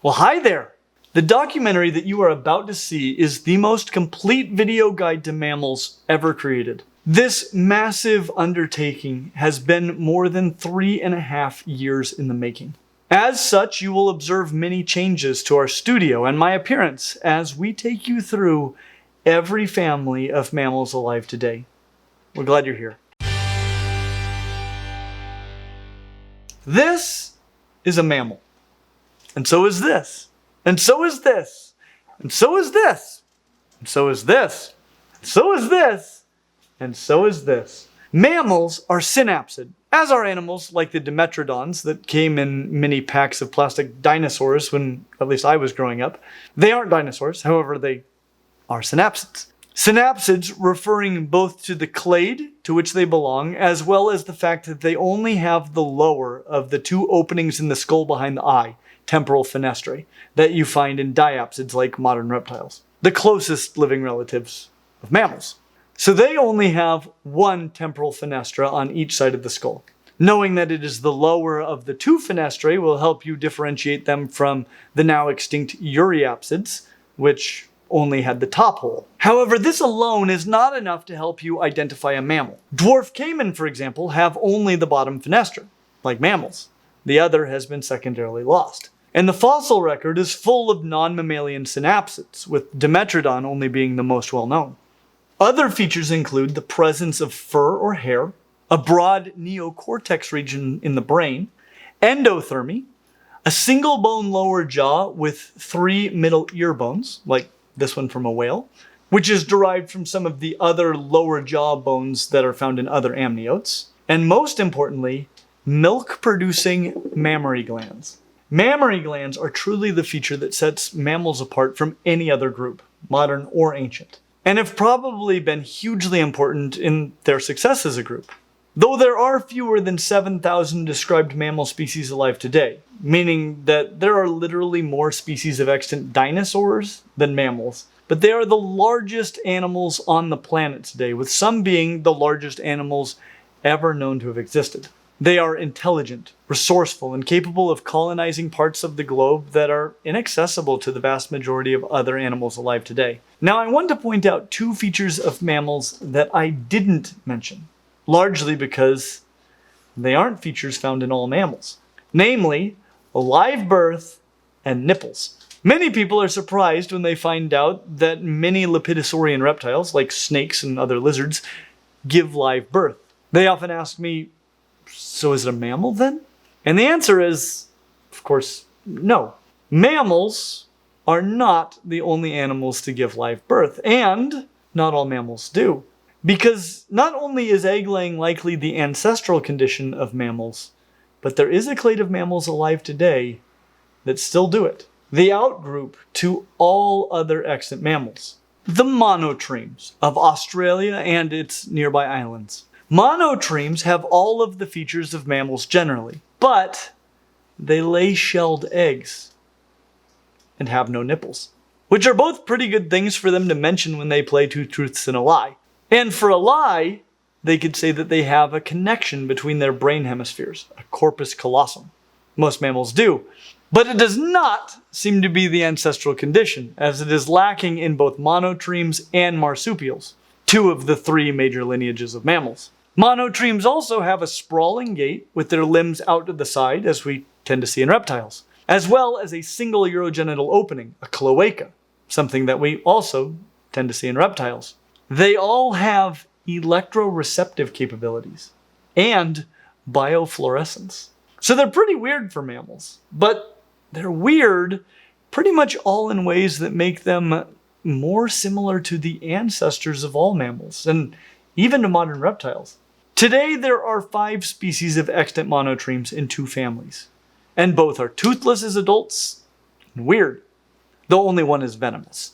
Well, hi there! The documentary that you are about to see is the most complete video guide to mammals ever created. This massive undertaking has been more than 3.5 years in the making. As such, you will observe many changes to our studio and my appearance as we take you through every family of mammals alive today. We're glad you're here. This is a mammal. And so is this. And so is this. And so is this. And so is this. And so is this. And so is this. Mammals are synapsid, as are animals like the Dimetrodons that came in many packs of plastic dinosaurs when at least I was growing up. They aren't dinosaurs, however, they are synapsids. Synapsids referring both to the clade to which they belong, as well as the fact that they only have the lower of the two openings in the skull behind the eye, temporal fenestrae, that you find in diapsids like modern reptiles, the closest living relatives of mammals. So they only have one temporal fenestra on each side of the skull. Knowing that it is the lower of the two fenestrae will help you differentiate them from the now extinct euryapsids, which only had the top hole. However, this alone is not enough to help you identify a mammal. Dwarf caiman, for example, have only the bottom fenestra, like mammals. The other has been secondarily lost. And the fossil record is full of non-mammalian synapsids, with Dimetrodon only being the most well-known. Other features include the presence of fur or hair, a broad neocortex region in the brain, endothermy, a single bone lower jaw with 3 middle ear bones, like this one from a whale, which is derived from some of the other lower jaw bones that are found in other amniotes, and most importantly, milk-producing mammary glands. Mammary glands are truly the feature that sets mammals apart from any other group, modern or ancient, and have probably been hugely important in their success as a group. Though there are fewer than 7,000 described mammal species alive today, meaning that there are literally more species of extant dinosaurs than mammals, but they are the largest animals on the planet today, with some being the largest animals ever known to have existed. They are intelligent, resourceful, and capable of colonizing parts of the globe that are inaccessible to the vast majority of other animals alive today. Now, I want to point out 2 features of mammals that I didn't mention, largely because they aren't features found in all mammals. Namely, live birth and nipples. Many people are surprised when they find out that many lepidosaurian reptiles, like snakes and other lizards, give live birth. They often ask me, so is it a mammal then? And the answer is, of course, no. Mammals are not the only animals to give live birth, and not all mammals do. Because not only is egg-laying likely the ancestral condition of mammals, but there is a clade of mammals alive today that still do it. The outgroup to all other extant mammals. The monotremes of Australia and its nearby islands. Monotremes have all of the features of mammals generally, but they lay shelled eggs and have no nipples, which are both pretty good things for them to mention when they play 2 truths and a lie. And for a lie, they could say that they have a connection between their brain hemispheres, a corpus callosum. Most mammals do. But it does not seem to be the ancestral condition, as it is lacking in both monotremes and marsupials, 2 of the 3 major lineages of mammals. Monotremes also have a sprawling gait with their limbs out to the side, as we tend to see in reptiles, as well as a single urogenital opening, a cloaca, something that we also tend to see in reptiles. They all have electroreceptive capabilities and biofluorescence. So they're pretty weird for mammals, but they're weird pretty much all in ways that make them more similar to the ancestors of all mammals, and even to modern reptiles. Today, there are 5 species of extant monotremes in 2 families, and both are toothless as adults and weird, though only one is venomous,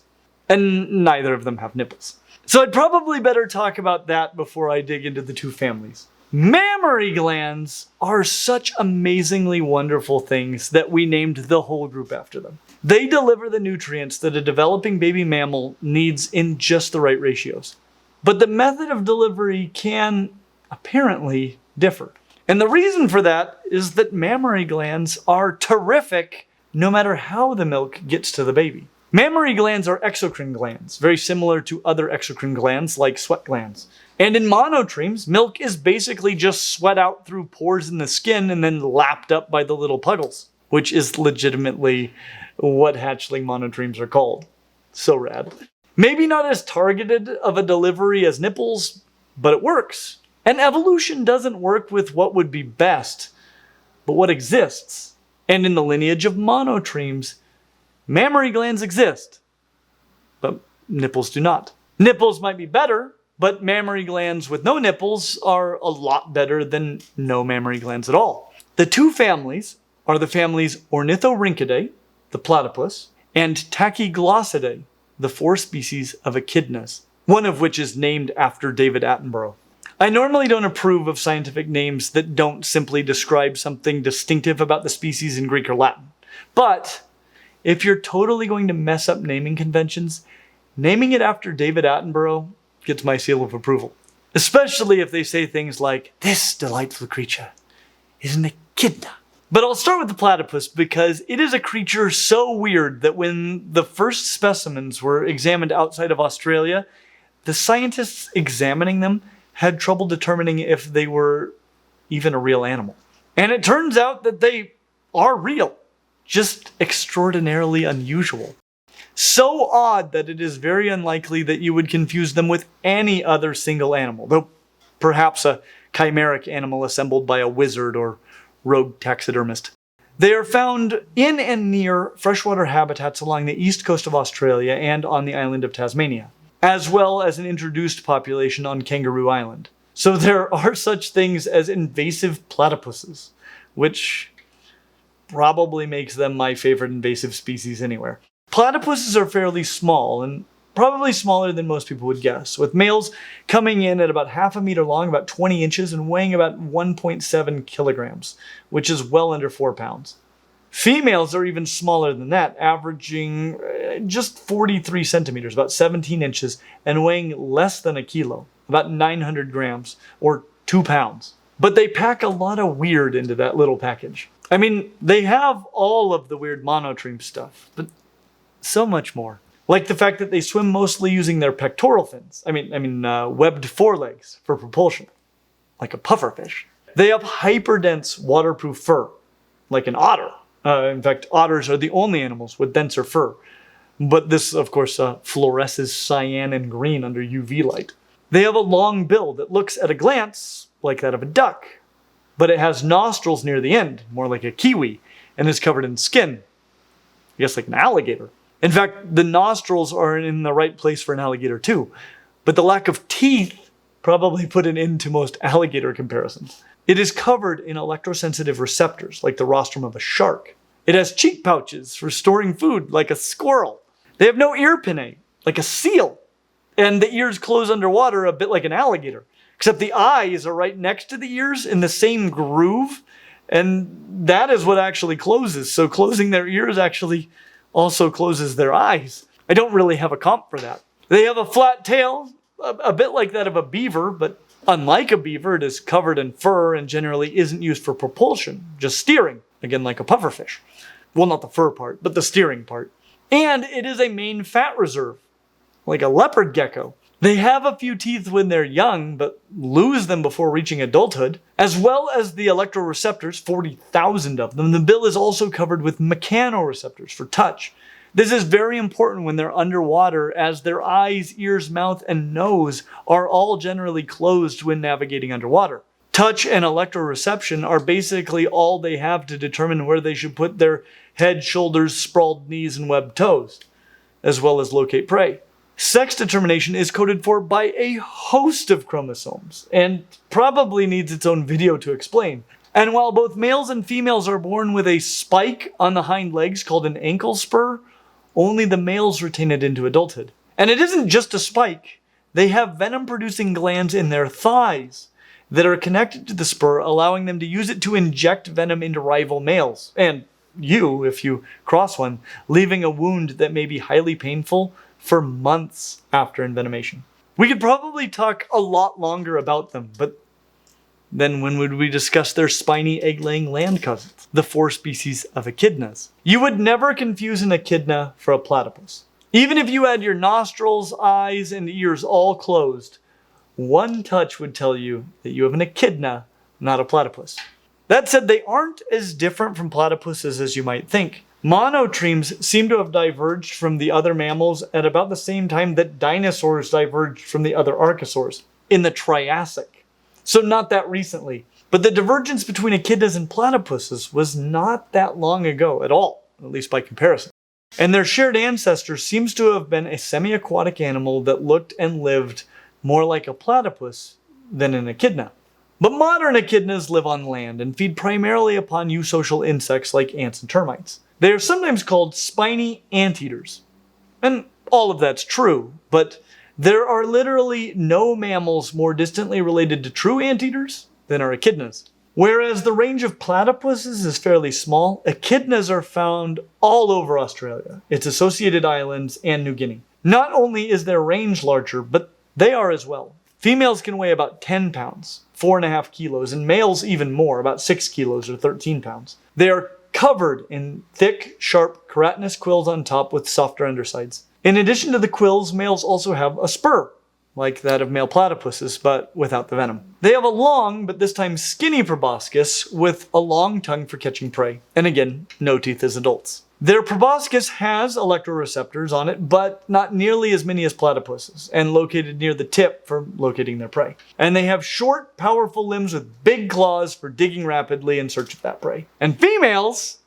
and neither of them have nipples. So I'd probably better talk about that before I dig into the 2 families. Mammary glands are such amazingly wonderful things that we named the whole group after them. They deliver the nutrients that a developing baby mammal needs in just the right ratios. But the method of delivery can apparently differ. And the reason for that is that mammary glands are terrific no matter how the milk gets to the baby. Mammary glands are exocrine glands, very similar to other exocrine glands like sweat glands. And in monotremes, milk is basically just sweat out through pores in the skin and then lapped up by the little puggles, which is legitimately what hatchling monotremes are called. So rad. Maybe not as targeted of a delivery as nipples, but it works. And evolution doesn't work with what would be best, but what exists. And in the lineage of monotremes, mammary glands exist, but nipples do not. Nipples might be better, but mammary glands with no nipples are a lot better than no mammary glands at all. The two families are the families Ornithorhynchidae, the platypus, and Tachyglossidae, the 4 species of echidnas, one of which is named after David Attenborough. I normally don't approve of scientific names that don't simply describe something distinctive about the species in Greek or Latin. But if you're totally going to mess up naming conventions, naming it after David Attenborough gets my seal of approval. Especially if they say things like, "This delightful creature is an echidna." But I'll start with the platypus because it is a creature so weird that when the first specimens were examined outside of Australia, the scientists examining them had trouble determining if they were even a real animal. And it turns out that they are real, just extraordinarily unusual. So odd that it is very unlikely that you would confuse them with any other single animal, though perhaps a chimeric animal assembled by a wizard or rogue taxidermist. They are found in and near freshwater habitats along the east coast of Australia and on the island of Tasmania, as well as an introduced population on Kangaroo Island. So there are such things as invasive platypuses, which probably makes them my favorite invasive species anywhere. Platypuses are fairly small and probably smaller than most people would guess, with males coming in at about half a meter long, about 20 inches, and weighing about 1.7 kilograms, which is well under 4 pounds. Females are even smaller than that, averaging just 43 centimeters, about 17 inches, and weighing less than a kilo, about 900 grams, or 2 pounds. But they pack a lot of weird into that little package. I mean, they have all of the weird monotreme stuff, but so much more. Like the fact that they swim mostly using their pectoral fins. Webbed forelegs for propulsion, like a pufferfish. They have hyperdense waterproof fur, like an otter. In fact, otters are the only animals with denser fur. But this, of course, fluoresces cyan and green under UV light. They have a long bill that looks at a glance like that of a duck, but it has nostrils near the end, more like a kiwi, and is covered in skin. I guess like an alligator. In fact, the nostrils are in the right place for an alligator too, but the lack of teeth probably put an end to most alligator comparisons. It is covered in electrosensitive receptors, like the rostrum of a shark. It has cheek pouches for storing food, like a squirrel. They have no ear pinnae, like a seal. And the ears close underwater a bit like an alligator, except the eyes are right next to the ears in the same groove, and that is what actually closes. So closing their ears actually also closes their eyes. I don't really have a comp for that. They have a flat tail, a bit like that of a beaver, but unlike a beaver, it is covered in fur and generally isn't used for propulsion, just steering, again like a pufferfish. Well, not the fur part, but the steering part. And it is a main fat reserve, like a leopard gecko. They have a few teeth when they're young, but lose them before reaching adulthood, as well as the electroreceptors, 40,000 of them. The bill is also covered with mechanoreceptors for touch. This is very important when they're underwater, as their eyes, ears, mouth, and nose are all generally closed when navigating underwater. Touch and electroreception are basically all they have to determine where they should put their head, shoulders, sprawled knees, and webbed toes, as well as locate prey. Sex determination is coded for by a host of chromosomes, and probably needs its own video to explain. And while both males and females are born with a spike on the hind legs called an ankle spur, only the males retain it into adulthood. And it isn't just a spike. They have venom-producing glands in their thighs that are connected to the spur, allowing them to use it to inject venom into rival males. And you, if you cross one, leaving a wound that may be highly painful for months after envenomation. We could probably talk a lot longer about them, but then when would we discuss their spiny egg-laying land cousins, the 4 species of echidnas? You would never confuse an echidna for a platypus. Even if you had your nostrils, eyes, and ears all closed, one touch would tell you that you have an echidna, not a platypus. That said, they aren't as different from platypuses as you might think. Monotremes seem to have diverged from the other mammals at about the same time that dinosaurs diverged from the other archosaurs, in the Triassic. So not that recently. But the divergence between echidnas and platypuses was not that long ago at all, at least by comparison. And their shared ancestor seems to have been a semi-aquatic animal that looked and lived more like a platypus than an echidna. But modern echidnas live on land and feed primarily upon eusocial insects like ants and termites. They are sometimes called spiny anteaters. And all of that's true, but there are literally no mammals more distantly related to true anteaters than are echidnas. Whereas the range of platypuses is fairly small, echidnas are found all over Australia, its associated islands, and New Guinea. Not only is their range larger, but they are as well. Females can weigh about 10 pounds, 4.5 kilos, and males even more, about 6 kilos or 13 pounds. They are covered in thick, sharp, keratinous quills on top with softer undersides. In addition to the quills, males also have a spur, like that of male platypuses, but without the venom. They have a long, but this time skinny proboscis with a long tongue for catching prey, and again, no teeth as adults. Their proboscis has electroreceptors on it, but not nearly as many as platypuses, and located near the tip for locating their prey. And they have short, powerful limbs with big claws for digging rapidly in search of that prey. And females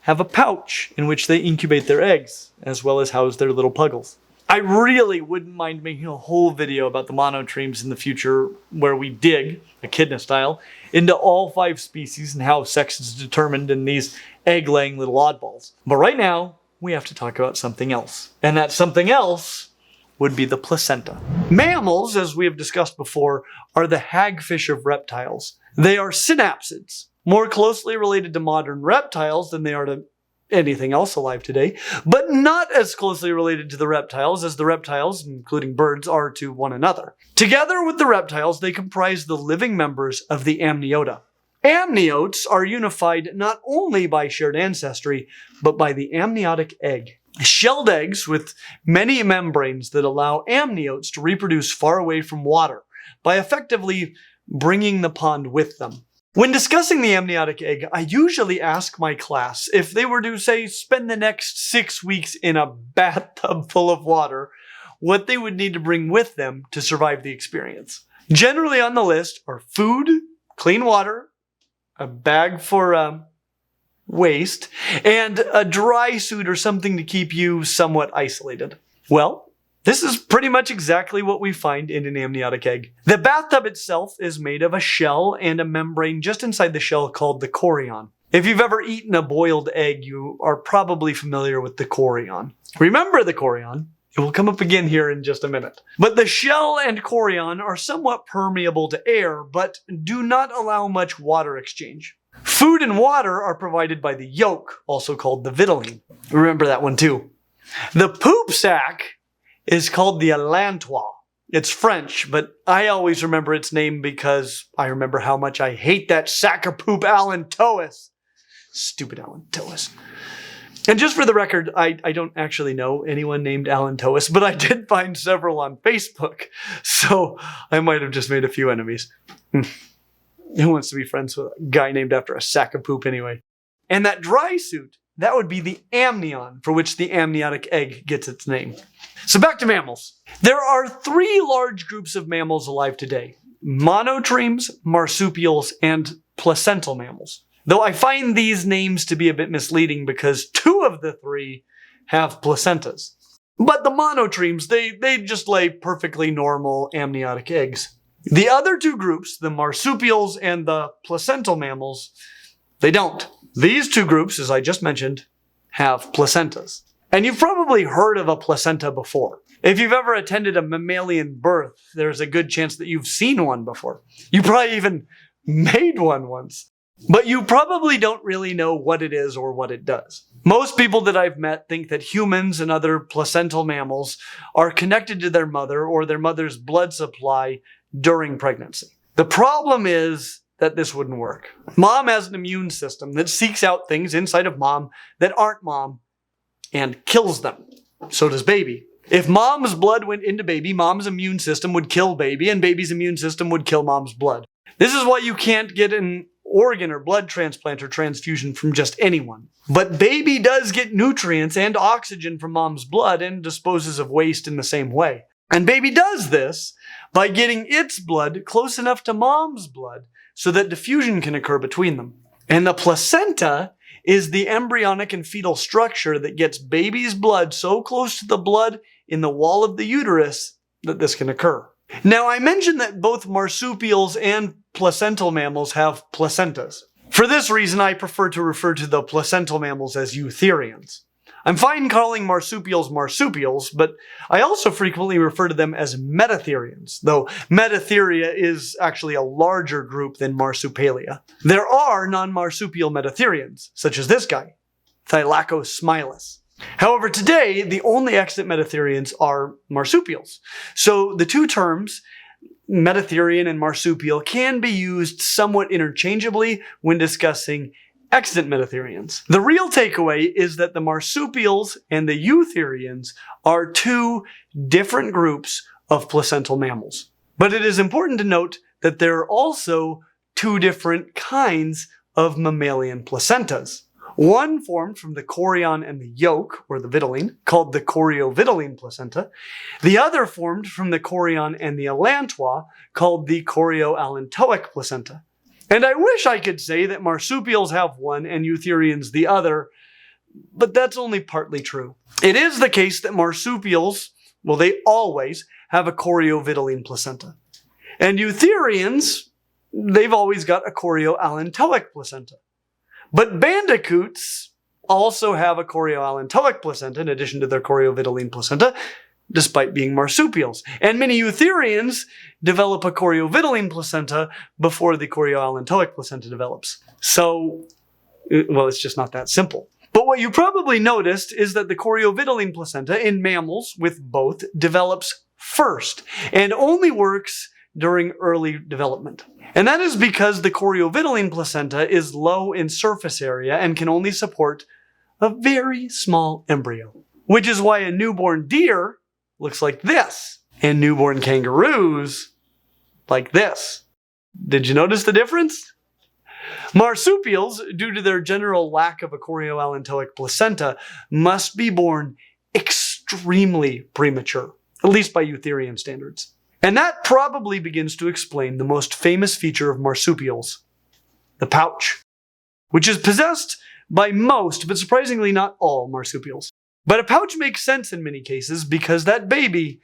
have a pouch in which they incubate their eggs, as well as house their little puggles. I really wouldn't mind making a whole video about the monotremes in the future where we dig, echidna style, into all 5 species and how sex is determined in these egg-laying little oddballs. But right now, we have to talk about something else. And that something else would be the placenta. Mammals, as we have discussed before, are the hagfish of reptiles. They are synapsids, more closely related to modern reptiles than they are to anything else alive today, but not as closely related to the reptiles as the reptiles, including birds, are to one another. Together with the reptiles, they comprise the living members of the amniota. Amniotes are unified not only by shared ancestry, but by the amniotic egg. Shelled eggs with many membranes that allow amniotes to reproduce far away from water by effectively bringing the pond with them. When discussing the amniotic egg, I usually ask my class if they were to, say, spend the next 6 weeks in a bathtub full of water, what they would need to bring with them to survive the experience. Generally on the list are food, clean water, a bag for waste, and a dry suit or something to keep you somewhat isolated. Well, this is pretty much exactly what we find in an amniotic egg. The bathtub itself is made of a shell and a membrane just inside the shell called the chorion. If you've ever eaten a boiled egg, you are probably familiar with the chorion. Remember the chorion? It will come up again here in just a minute. But the shell and chorion are somewhat permeable to air, but do not allow much water exchange. Food and water are provided by the yolk, also called the vitelline. Remember that one too. The poop sac is called the allantois. It's French, but I always remember its name because I remember how much I hate that sack of poop allantois. Stupid allantois. And just for the record, I don't actually know anyone named allantois, but I did find several on Facebook, so I might have just made a few enemies. Who wants to be friends with a guy named after a sack of poop anyway? And that dry suit, that would be the amnion, for which the amniotic egg gets its name. So back to mammals. There are 3 large groups of mammals alive today: monotremes, marsupials, and placental mammals. Though I find these names to be a bit misleading because 2 of the 3 have placentas. But the monotremes, they just lay perfectly normal amniotic eggs. The other 2 groups, the marsupials and the placental mammals, they don't. These 2 groups, as I just mentioned, have placentas. And you've probably heard of a placenta before. If you've ever attended a mammalian birth, there's a good chance that you've seen one before. You probably even made one once. But you probably don't really know what it is or what it does. Most people that I've met think that humans and other placental mammals are connected to their mother or their mother's blood supply during pregnancy. The problem is that this wouldn't work. Mom has an immune system that seeks out things inside of mom that aren't mom and kills them. So does baby. If mom's blood went into baby, mom's immune system would kill baby, and baby's immune system would kill mom's blood. This is why you can't get an organ or blood transplant or transfusion from just anyone. But baby does get nutrients and oxygen from mom's blood and disposes of waste in the same way. And baby does this by getting its blood close enough to mom's blood so that diffusion can occur between them. And the placenta is the embryonic and fetal structure that gets baby's blood so close to the blood in the wall of the uterus that this can occur. Now, I mentioned that both marsupials and placental mammals have placentas. For this reason, I prefer to refer to the placental mammals as eutherians. I'm fine calling marsupials marsupials, but I also frequently refer to them as metatherians, though Metatheria is actually a larger group than Marsupialia. There are non-marsupial metatherians, such as this guy, Thylacosmilus. However, today, the only extant metatherians are marsupials. So the two terms, metatherian and marsupial, can be used somewhat interchangeably when discussing extant metatherians. The real takeaway is that the marsupials and the eutherians are two different groups of placental mammals. But it is important to note that there are also two different kinds of mammalian placentas. One formed from the chorion and the yolk, or the vitelline, called the choriovitilline placenta. The other formed from the chorion and the allantois, called the chorioallantoic placenta. And I wish I could say that marsupials have one and eutherians the other, but that's only partly true. It is the case that marsupials, well, they always have a choriovitilline placenta. And eutherians, they've always got a chorioallantoic placenta. But bandicoots also have a chorioallantoic placenta in addition to their choriovitilline placenta, despite being marsupials. And many eutherians develop a choriovitilline placenta before the chorioallantoic placenta develops. So, well, it's just not that simple. But what you probably noticed is that the choriovitilline placenta in mammals with both develops first and only works during early development. And that is because the choriovitilline placenta is low in surface area and can only support a very small embryo. Which is why a newborn deer looks like this, and newborn kangaroos like this. Did you notice the difference? Marsupials, due to their general lack of a chorioallantoic placenta, must be born extremely premature, at least by eutherian standards. And that probably begins to explain the most famous feature of marsupials, the pouch, which is possessed by most, but surprisingly not all, marsupials. But a pouch makes sense in many cases because that baby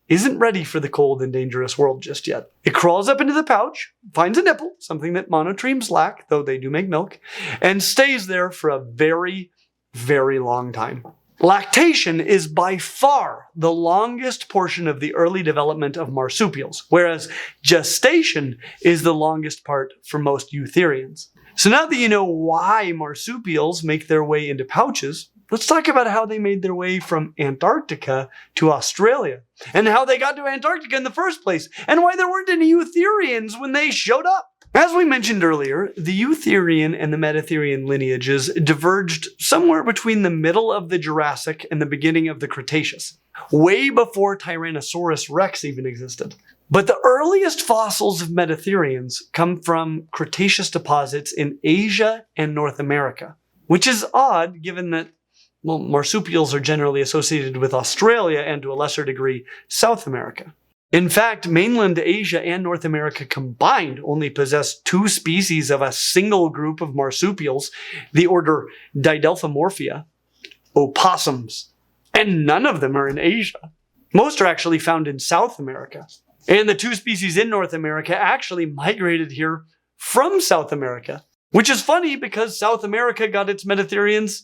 isn't ready for the cold and dangerous world just yet. It crawls up into the pouch, finds a nipple, something that monotremes lack, though they do make milk, and stays there for a very, very long time. Lactation is by far the longest portion of the early development of marsupials, whereas gestation is the longest part for most eutherians. So now that you know why marsupials make their way into pouches, let's talk about how they made their way from Antarctica to Australia, and how they got to Antarctica in the first place, and why there weren't any eutherians when they showed up. As we mentioned earlier, the eutherian and the metatherian lineages diverged somewhere between the middle of the Jurassic and the beginning of the Cretaceous, way before Tyrannosaurus rex even existed. But the earliest fossils of metatherians come from Cretaceous deposits in Asia and North America, which is odd given that, well, marsupials are generally associated with Australia and to a lesser degree, South America. In fact, mainland Asia and North America combined only possess 2 species of a single group of marsupials, the order Didelphimorphia, opossums, and none of them are in Asia. Most are actually found in South America. And the 2 species in North America actually migrated here from South America, which is funny because South America got its metatherians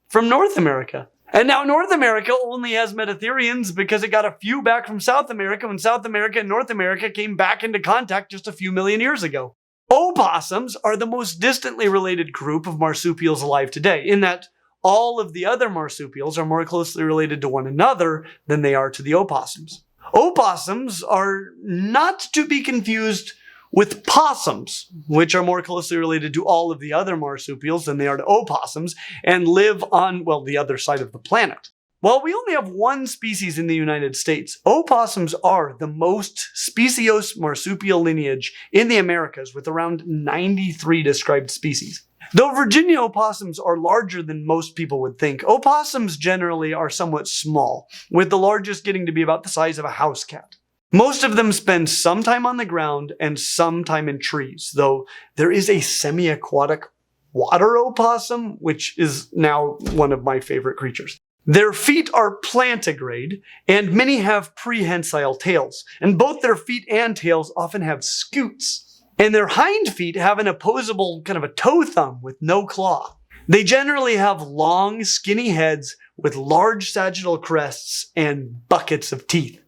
from North America. And now North America only has metatherians because it got a few back from South America when South America and North America came back into contact just a few million years ago. Opossums are the most distantly related group of marsupials alive today, in that all of the other marsupials are more closely related to one another than they are to the opossums. Opossums are not to be confused with possums, which are more closely related to all of the other marsupials than they are to opossums, and live on, well, the other side of the planet. While we only have one species in the United States, opossums are the most speciose marsupial lineage in the Americas, with around 93 described species. Though Virginia opossums are larger than most people would think, opossums generally are somewhat small, with the largest getting to be about the size of a house cat. Most of them spend some time on the ground and some time in trees, though there is a semi-aquatic water opossum, which is now one of my favorite creatures. Their feet are plantigrade, and many have prehensile tails, and both their feet and tails often have scutes. And their hind feet have an opposable kind of a toe thumb with no claw. They generally have long, skinny heads with large sagittal crests and buckets of teeth.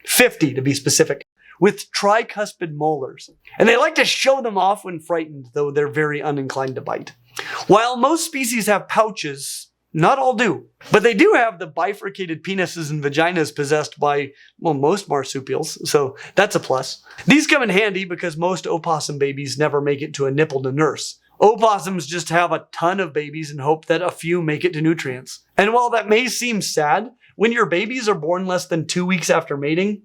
50 to be specific, with tricuspid molars. And they like to show them off when frightened, though they're very uninclined to bite. While most species have pouches, not all do. But they do have the bifurcated penises and vaginas possessed by, well, most marsupials, so that's a plus. These come in handy because most opossum babies never make it to a nipple to nurse. Opossums just have a ton of babies and hope that a few make it to nutrients. And while that may seem sad, when your babies are born less than 2 weeks after mating,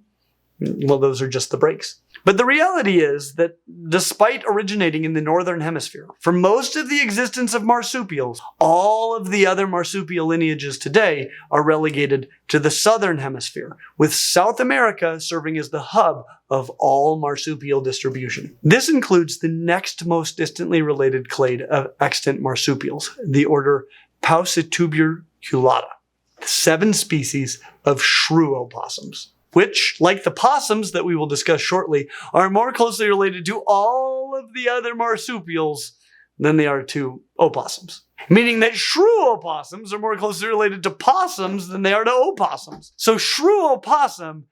well, those are just the breaks. But the reality is that despite originating in the northern hemisphere, for most of the existence of marsupials, all of the other marsupial lineages today are relegated to the southern hemisphere, with South America serving as the hub of all marsupial distribution. This includes the next most distantly related clade of extant marsupials, the order Paucituberculata, 7 species of shrew opossums, which, like the possums that we will discuss shortly, are more closely related to all of the other marsupials than they are to opossums. Meaning that shrew opossums are more closely related to possums than they are to opossums. So shrew opossum,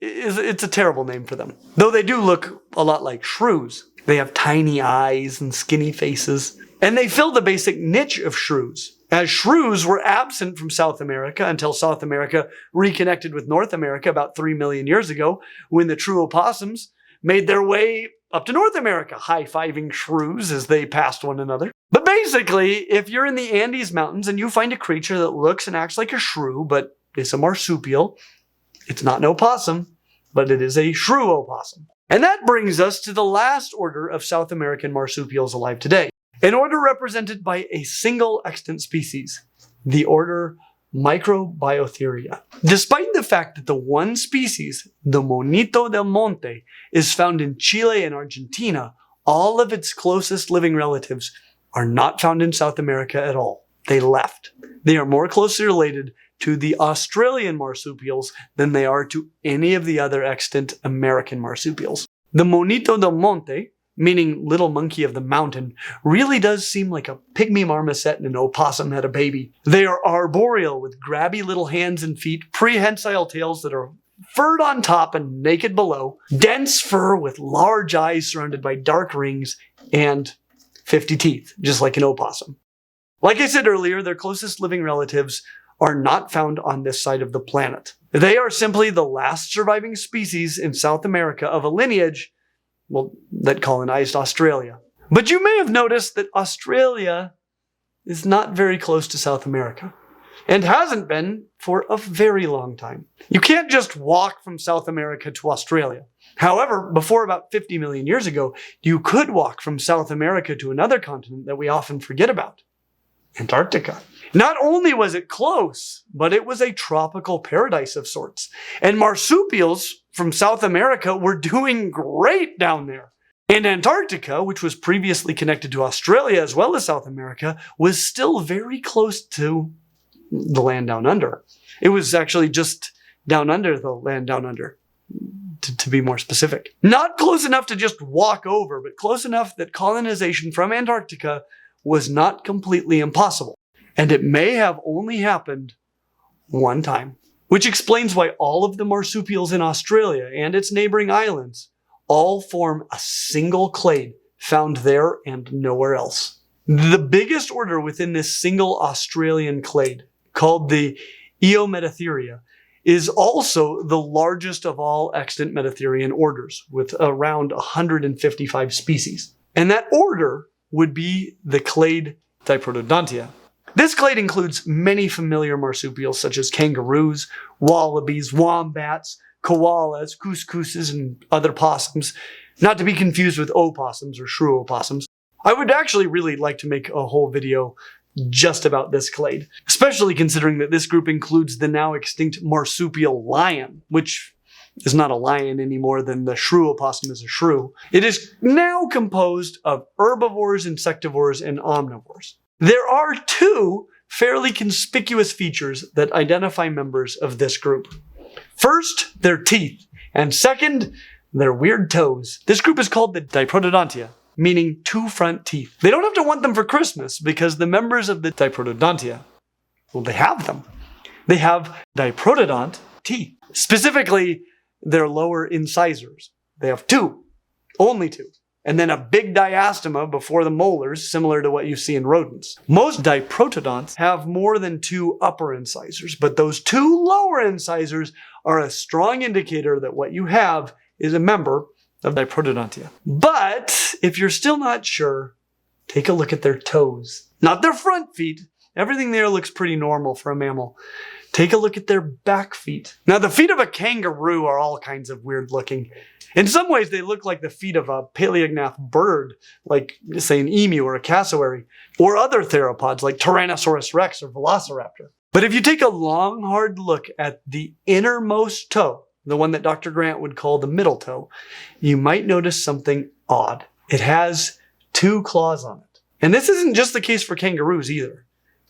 it's a terrible name for them. Though they do look a lot like shrews. They have tiny eyes and skinny faces. And they fill the basic niche of shrews, as shrews were absent from South America until South America reconnected with North America about 3 million years ago, when the true opossums made their way up to North America, high-fiving shrews as they passed one another. But basically, if you're in the Andes Mountains and you find a creature that looks and acts like a shrew, but is a marsupial, it's not an opossum, but it is a shrew opossum. And that brings us to the last order of South American marsupials alive today. An order represented by a single extant species, the order Microbieutheria. Despite the fact that the one species, the monito del monte, is found in Chile and Argentina, all of its closest living relatives are not found in South America at all. They left. They are more closely related to the Australian marsupials than they are to any of the other extant American marsupials. The monito del monte, meaning little monkey of the mountain, really does seem like a pygmy marmoset and an opossum had a baby. They are arboreal with grabby little hands and feet, prehensile tails that are furred on top and naked below, dense fur with large eyes surrounded by dark rings, and 50 teeth, just like an opossum. Like I said earlier, their closest living relatives are not found on this side of the planet. They are simply the last surviving species in South America of a lineage, well, that colonized Australia. But you may have noticed that Australia is not very close to South America, and hasn't been for a very long time. You can't just walk from South America to Australia. However, before about 50 million years ago, you could walk from South America to another continent that we often forget about, Antarctica. Not only was it close, but it was a tropical paradise of sorts. And marsupials from South America were doing great down there. And Antarctica, which was previously connected to Australia as well as South America, was still very close to the land down under. It was actually just down under the land down under, to be more specific. Not close enough to just walk over, but close enough that colonization from Antarctica was not completely impossible. And it may have only happened one time. Which explains why all of the marsupials in Australia and its neighboring islands all form a single clade found there and nowhere else. The biggest order within this single Australian clade, called the Eometatheria, is also the largest of all extant Metatherian orders, with around 155 species. And that order would be the clade Diprotodontia. This clade includes many familiar marsupials such as kangaroos, wallabies, wombats, koalas, cuscuses, and other possums, not to be confused with opossums or shrew opossums. I would actually really like to make a whole video just about this clade, especially considering that this group includes the now extinct marsupial lion, which is not a lion any more than the shrew opossum is a shrew. It is now composed of herbivores, insectivores, and omnivores. There are two fairly conspicuous features that identify members of this group. First, their teeth, and second, their weird toes. This group is called the Diprotodontia, meaning two front teeth. They don't have to want them for Christmas because the members of the Diprotodontia, well, they have them. They have diprotodont teeth, specifically their lower incisors. They have two, only two, and then a big diastema before the molars, similar to what you see in rodents. Most diprotodonts have more than two upper incisors, but those two lower incisors are a strong indicator that what you have is a member of Diprotodontia. But if you're still not sure, take a look at their toes. Not their front feet. Everything there looks pretty normal for a mammal. Take a look at their back feet. Now, the feet of a kangaroo are all kinds of weird looking. In some ways, they look like the feet of a paleognath bird, like, say, an emu or a cassowary, or other theropods like Tyrannosaurus rex or Velociraptor. But if you take a long, hard look at the innermost toe, the one that Dr. Grant would call the middle toe, you might notice something odd. It has two claws on it. And this isn't just the case for kangaroos either.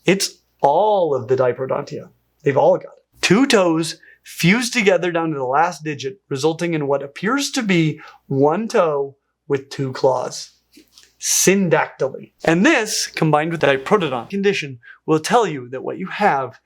It's all of the Diprotodontia. They've all got it. Two toes fused together down to the last digit, resulting in what appears to be one toe with two claws. Syndactyly. And this, combined with the diprotodont condition, will tell you that what you have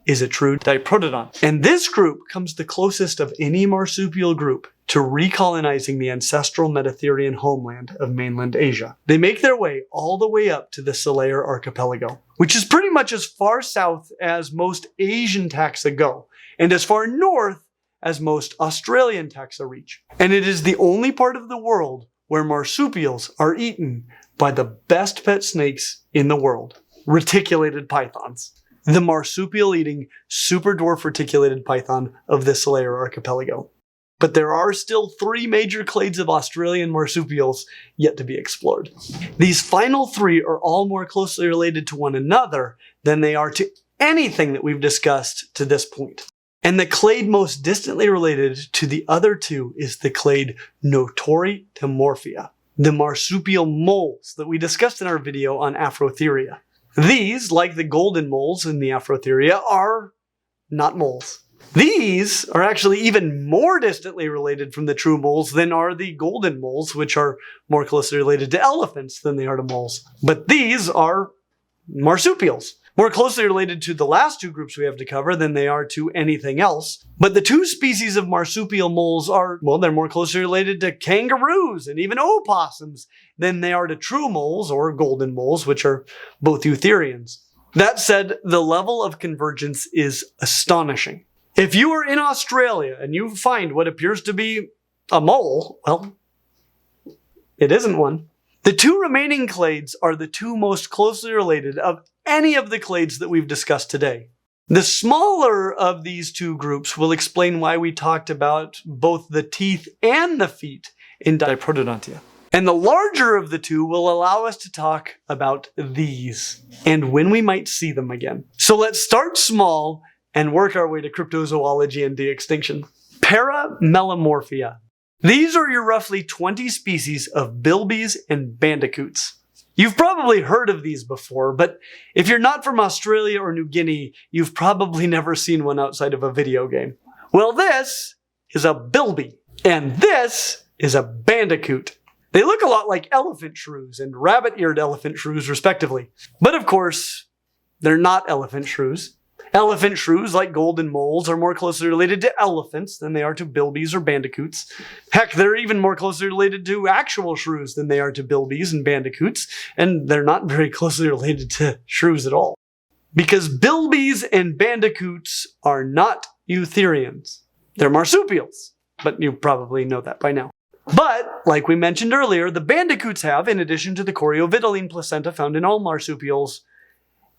is a true diprotodont. And this group comes the closest of any marsupial group to recolonizing the ancestral Metatherian homeland of mainland Asia. They make their way all the way up to the Selayer archipelago, which is pretty much as far south as most Asian taxa go, and as far north as most Australian taxa reach. And it is the only part of the world where marsupials are eaten by the best pet snakes in the world, reticulated pythons. The marsupial-eating superdwarf reticulated python of the Selayer archipelago. But there are still three major clades of Australian marsupials yet to be explored. These final three are all more closely related to one another than they are to anything that we've discussed to this point. And the clade most distantly related to the other two is the clade Notorietomorphia, the marsupial moles that we discussed in our video on Afrotheria. These, like the golden moles in the Afrotheria, are not moles. These are actually even more distantly related from the true moles than are the golden moles, which are more closely related to elephants than they are to moles. But these are marsupials, more closely related to the last two groups we have to cover than they are to anything else. But the two species of marsupial moles are, well, they're more closely related to kangaroos and even opossums than they are to true moles or golden moles, which are both eutherians. That said, the level of convergence is astonishing. If you are in Australia and you find what appears to be a mole, well, it isn't one. The two remaining clades are the two most closely related of any of the clades that we've discussed today. The smaller of these two groups will explain why we talked about both the teeth and the feet in Diprotodontia. And the larger of the two will allow us to talk about these and when we might see them again. So let's start small and work our way to cryptozoology and de-extinction. Peramelemorphia. These are your roughly 20 species of bilbies and bandicoots. You've probably heard of these before, but if you're not from Australia or New Guinea, you've probably never seen one outside of a video game. Well, this is a bilby, and this is a bandicoot. They look a lot like elephant shrews and rabbit-eared elephant shrews, respectively. But of course, they're not elephant shrews. Elephant shrews, like golden moles, are more closely related to elephants than they are to bilbies or bandicoots. Heck, they're even more closely related to actual shrews than they are to bilbies and bandicoots, and they're not very closely related to shrews at all. Because bilbies and bandicoots are not eutherians. They're marsupials, but you probably know that by now. But, like we mentioned earlier, the bandicoots have, in addition to the chorioviduline placenta found in all marsupials,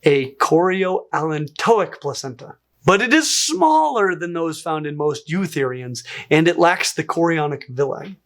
a chorioallantoic placenta. But it is smaller than those found in most eutherians, and it lacks the chorionic villi.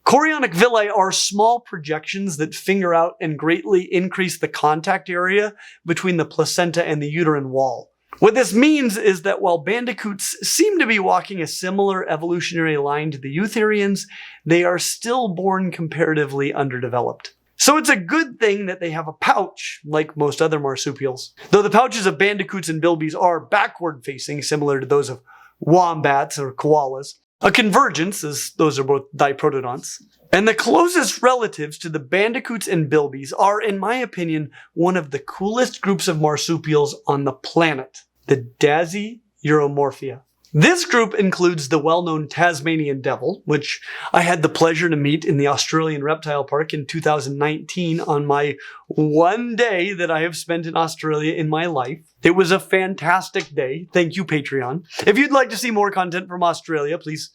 Chorionic villi are small projections that finger out and greatly increase the contact area between the placenta and the uterine wall. What this means is that while bandicoots seem to be walking a similar evolutionary line to the eutherians, they are still born comparatively underdeveloped. So it's a good thing that they have a pouch, like most other marsupials. Though the pouches of bandicoots and bilbies are backward-facing, similar to those of wombats or koalas. A convergence, as those are both diprotodonts. And the closest relatives to the bandicoots and bilbies are, in my opinion, one of the coolest groups of marsupials on the planet, the Dasyuromorphia. This group includes the well-known Tasmanian devil, which I had the pleasure to meet in the Australian Reptile Park in 2019 on my one day that I have spent in Australia in my life. It was a fantastic day. Thank you, Patreon. If you'd like to see more content from Australia, please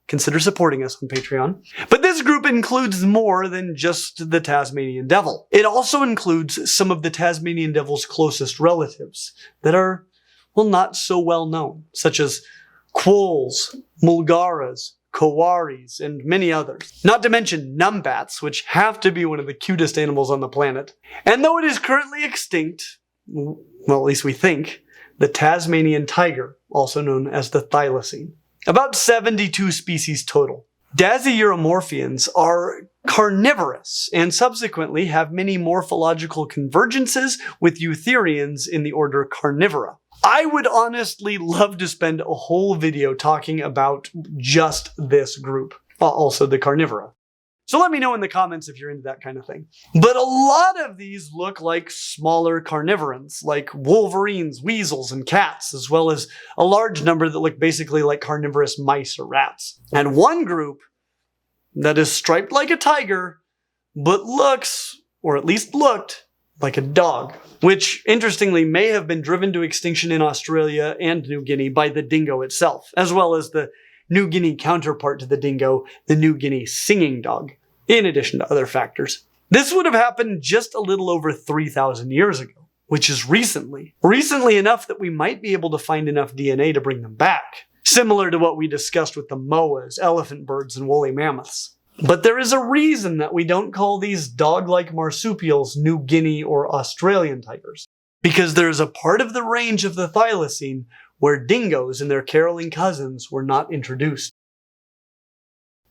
consider supporting us on Patreon. But this group includes more than just the Tasmanian devil. It also includes some of the Tasmanian devil's closest relatives that are, well, not so well known, such as quolls, mulgaras, koaris, and many others. Not to mention numbats, which have to be one of the cutest animals on the planet. And though it is currently extinct, well, at least we think, the Tasmanian tiger, also known as the thylacine. About 72 species total. Dasyuromorphians are carnivorous and subsequently have many morphological convergences with eutherians in the order Carnivora. I would honestly love to spend a whole video talking about just this group, also the Carnivora. So let me know in the comments if you're into that kind of thing. But a lot of these look like smaller carnivorans, like wolverines, weasels, and cats, as well as a large number that look basically like carnivorous mice or rats. And one group that is striped like a tiger, but looks, or at least looked, like a dog, which interestingly may have been driven to extinction in Australia and New Guinea by the dingo itself, as well as the New Guinea counterpart to the dingo, the New Guinea singing dog, in addition to other factors. This would have happened just a little over 3,000 years ago, which is recently. Recently enough that we might be able to find enough DNA to bring them back, similar to what we discussed with the moas, elephant birds, and woolly mammoths. But there is a reason that we don't call these dog-like marsupials New Guinea or Australian tigers. Because there is a part of the range of the thylacine where dingoes and their caroling cousins were not introduced.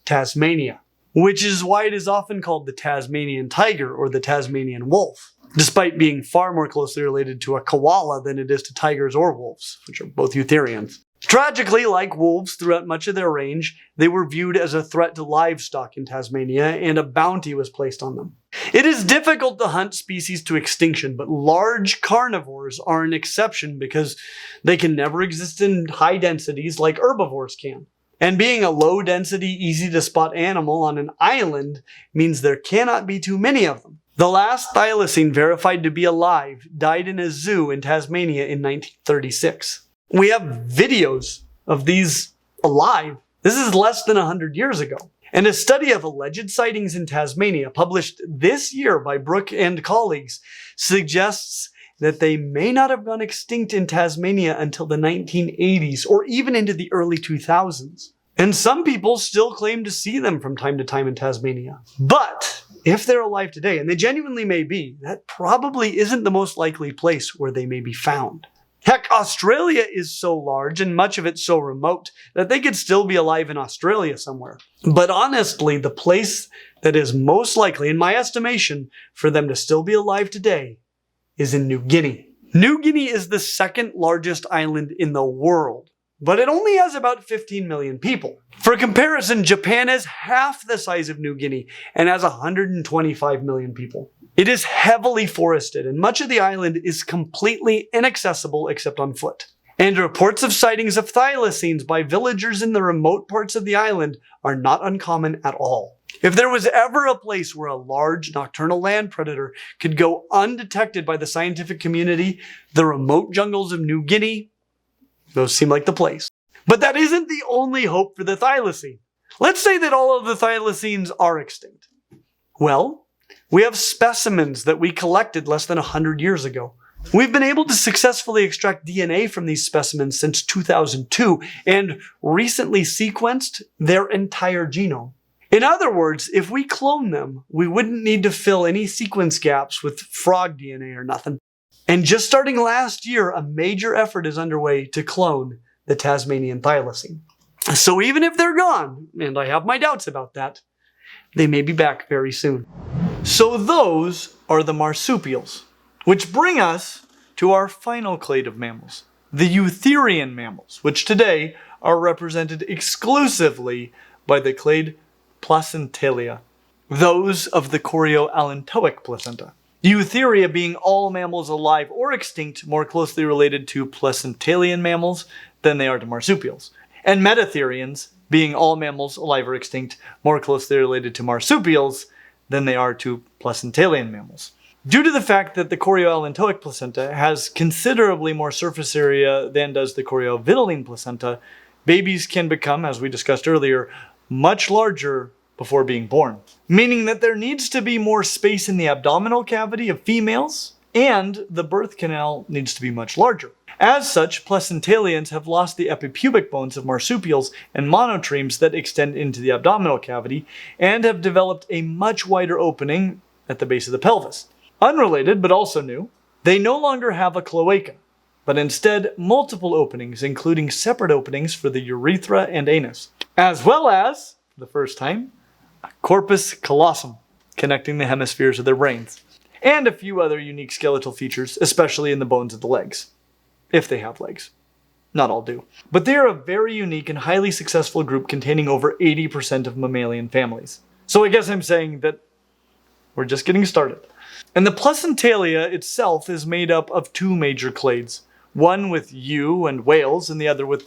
Tasmania. Which is why it is often called the Tasmanian tiger or the Tasmanian wolf, despite being far more closely related to a koala than it is to tigers or wolves, which are both eutherians. Tragically, like wolves throughout much of their range, they were viewed as a threat to livestock in Tasmania, and a bounty was placed on them. It is difficult to hunt species to extinction, but large carnivores are an exception because they can never exist in high densities like herbivores can. And being a low-density, easy-to-spot animal on an island means there cannot be too many of them. The last thylacine verified to be alive died in a zoo in Tasmania in 1936. We have videos of these alive. This is less than 100 years ago. And a study of alleged sightings in Tasmania, published this year by Brooke and colleagues, suggests that they may not have gone extinct in Tasmania until the 1980s or even into the early 2000s. And some people still claim to see them from time to time in Tasmania. But if they're alive today, and they genuinely may be, that probably isn't the most likely place where they may be found. Heck, Australia is so large and much of it so remote that they could still be alive in Australia somewhere. But honestly, the place that is most likely, in my estimation, for them to still be alive today is in New Guinea. New Guinea is the second largest island in the world, but it only has about 15 million people. For comparison, Japan is half the size of New Guinea and has 125 million people. It is heavily forested, and much of the island is completely inaccessible except on foot. And reports of sightings of thylacines by villagers in the remote parts of the island are not uncommon at all. If there was ever a place where a large nocturnal land predator could go undetected by the scientific community, the remote jungles of New Guinea, those seem like the place. But that isn't the only hope for the thylacine. Let's say that all of the thylacines are extinct. Well, we have specimens that we collected less than 100 years ago. We've been able to successfully extract DNA from these specimens since 2002 and recently sequenced their entire genome. In other words, if we clone them, we wouldn't need to fill any sequence gaps with frog DNA or nothing. And just starting last year, a major effort is underway to clone the Tasmanian thylacine. So even if they're gone, and I have my doubts about that, they may be back very soon. So those are the marsupials, which bring us to our final clade of mammals, the eutherian mammals, which today are represented exclusively by the clade Placentalia, those of the chorioallantoic placenta. Eutheria being all mammals alive or extinct more closely related to placentalian mammals than they are to marsupials. And metatherians being all mammals alive or extinct more closely related to marsupials than they are to placentalian mammals. Due to the fact that the chorioallantoic placenta has considerably more surface area than does the chorioavitelline placenta, babies can become, as we discussed earlier, much larger before being born, meaning that there needs to be more space in the abdominal cavity of females, and the birth canal needs to be much larger. As such, placentalians have lost the epipubic bones of marsupials and monotremes that extend into the abdominal cavity, and have developed a much wider opening at the base of the pelvis. Unrelated, but also new, they no longer have a cloaca, but instead multiple openings, including separate openings for the urethra and anus, as well as, for the first time, a corpus callosum, connecting the hemispheres of their brains, and a few other unique skeletal features, especially in the bones of the legs, if they have legs. Not all do. But they are a very unique and highly successful group containing over 80% of mammalian families. So I guess I'm saying that we're just getting started. And the placentalia itself is made up of two major clades, one with ewe and whales and the other with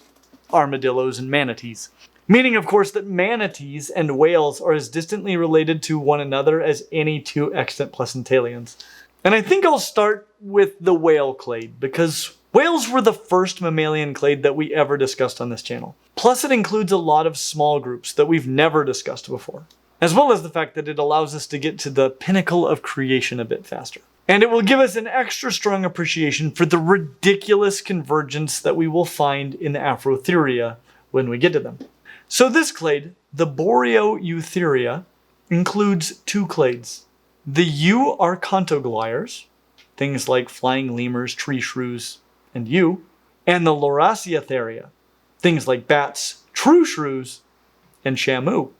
armadillos and manatees. Meaning, of course, that manatees and whales are as distantly related to one another as any two extant placentalians. And I think I'll start with the whale clade, because whales were the first mammalian clade that we ever discussed on this channel. Plus, it includes a lot of small groups that we've never discussed before, as well as the fact that it allows us to get to the pinnacle of creation a bit faster. And it will give us an extra strong appreciation for the ridiculous convergence that we will find in the Afrotheria when we get to them. So this clade, the Boreoeutheria, includes two clades. The Euarchontoglires, things like flying lemurs, tree shrews, and yew, and the Lauraceotheria, things like bats, true shrews, and shamu.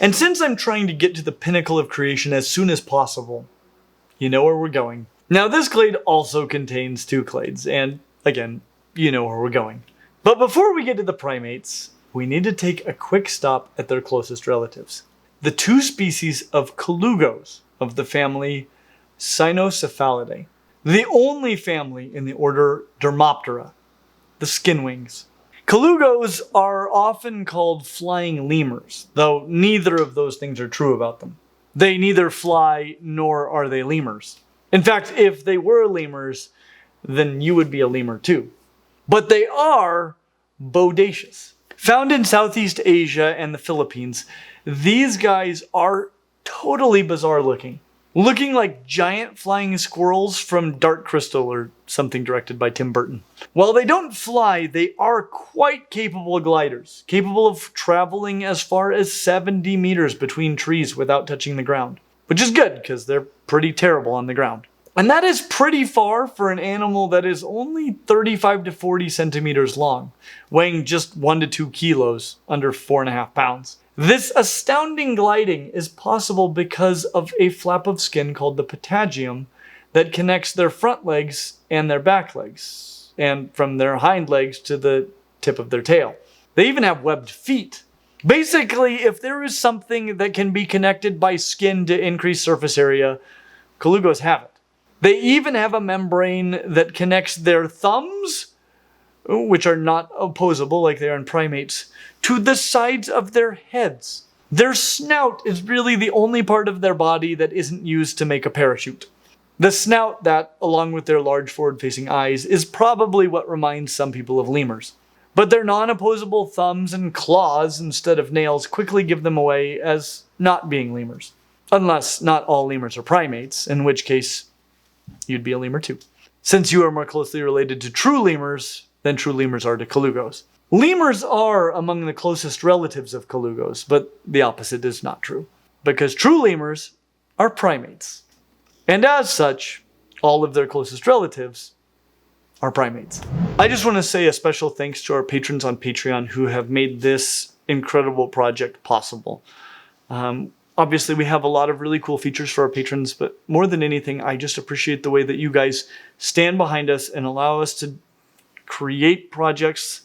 And since I'm trying to get to the pinnacle of creation as soon as possible, you know where we're going. Now this clade also contains two clades, and again, you know where we're going. But before we get to the primates, we need to take a quick stop at their closest relatives. The two species of Colugos of the family Cynocephalidae. The only family in the order Dermoptera, the skinwings. Colugos are often called flying lemurs, though neither of those things are true about them. They neither fly nor are they lemurs. In fact, if they were lemurs, then you would be a lemur too. But they are bodacious. Found in Southeast Asia and the Philippines, these guys are totally bizarre looking like giant flying squirrels from Dark Crystal or something directed by Tim Burton. While they don't fly, they are quite capable gliders, capable of traveling as far as 70 meters between trees without touching the ground, which is good because they're pretty terrible on the ground. And that is pretty far for an animal that is only 35 to 40 centimeters long, weighing just 1 to 2 kilos, under 4.5 pounds. This astounding gliding is possible because of a flap of skin called the patagium that connects their front legs and their back legs, and from their hind legs to the tip of their tail. They even have webbed feet. Basically, if there is something that can be connected by skin to increase surface area, Colugos have it. They even have a membrane that connects their thumbs, which are not opposable like they are in primates, to the sides of their heads. Their snout is really the only part of their body that isn't used to make a parachute. The snout that, along with their large forward-facing eyes, is probably what reminds some people of lemurs. But their non-opposable thumbs and claws instead of nails quickly give them away as not being lemurs. Unless not all lemurs are primates, in which case you'd be a lemur too. Since you are more closely related to true lemurs than true lemurs are to colugos. Lemurs are among the closest relatives of colugos, but the opposite is not true. Because true lemurs are primates. And as such, all of their closest relatives are primates. I just want to say a special thanks to our patrons on Patreon who have made this incredible project possible. Obviously, we have a lot of really cool features for our patrons, but more than anything, I just appreciate the way that you guys stand behind us and allow us to create projects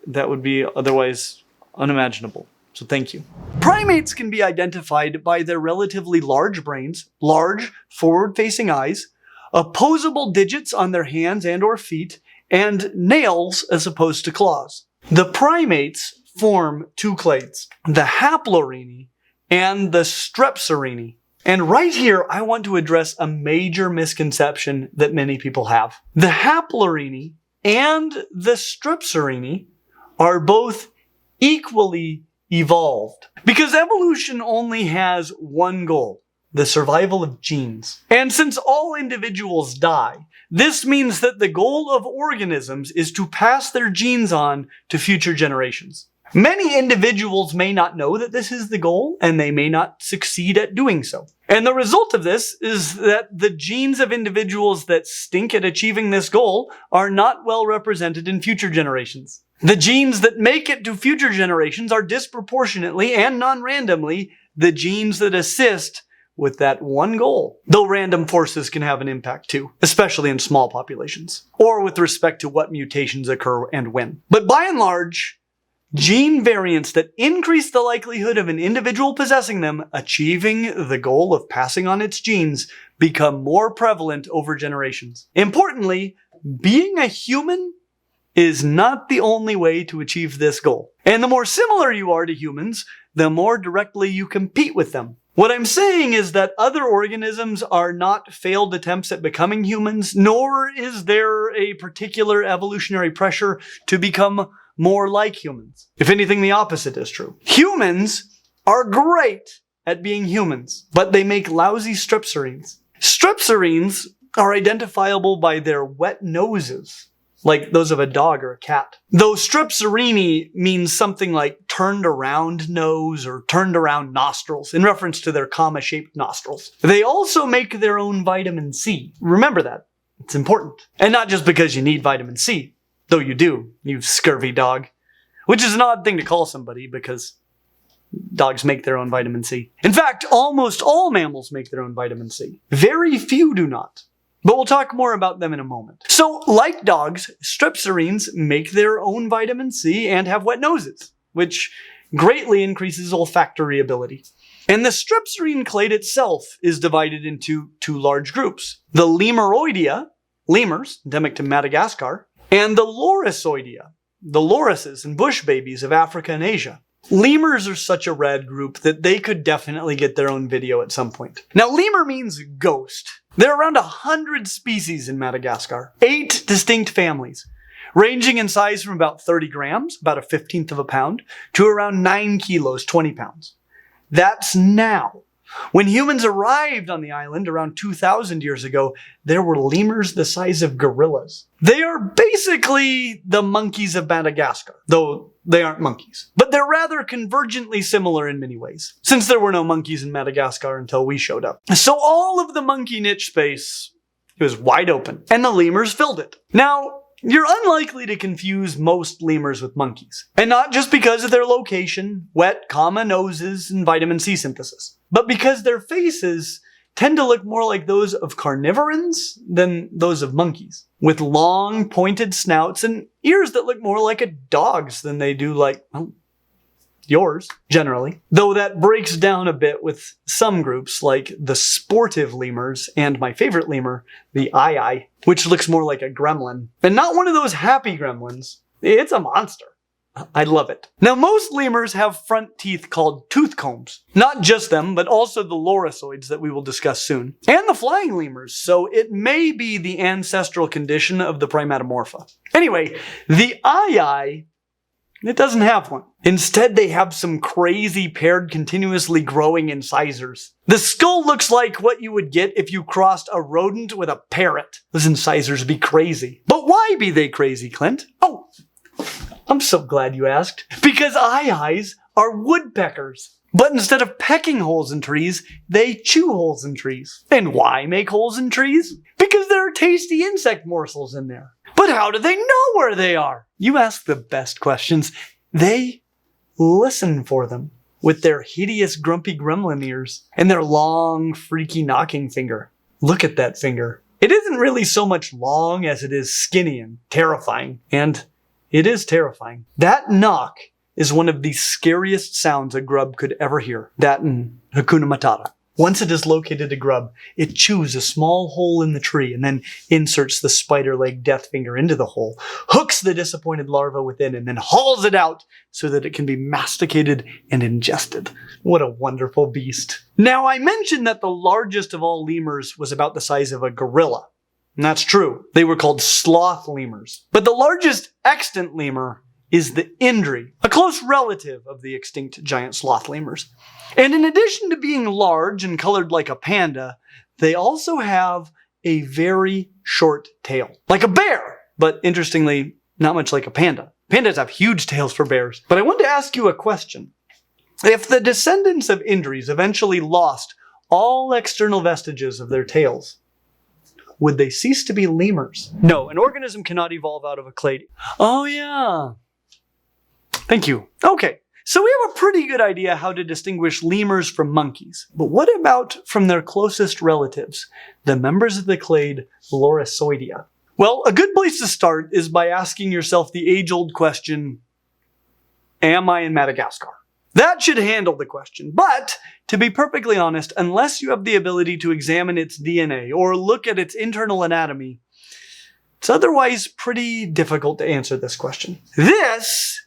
that would be otherwise unimaginable. So thank you. Primates can be identified by their relatively large brains, large forward-facing eyes, opposable digits on their hands and or feet, and nails as opposed to claws. The primates form two clades, the Haplorhini and the Strepsirrhini. And right here, I want to address a major misconception that many people have. The Haplorhini and the Strepsirrhini are both equally evolved. Because evolution only has one goal, the survival of genes. And since all individuals die, this means that the goal of organisms is to pass their genes on to future generations. Many individuals may not know that this is the goal, and they may not succeed at doing so. And the result of this is that the genes of individuals that stink at achieving this goal are not well represented in future generations. The genes that make it to future generations are disproportionately and non-randomly the genes that assist with that one goal. Though random forces can have an impact too, especially in small populations, or with respect to what mutations occur and when. But by and large, gene variants that increase the likelihood of an individual possessing them, achieving the goal of passing on its genes, become more prevalent over generations. Importantly, being a human is not the only way to achieve this goal. And the more similar you are to humans, the more directly you compete with them. What I'm saying is that other organisms are not failed attempts at becoming humans, nor is there a particular evolutionary pressure to become more like humans. If anything, the opposite is true. Humans are great at being humans, but they make lousy strepsirrhines. Strepsirrhines are identifiable by their wet noses, like those of a dog or a cat. Though Strepsirrhini means something like turned around nose or turned around nostrils, in reference to their comma-shaped nostrils. They also make their own vitamin C. Remember that. It's important. And not just because you need vitamin C, though you do, you scurvy dog. Which is an odd thing to call somebody because dogs make their own vitamin C. In fact, almost all mammals make their own vitamin C. Very few do not. But we'll talk more about them in a moment. So, like dogs, strepsirrhines make their own vitamin C and have wet noses, which greatly increases olfactory ability. And the strepsirrhine clade itself is divided into two large groups. The Lemuroidea, lemurs, endemic to Madagascar, and the Lorisoidea, the lorises and bush babies of Africa and Asia. Lemurs are such a rad group that they could definitely get their own video at some point. Now, lemur means ghost. There are around 100 species in Madagascar, 8 distinct families, ranging in size from about 30 grams, about 1/15 of a pound, to around 9 kilos, 20 pounds. That's now. When humans arrived on the island around 2,000 years ago, there were lemurs the size of gorillas. They are basically the monkeys of Madagascar, though they aren't monkeys. But they're rather convergently similar in many ways, since there were no monkeys in Madagascar until we showed up. So all of the monkey niche space was wide open, and the lemurs filled it. Now, you're unlikely to confuse most lemurs with monkeys. And not just because of their location, wet, noses, and vitamin C synthesis, but because their faces tend to look more like those of carnivorans than those of monkeys, with long, pointed snouts and ears that look more like a dog's than they do like, well, yours, generally. Though that breaks down a bit with some groups like the sportive lemurs and my favorite lemur, the ii, which looks more like a gremlin. And not one of those happy gremlins. It's a monster. I love it. Now, most lemurs have front teeth called tooth combs. Not just them, but also the lorisoids that we will discuss soon. And the flying lemurs, so it may be the ancestral condition of the Primatomorpha. Anyway, the eye, it doesn't have one. Instead, they have some crazy paired continuously growing incisors. The skull looks like what you would get if you crossed a rodent with a parrot. Those incisors be crazy. But why be they crazy, Clint? Oh, I'm so glad you asked. Because eyes are woodpeckers. But instead of pecking holes in trees, they chew holes in trees. And why make holes in trees? Because there are tasty insect morsels in there. But how do they know where they are? You ask the best questions. They listen for them with their hideous grumpy gremlin ears and their long, freaky knocking finger. Look at that finger. It isn't really so much long as it is skinny and terrifying. And it is terrifying. That knock is one of the scariest sounds a grub could ever hear. That and Hakuna Matata. Once it has located a grub, it chews a small hole in the tree and then inserts the spider-leg death finger into the hole, hooks the disappointed larva within, and then hauls it out so that it can be masticated and ingested. What a wonderful beast. Now, I mentioned that the largest of all lemurs was about the size of a gorilla. And that's true. They were called sloth lemurs. But the largest extant lemur is the Indri, a close relative of the extinct giant sloth lemurs. And in addition to being large and colored like a panda, they also have a very short tail. Like a bear, but interestingly, not much like a panda. Pandas have huge tails for bears. But I want to ask you a question. If the descendants of Indris eventually lost all external vestiges of their tails, would they cease to be lemurs? No, an organism cannot evolve out of a clade. Oh yeah. Thank you. Okay, so we have a pretty good idea how to distinguish lemurs from monkeys. But what about from their closest relatives, the members of the clade Lorisoidea? Well, a good place to start is by asking yourself the age-old question, am I in Madagascar? That should handle the question, but to be perfectly honest, unless you have the ability to examine its DNA or look at its internal anatomy, it's otherwise pretty difficult to answer this question. This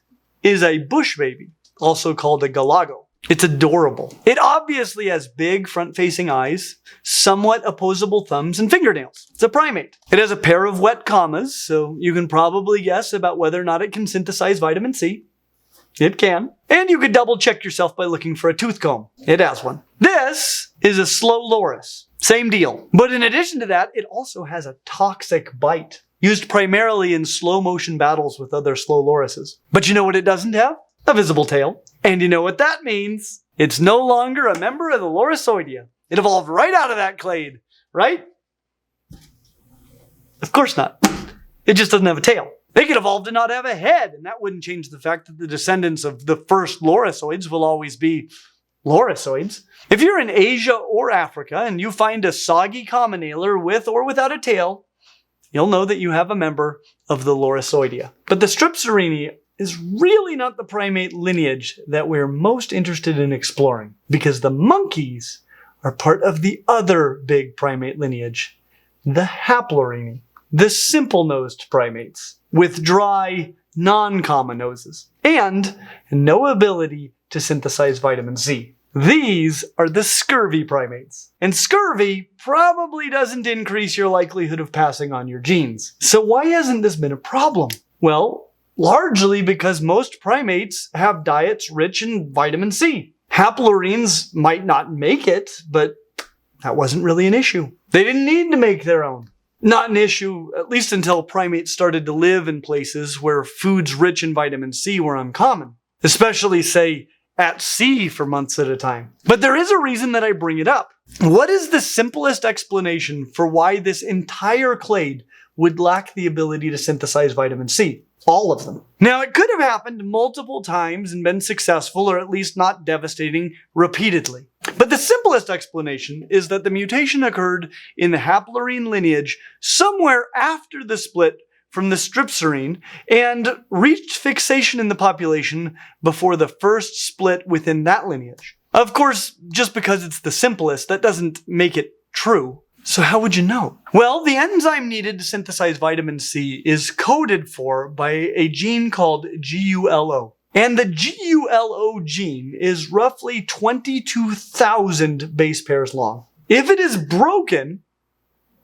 is a bush baby, also called a galago. It's adorable. It obviously has big front-facing eyes, somewhat opposable thumbs, and fingernails. It's a primate. It has a pair of wet commas, so you can probably guess about whether or not it can synthesize vitamin C. It can. And you could double check yourself by looking for a tooth comb. It has one. This is a slow loris. Same deal. But in addition to that, it also has a toxic bite, used primarily in slow motion battles with other slow lorises. But you know what it doesn't have? A visible tail. And you know what that means? It's no longer a member of the Lorisoidea. It evolved right out of that clade, right? Of course not. It just doesn't have a tail. They could evolve to not have a head, and that wouldn't change the fact that the descendants of the first lorisoids will always be lorisoids. If you're in Asia or Africa and you find a soggy commonaler with or without a tail, you'll know that you have a member of the Lorisoidea. But the Strepsirrhini is really not the primate lineage that we're most interested in exploring, because the monkeys are part of the other big primate lineage, the Haplorrhini, the simple-nosed primates, with dry, non-common noses, and no ability to synthesize vitamin C. These are the scurvy primates. And scurvy probably doesn't increase your likelihood of passing on your genes. So why hasn't this been a problem? Well, largely because most primates have diets rich in vitamin C. Haplorrhines might not make it, but that wasn't really an issue. They didn't need to make their own. Not an issue, at least until primates started to live in places where foods rich in vitamin C were uncommon. Especially, say, at sea for months at a time. But there is a reason that I bring it up. What is the simplest explanation for why this entire clade would lack the ability to synthesize vitamin C? All of them. Now, it could have happened multiple times and been successful, or at least not devastating, repeatedly. But the simplest explanation is that the mutation occurred in the Haplorrhine lineage somewhere after the split from the Strepsirrhine and reached fixation in the population before the first split within that lineage. Of course, just because it's the simplest, that doesn't make it true. So how would you know? Well, the enzyme needed to synthesize vitamin C is coded for by a gene called GULO. And the GULO gene is roughly 22,000 base pairs long. If it is broken,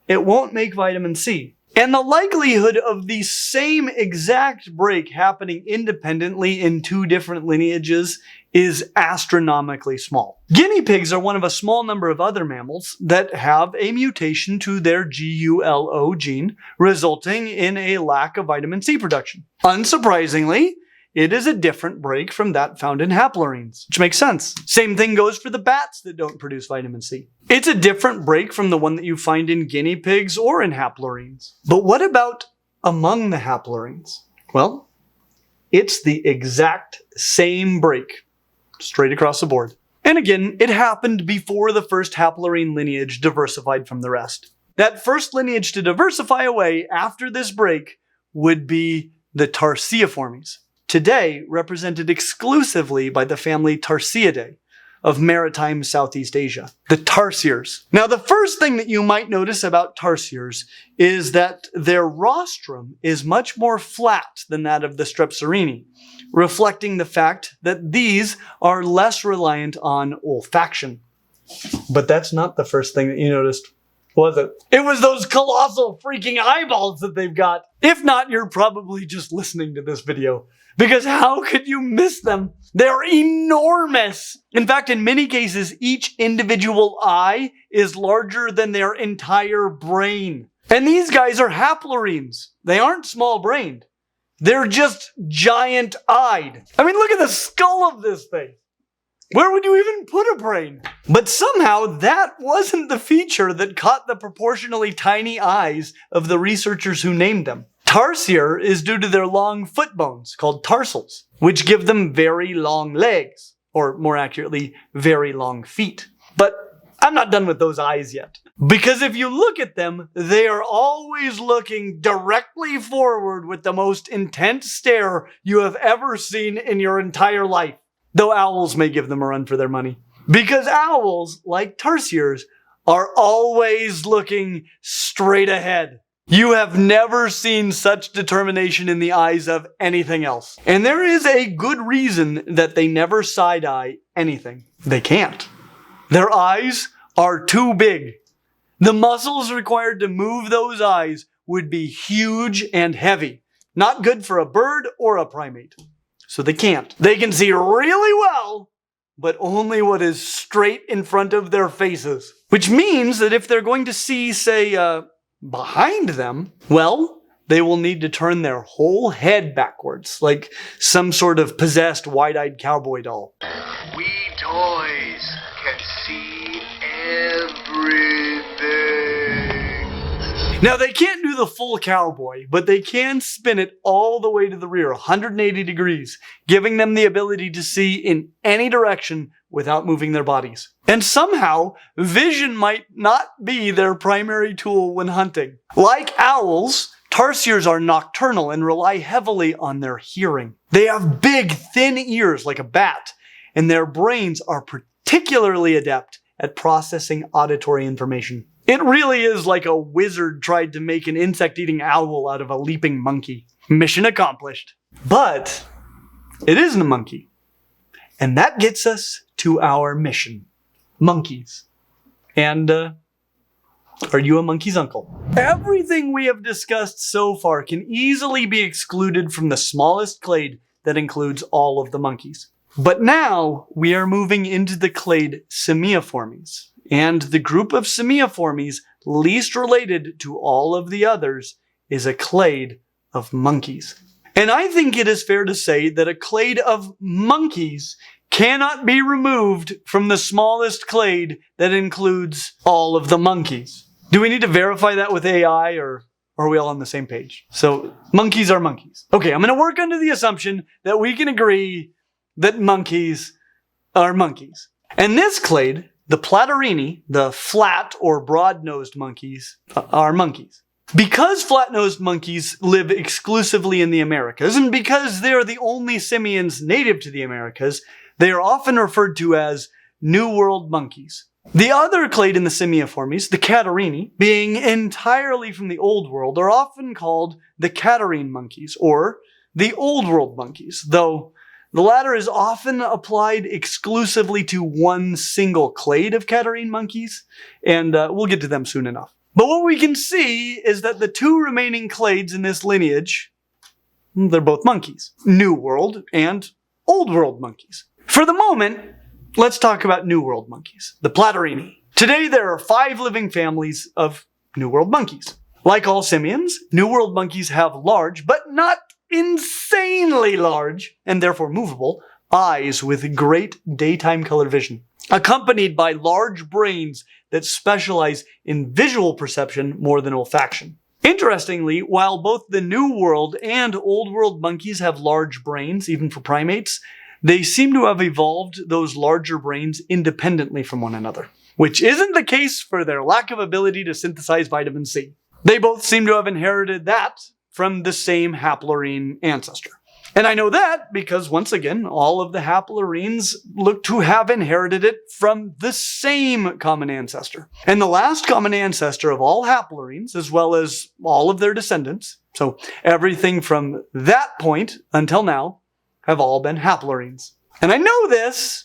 it won't make vitamin C. And the likelihood of the same exact break happening independently in two different lineages is astronomically small. Guinea pigs are one of a small number of other mammals that have a mutation to their GULO gene, resulting in a lack of vitamin C production. Unsurprisingly, it is a different break from that found in haplorhines, which makes sense. Same thing goes for the bats that don't produce vitamin C. It's a different break from the one that you find in guinea pigs or in haplorhines. But what about among the haplorhines? Well, it's the exact same break, straight across the board. And again, it happened before the first haplorhine lineage diversified from the rest. That first lineage to diversify away after this break would be the Tarsiiformes, today represented exclusively by the family Tarsiidae of maritime Southeast Asia, the tarsiers. Now, the first thing that you might notice about tarsiers is that their rostrum is much more flat than that of the Strepsirini, reflecting the fact that these are less reliant on olfaction. But that's not the first thing that you noticed, was it? It was those colossal freaking eyeballs that they've got. If not, you're probably just listening to this video, because how could you miss them? They're enormous. In fact, in many cases, each individual eye is larger than their entire brain. And these guys are haplorhines. They aren't small-brained. They're just giant-eyed. I mean, look at the skull of this thing. Where would you even put a brain? But somehow that wasn't the feature that caught the proportionally tiny eyes of the researchers who named them. Tarsier is due to their long foot bones, called tarsals, which give them very long legs, or more accurately, very long feet. But I'm not done with those eyes yet. Because if you look at them, they are always looking directly forward with the most intense stare you have ever seen in your entire life. Though owls may give them a run for their money. Because owls, like tarsiers, are always looking straight ahead. You have never seen such determination in the eyes of anything else. And there is a good reason that they never side-eye anything. They can't. Their eyes are too big. The muscles required to move those eyes would be huge and heavy. Not good for a bird or a primate. So they can't. They can see really well, but only what is straight in front of their faces. Which means that if they're going to see, say, behind them, well, they will need to turn their whole head backwards, like some sort of possessed wide-eyed cowboy doll. We toys can see everything. Now, they can't do the full cowboy, but they can spin it all the way to the rear, 180 degrees, giving them the ability to see in any direction without moving their bodies. And somehow, vision might not be their primary tool when hunting. Like owls, tarsiers are nocturnal and rely heavily on their hearing. They have big, thin ears like a bat, and their brains are particularly adept at processing auditory information. It really is like a wizard tried to make an insect-eating owl out of a leaping monkey. Mission accomplished. But it isn't a monkey. And that gets us to our mission. Monkeys. And, are you a monkey's uncle? Everything we have discussed so far can easily be excluded from the smallest clade that includes all of the monkeys. But now we are moving into the clade Simiiformes. And the group of Simiiformes least related to all of the others is a clade of monkeys. And I think it is fair to say that a clade of monkeys cannot be removed from the smallest clade that includes all of the monkeys. Do we need to verify that with AI, or are we all on the same page? So, monkeys are monkeys. Okay, I'm going to work under the assumption that we can agree that monkeys are monkeys. And this clade, the Platyrrhini, the flat or broad-nosed monkeys, are monkeys. Because flat-nosed monkeys live exclusively in the Americas, and because they are the only simians native to the Americas, they are often referred to as New World monkeys, The other clade in the Simiiformes, the Catarrhini, being entirely from the Old World, are often called the Catarrhine monkeys, or the Old World monkeys, though the latter is often applied exclusively to one single clade of Catarrhine monkeys, and we'll get to them soon enough. But what we can see is that the two remaining clades in this lineage, they're both monkeys. New World and Old World monkeys. For the moment, let's talk about New World monkeys, the Platyrrhini. Today there are 5 living families of New World monkeys. Like all simians, New World monkeys have large, but not insanely large, and therefore movable, eyes with great daytime color vision, accompanied by large brains that specialize in visual perception more than olfaction. Interestingly, while both the New World and Old World monkeys have large brains, even for primates, they seem to have evolved those larger brains independently from one another, which isn't the case for their lack of ability to synthesize vitamin C. They both seem to have inherited that from the same haplorrhine ancestor. And I know that because, once again, all of the haplorhines look to have inherited it from the same common ancestor. And the last common ancestor of all haplorhines, as well as all of their descendants, so everything from that point until now, have all been haplorhines. And I know this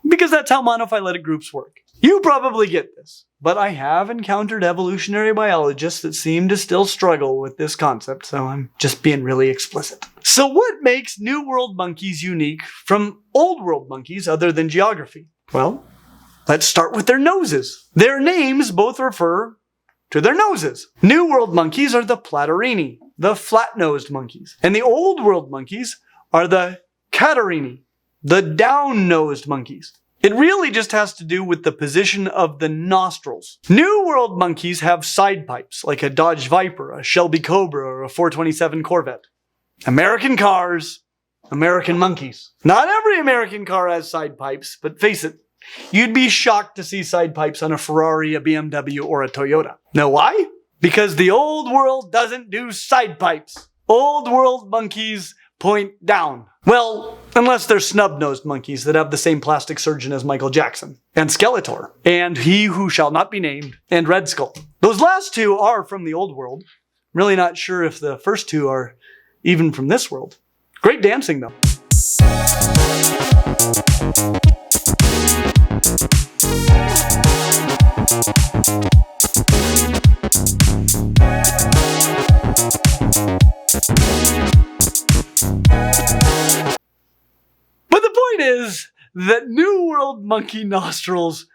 because that's how monophyletic groups work. You probably get this, but I have encountered evolutionary biologists that seem to still struggle with this concept, so I'm just being really explicit. So what makes New World monkeys unique from Old World monkeys other than geography? Well, let's start with their noses. Their names both refer to their noses. New World monkeys are the Platyrrhini, the flat-nosed monkeys, and the Old World monkeys are the Catarrhini, the down-nosed monkeys. It really just has to do with the position of the nostrils. New World monkeys have side pipes, like a Dodge Viper, a Shelby Cobra, or a 427 Corvette. American cars, American monkeys. Not every American car has side pipes, but face it, you'd be shocked to see side pipes on a Ferrari, a BMW, or a Toyota. Know why? Because the Old World doesn't do side pipes. Old World monkeys point down. Well, unless they're snub-nosed monkeys that have the same plastic surgeon as Michael Jackson, and Skeletor, and He Who Shall Not Be Named, and Red Skull. Those last two are from the Old World. Really not sure if the first two are even from this world. Great dancing, though. But the point is that New World monkey nostrils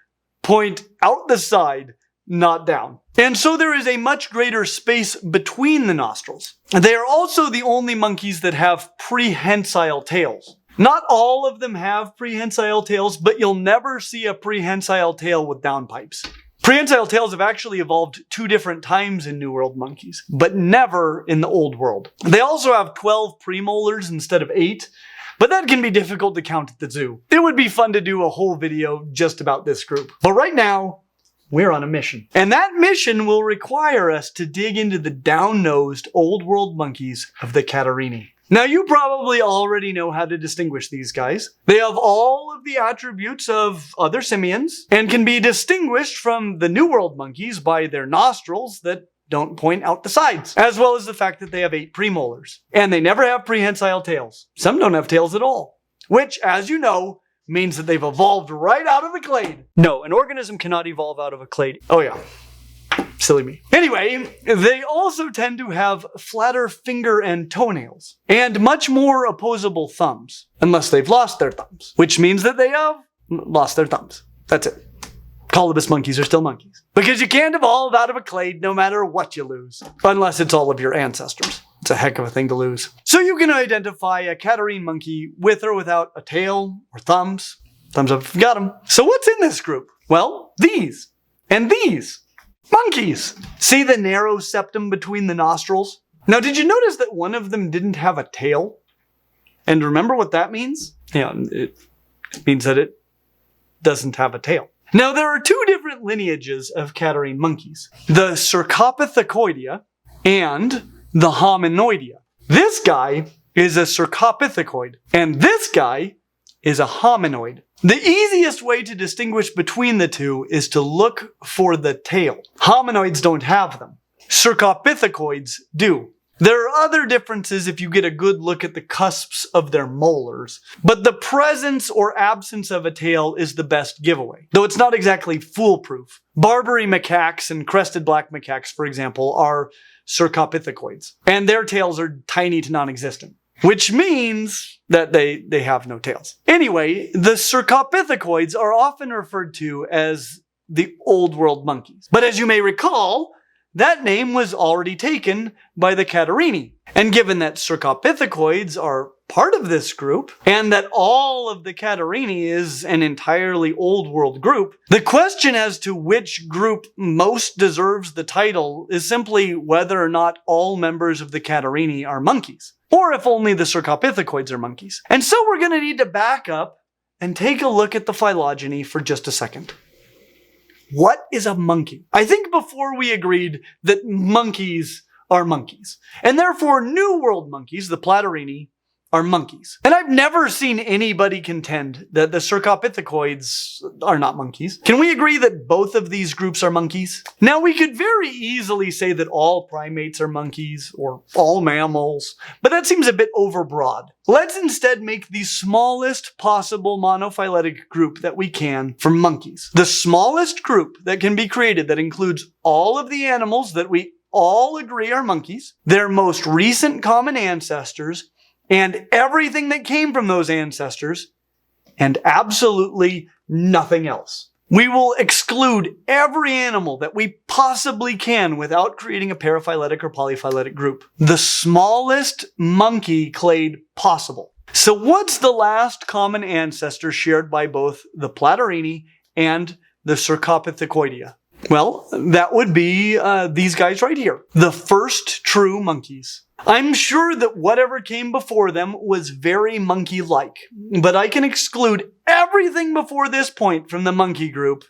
point out the side, not down. And so there is a much greater space between the nostrils. They are also the only monkeys that have prehensile tails. Not all of them have prehensile tails, but you'll never see a prehensile tail with downpipes. Prehensile tails have actually evolved 2 different times in New World monkeys, but never in the Old World. They also have 12 premolars instead of 8, but that can be difficult to count at the zoo. It would be fun to do a whole video just about this group. But right now, we're on a mission. And that mission will require us to dig into the down-nosed Old World monkeys of the Catarrhini. Now, you probably already know how to distinguish these guys. They have all of the attributes of other simians and can be distinguished from the New World monkeys by their nostrils that don't point out the sides, as well as the fact that they have 8 premolars. And they never have prehensile tails. Some don't have tails at all, which, as you know, means that they've evolved right out of the clade. No, an organism cannot evolve out of a clade. Oh yeah. Silly me. Anyway, they also tend to have flatter finger and toenails, and much more opposable thumbs, unless they've lost their thumbs, which means that they have lost their thumbs. That's it. Colobus monkeys are still monkeys. Because you can't evolve out of a clade no matter what you lose, unless it's all of your ancestors. It's a heck of a thing to lose. So you can identify a Catarrhine monkey with or without a tail or thumbs. Thumbs up if you got them. So what's in this group? Well, these and these. Monkeys! See the narrow septum between the nostrils? Now, did you notice that one of them didn't have a tail? And remember what that means? Yeah, it means that it doesn't have a tail. Now, there are 2 different lineages of Catarrhine monkeys. The Cercopithecodea and the Hominoidea. This guy is a Cercopithecoid, and this guy is a hominoid. The easiest way to distinguish between the two is to look for the tail. Hominoids don't have them. Cercopithecus do. There are other differences if you get a good look at the cusps of their molars, but the presence or absence of a tail is the best giveaway, though it's not exactly foolproof. Barbary macaques and crested black macaques, for example, are cercopithecus, and their tails are tiny to non-existent, which means that they have no tails. Anyway, the cercopithecus are often referred to as the Old World monkeys, but as you may recall, that name was already taken by the Catarrhini. And given that cercopithecus are part of this group, and that all of the Catarrhini is an entirely Old World group, the question as to which group most deserves the title is simply whether or not all members of the Catarrhini are monkeys, or if only the cercopithecus are monkeys. And so we're going to need to back up and take a look at the phylogeny for just a second. What is a monkey? I think before we agreed that monkeys are monkeys, and therefore New World monkeys, the Platyrrhini, are monkeys. And I've never seen anybody contend that the cercopithecus are not monkeys. Can we agree that both of these groups are monkeys? Now, we could very easily say that all primates are monkeys, or all mammals, but that seems a bit overbroad. Let's instead make the smallest possible monophyletic group that we can for monkeys. The smallest group that can be created that includes all of the animals that we all agree are monkeys, their most recent common ancestors, and everything that came from those ancestors, and absolutely nothing else. We will exclude every animal that we possibly can without creating a paraphyletic or polyphyletic group. The smallest monkey clade possible. So what's the last common ancestor shared by both the Platyrrhini and the Cercopithecus? Well, that would be these guys right here. The first true monkeys. I'm sure that whatever came before them was very monkey-like, but I can exclude everything before this point from the monkey group,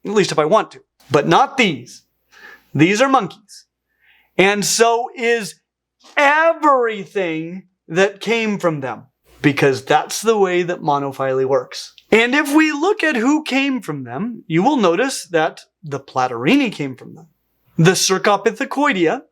at least if I want to. But not these. These are monkeys. And so is everything that came from them, because that's the way that monophily works. And if we look at who came from them, you will notice that the Platyrrhini came from them. The Cercopithecus,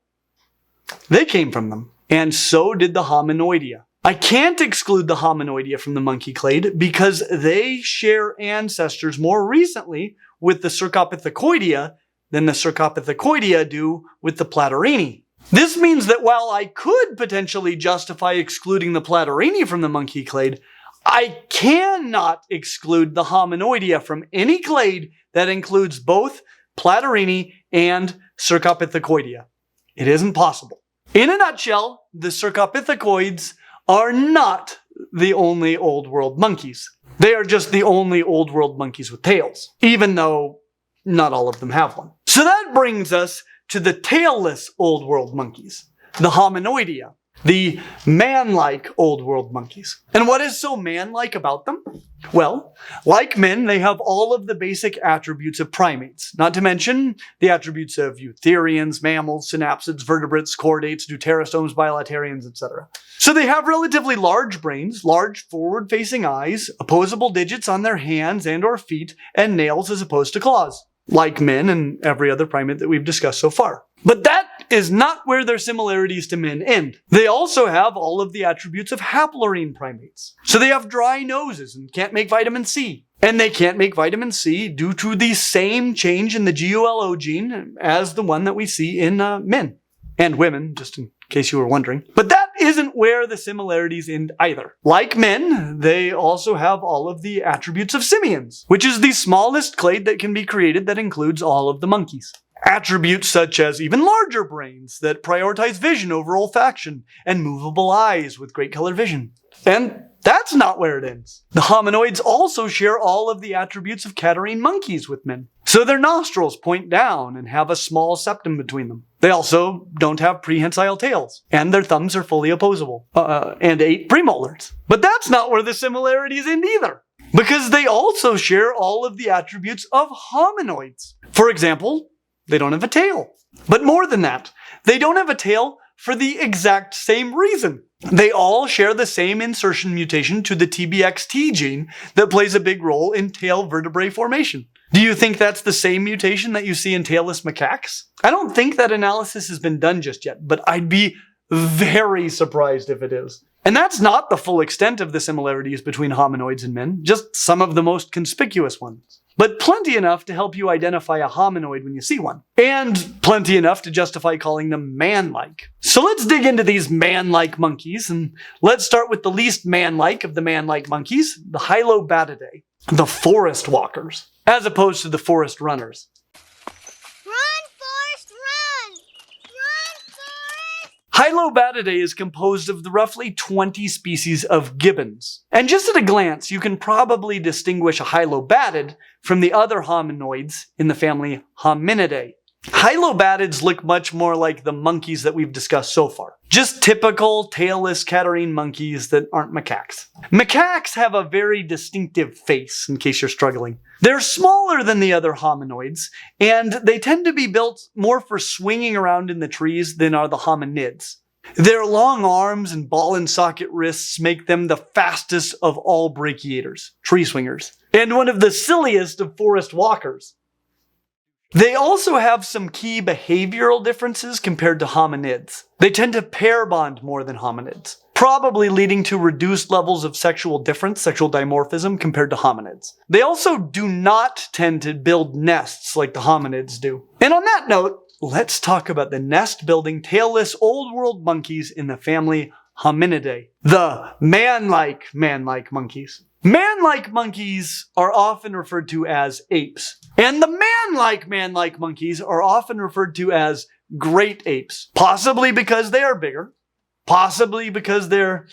they came from them. And so did the Hominoidea. I can't exclude the Hominoidea from the monkey clade because they share ancestors more recently with the Cercopithecus than the Cercopithecus do with the Platyrrhini. This means that while I could potentially justify excluding the Platyrrhini from the monkey clade, I cannot exclude the Hominoidea from any clade that includes both Platyrrhini and Cercopithecus. It isn't possible. In a nutshell, the Cercopithecus are not the only Old World monkeys. They are just the only Old World monkeys with tails, even though not all of them have one. So that brings us to the tailless Old World monkeys, the Hominoidea, the man-like Old World monkeys. And what is so man-like about them? Well, like men, they have all of the basic attributes of primates, not to mention the attributes of eutherians, mammals, synapsids, vertebrates, chordates, deuterostomes, bilaterians, etc. So they have relatively large brains, large forward-facing eyes, opposable digits on their hands and or feet, and nails as opposed to claws, like men and every other primate that we've discussed so far. But that is not where their similarities to men end. They also have all of the attributes of haplorhine primates. So they have dry noses and can't make vitamin C. And they can't make vitamin C due to the same change in the GULO gene as the one that we see in men and women, just in case you were wondering. But that isn't where the similarities end either. Like men, they also have all of the attributes of simians, which is the smallest clade that can be created that includes all of the monkeys. Attributes such as even larger brains that prioritize vision over olfaction and movable eyes with great color vision. And that's not where it ends. The hominoids also share all of the attributes of catarrhine monkeys with men. So their nostrils point down and have a small septum between them. They also don't have prehensile tails, and their thumbs are fully opposable, and 8 premolars. But that's not where the similarities end either, because they also share all of the attributes of hominoids. For example, they don't have a tail. But more than that, they don't have a tail for the exact same reason. They all share the same insertion mutation to the TBXT gene that plays a big role in tail vertebrae formation. Do you think that's the same mutation that you see in tailless macaques? I don't think that analysis has been done just yet, but I'd be very surprised if it is. And that's not the full extent of the similarities between hominoids and men, just some of the most conspicuous ones. But plenty enough to help you identify a hominoid when you see one. And plenty enough to justify calling them man-like. So let's dig into these man-like monkeys, and let's start with the least man-like of the man-like monkeys, the Hylobatidae, the forest walkers, as opposed to the forest runners. Hylobatidae is composed of the roughly 20 species of gibbons. And just at a glance, you can probably distinguish a hylobatid from the other hominoids in the family Hominidae. Hylobatids look much more like the monkeys that we've discussed so far. Just typical tailless catarrhine monkeys that aren't macaques. Macaques have a very distinctive face, in case you're struggling. They're smaller than the other hominoids, and they tend to be built more for swinging around in the trees than are the hominids. Their long arms and ball and socket wrists make them the fastest of all brachiators, tree swingers, and one of the silliest of forest walkers. They also have some key behavioral differences compared to hominids. They tend to pair bond more than hominids, probably leading to reduced levels of sexual difference, sexual dimorphism, compared to hominids. They also do not tend to build nests like the hominids do. And on that note, let's talk about the nest-building, tailless, old-world monkeys in the family Hominidae, the man-like monkeys. Man-like monkeys are often referred to as apes, and the man-like monkeys are often referred to as great apes, possibly because they are bigger, possibly because they're a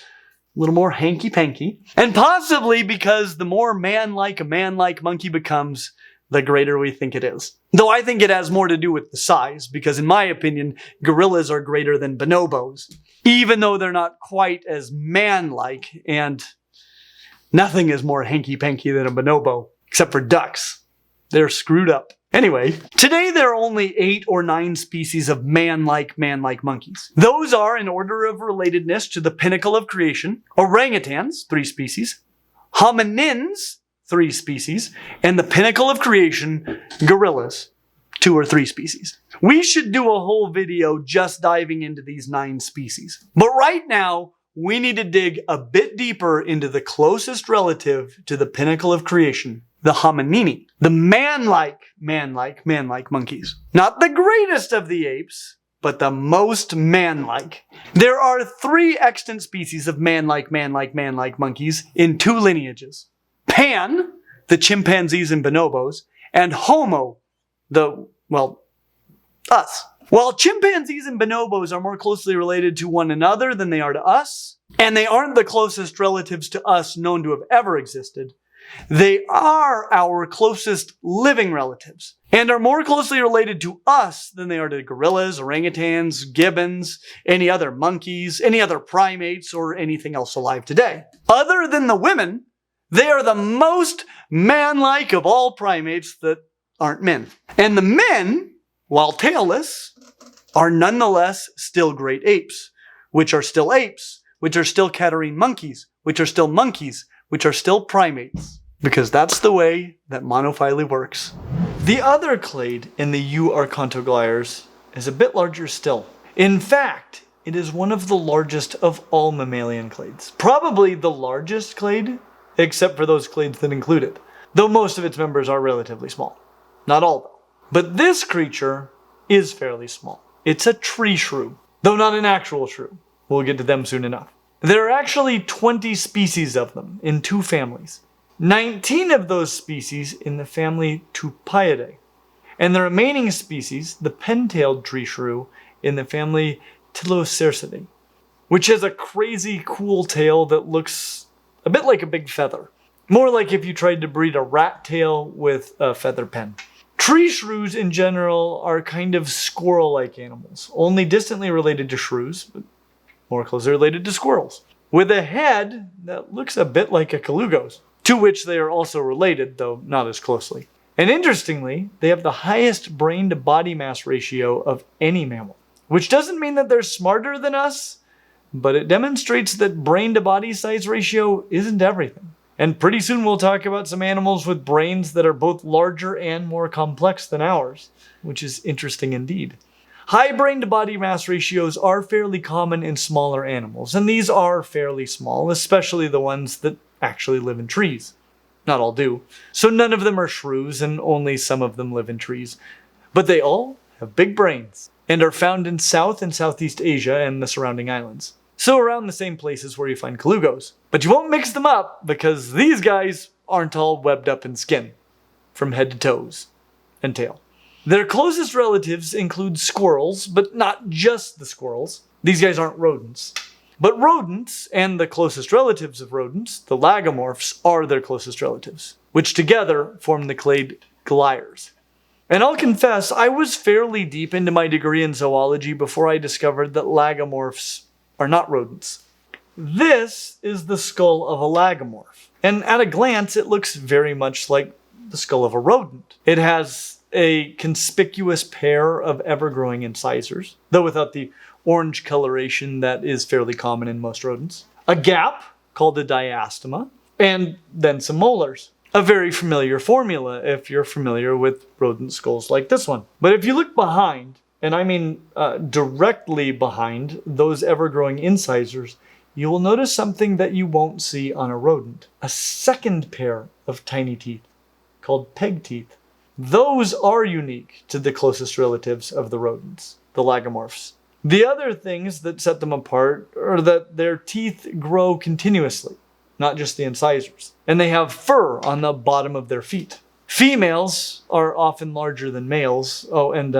little more hanky-panky, and possibly because the more man-like a man-like monkey becomes, the greater we think it is. Though I think it has more to do with the size, because in my opinion, gorillas are greater than bonobos, even though they're not quite as man-like, and nothing is more hanky-panky than a bonobo, except for ducks. They're screwed up. Anyway, today there are only 8 or 9 species of man-like monkeys. Those are, in order of relatedness to the pinnacle of creation, orangutans, 3 species, hominins, 3 species, and the pinnacle of creation, gorillas, 2 or 3 species. We should do a whole video just diving into these 9 species. But right now, we need to dig a bit deeper into the closest relative to the pinnacle of creation, the hominini, the man-like monkeys. Not the greatest of the apes, but the most man-like. There are 3 extant species of man-like monkeys in 2 lineages. Pan, the chimpanzees and bonobos, and Homo, us. While chimpanzees and bonobos are more closely related to one another than they are to us, and they aren't the closest relatives to us known to have ever existed, they are our closest living relatives, and are more closely related to us than they are to gorillas, orangutans, gibbons, any other monkeys, any other primates, or anything else alive today. Other than the women, they are the most man-like of all primates that aren't men. And the men, while tailless, are nonetheless still great apes, which are still apes, which are still catarrhine monkeys, which are still monkeys, which are still primates. Because that's the way that monophyly works. The other clade in the Euarchontoglires is a bit larger still. In fact, it is one of the largest of all mammalian clades. Probably the largest clade, except for those clades that include it. Though most of its members are relatively small. Not all though. But this creature is fairly small. It's a tree shrew, though not an actual shrew. We'll get to them soon enough. There are actually 20 species of them in 2 families. 19 of those species in the family Tupaidae, and the remaining species, the pen-tailed tree shrew, in the family Tylocercidae, which has a crazy cool tail that looks a bit like a big feather. More like if you tried to breed a rat tail with a feather pen. Tree shrews in general are kind of squirrel-like animals, only distantly related to shrews, but more closely related to squirrels, with a head that looks a bit like a colugos, to which they are also related, though not as closely. And interestingly, they have the highest brain-to-body mass ratio of any mammal, which doesn't mean that they're smarter than us, but it demonstrates that brain to body size ratio isn't everything. And pretty soon we'll talk about some animals with brains that are both larger and more complex than ours, which is interesting indeed. High brain to body mass ratios are fairly common in smaller animals, and these are fairly small, especially the ones that actually live in trees. Not all do. So none of them are shrews, and only some of them live in trees. But they all have big brains, and are found in South and Southeast Asia and the surrounding islands. So around the same places where you find colugos. But you won't mix them up, because these guys aren't all webbed up in skin, from head to toes and tail. Their closest relatives include squirrels, but not just the squirrels. These guys aren't rodents. But rodents, and the closest relatives of rodents, the lagomorphs, are their closest relatives, which together form the clade gliers. And I'll confess, I was fairly deep into my degree in zoology before I discovered that lagomorphs are not rodents. This is the skull of a lagomorph, and at a glance it looks very much like the skull of a rodent. It has a conspicuous pair of ever-growing incisors, though without the orange coloration that is fairly common in most rodents, a gap called a diastema, and then some molars. A very familiar formula if you're familiar with rodent skulls like this one. But if you look behind, and I mean directly behind those ever-growing incisors, you will notice something that you won't see on a rodent. A second pair of tiny teeth, called peg teeth. Those are unique to the closest relatives of the rodents, the lagomorphs. The other things that set them apart are that their teeth grow continuously, not just the incisors. And they have fur on the bottom of their feet. Females are often larger than males. Oh, and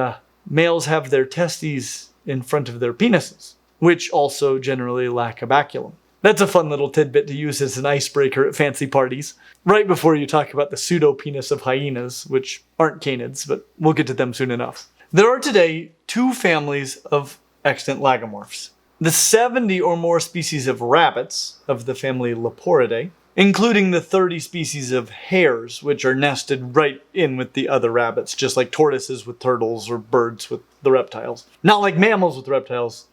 males have their testes in front of their penises, which also generally lack a baculum. That's a fun little tidbit to use as an icebreaker at fancy parties, right before you talk about the pseudo-penis of hyenas, which aren't canids, but we'll get to them soon enough. There are today 2 families of extant lagomorphs. The 70 or more species of rabbits of the family Leporidae, including the 30 species of hares, which are nested right in with the other rabbits, just like tortoises with turtles or birds with the reptiles. Not like mammals with reptiles,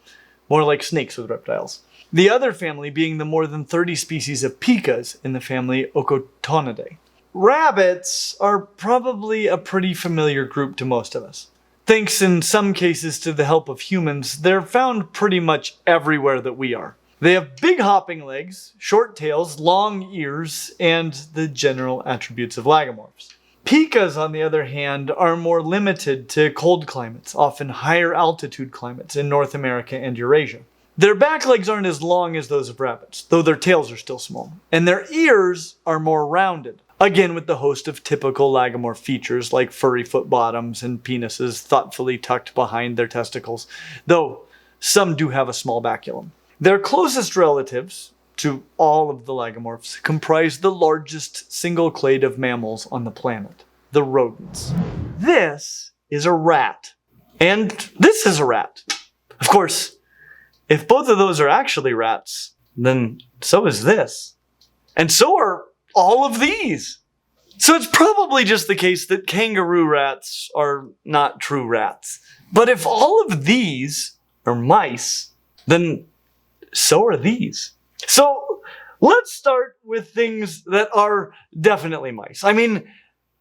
more like snakes with reptiles. The other family being the more than 30 species of picas in the family Octodontidae. Rabbits are probably a pretty familiar group to most of us. Thanks in some cases to the help of humans, they're found pretty much everywhere that we are. They have big hopping legs, short tails, long ears, and the general attributes of lagomorphs. Picas, on the other hand, are more limited to cold climates, often higher altitude climates in North America and Eurasia. Their back legs aren't as long as those of rabbits, though their tails are still small, and their ears are more rounded. Again, with the host of typical lagomorph features like furry foot bottoms and penises thoughtfully tucked behind their testicles, though some do have a small baculum. Their closest relatives to all of the lagomorphs comprise the largest single clade of mammals on the planet, the rodents. This is a rat, and this is a rat. Of course, if both of those are actually rats, then so is this. And so are all of these. So it's probably just the case that kangaroo rats are not true rats. But if all of these are mice, then so are these. So let's start with things that are definitely mice. I mean,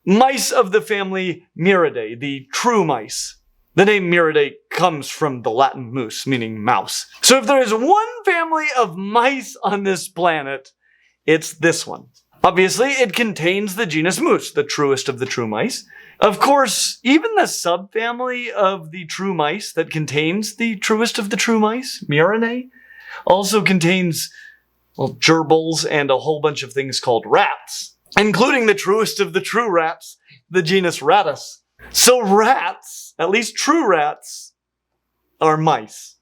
mice of the family Muridae, the true mice. The name Muridae comes from the Latin mus, meaning mouse. So if there is one family of mice on this planet, it's this one. Obviously, it contains the genus Mus, the truest of the true mice. Of course, even the subfamily of the true mice that contains the truest of the true mice, Murinae, also contains, well, gerbils and a whole bunch of things called rats, including the truest of the true rats, the genus Rattus. So rats, at least true rats, are mice.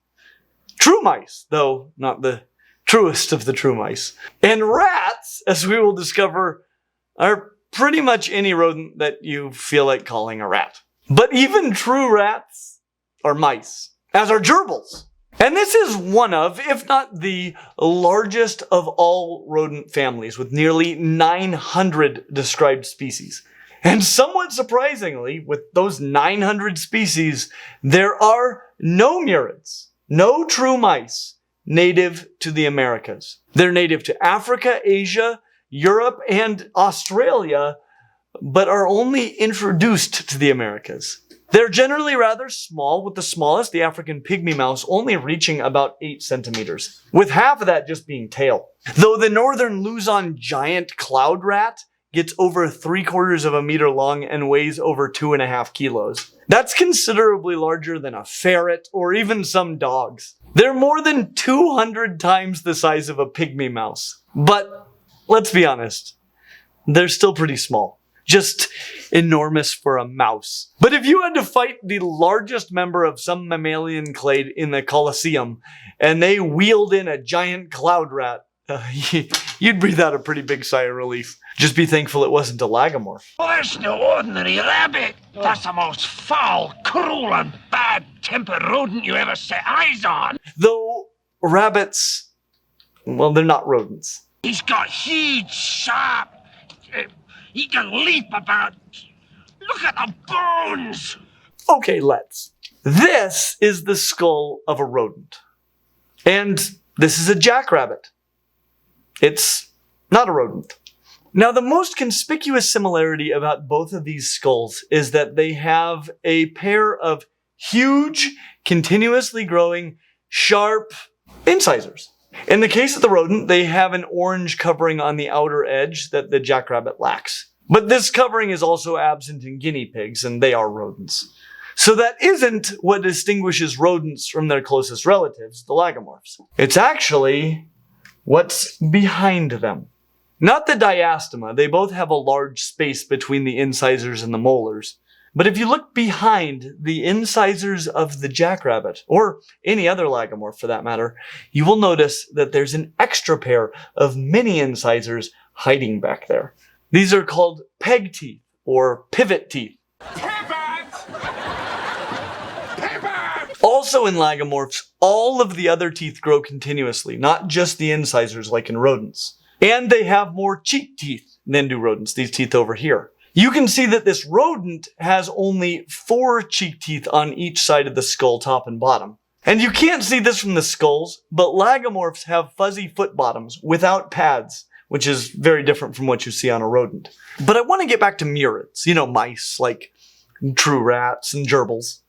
True mice, though not the truest of the true mice. And rats, as we will discover, are pretty much any rodent that you feel like calling a rat. But even true rats are mice, as are gerbils. And this is one of, if not the largest of all rodent families, with nearly 900 described species. And somewhat surprisingly, with those 900 species, there are no murids, no true mice, native to the Americas. They're native to Africa, Asia, Europe, and Australia, but are only introduced to the Americas. They're generally rather small, with the smallest, the African pygmy mouse, only reaching about 8 centimeters, with half of that just being tail. Though the northern Luzon giant cloud rat gets over 3/4 of a meter long and weighs over 2.5 kilos. That's considerably larger than a ferret or even some dogs. They're more than 200 times the size of a pygmy mouse. But let's be honest, they're still pretty small. Just enormous for a mouse. But if you had to fight the largest member of some mammalian clade in the Colosseum, and they wheeled in a giant cloud rat, you'd breathe out a pretty big sigh of relief. Just be thankful it wasn't a lagomorph. Well, that's no ordinary rabbit. That's the most foul, cruel, and bad-tempered rodent you ever set eyes on. Though rabbits, well, they're not rodents. He's got huge, sharp... he can leap about... Look at the bones! Okay, let's. This is the skull of a rodent. And this is a jackrabbit. It's not a rodent. Now, the most conspicuous similarity about both of these skulls is that they have a pair of huge, continuously growing, sharp incisors. In the case of the rodent, they have an orange covering on the outer edge that the jackrabbit lacks. But this covering is also absent in guinea pigs, and they are rodents. So that isn't what distinguishes rodents from their closest relatives, the lagomorphs. It's actually what's behind them. Not the diastema, they both have a large space between the incisors and the molars. But if you look behind the incisors of the jackrabbit, or any other lagomorph for that matter, you will notice that there's an extra pair of mini incisors hiding back there. These are called peg teeth, or pivot teeth. Also in lagomorphs, all of the other teeth grow continuously, not just the incisors like in rodents. And they have more cheek teeth than do rodents, these teeth over here. You can see that this rodent has only 4 cheek teeth on each side of the skull, top and bottom. And you can't see this from the skulls, but lagomorphs have fuzzy foot bottoms without pads, which is very different from what you see on a rodent. But I want to get back to murids, mice, like true rats and gerbils.